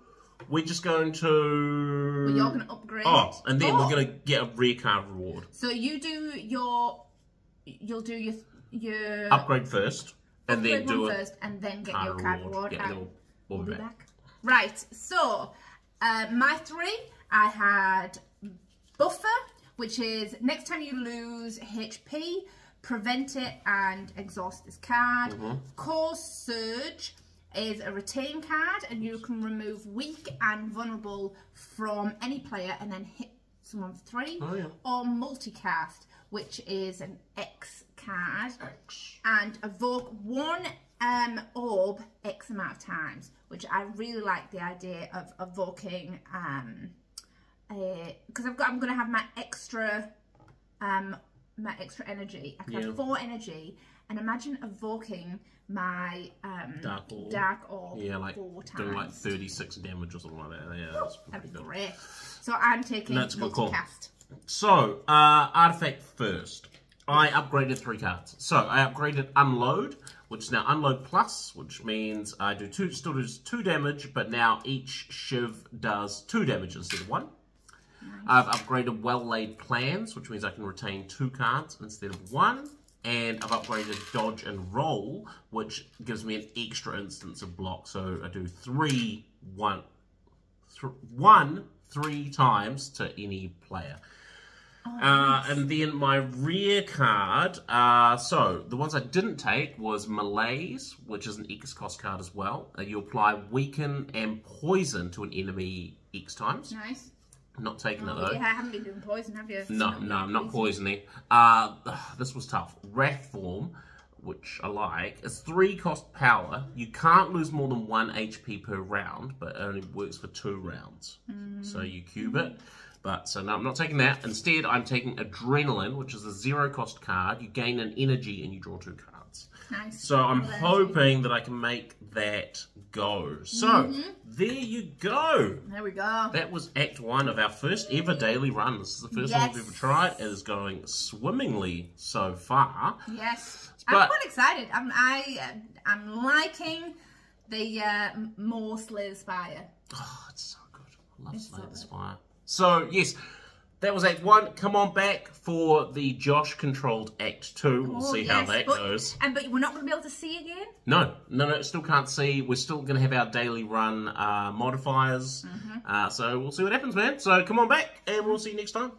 Speaker 1: we're just going to...
Speaker 2: Well, you're going to upgrade.
Speaker 1: Oh, and then we're going to get a rare card reward.
Speaker 2: So you do your... You'll do your...
Speaker 1: Upgrade first. And then do it
Speaker 2: first, and then get your card reward.
Speaker 1: Yeah, we'll be back.
Speaker 2: Right, so my 3, I had Buffer, which is next time you lose HP, prevent it and exhaust this card. Course Surge is a retain card, and you can remove weak and vulnerable from any player and then hit someone for 3. Or Multicast, which is an X card, and evoke 1 orb X amount of times, which I really like the idea of evoking, because I'm going to have my extra energy. I can have 4 energy, and imagine evoking my dark orb
Speaker 1: yeah, like
Speaker 2: 4 times.
Speaker 1: doing like 36 damage or something like that. Yeah, that's
Speaker 2: that'd be great. So I'm taking Multicast.
Speaker 1: So, artifact first. I upgraded 3 cards. So, I upgraded Unload, which is now Unload Plus, which means I still does 2 damage, but now each Shiv does 2 damage instead of 1. Nice. I've upgraded Well-Laid Plans, which means I can retain 2 cards instead of 1. And I've upgraded Dodge and Roll, which gives me an extra instance of block. So, I do 3 times to any player. Nice. And then my rare card, so the ones I didn't take was Malaise, which is an X cost card as well. You apply Weaken and Poison to an enemy X times.
Speaker 2: Nice.
Speaker 1: Not taking it though.
Speaker 2: Yeah, I haven't been doing poison, have you?
Speaker 1: No, I'm not poisoning. This was tough. Wrath Form, which I like, is 3 cost power. You can't lose more than 1 HP per round, but it only works for 2 rounds. So you cube it. But so no, I'm not taking that. Instead, I'm taking Adrenaline, which is a 0 cost card. You gain an energy and you draw 2 cards.
Speaker 2: Nice.
Speaker 1: So I'm hoping that I can make that go. So there you go.
Speaker 2: There we go.
Speaker 1: That was Act 1 of our first ever daily run. This is the first one we've ever tried. It is going swimmingly so far.
Speaker 2: Yes. I'm quite excited. I'm liking the more Slay the Spire.
Speaker 1: Oh, it's so good. I love Slay the Spire. So, yes, that was Act 1. Come on back for the Josh-controlled Act 2. We'll see how that goes.
Speaker 2: But we're not going to be able to see again?
Speaker 1: No, still can't see. We're still going to have our daily run modifiers. So we'll see what happens, man. So come on back, and we'll see you next time.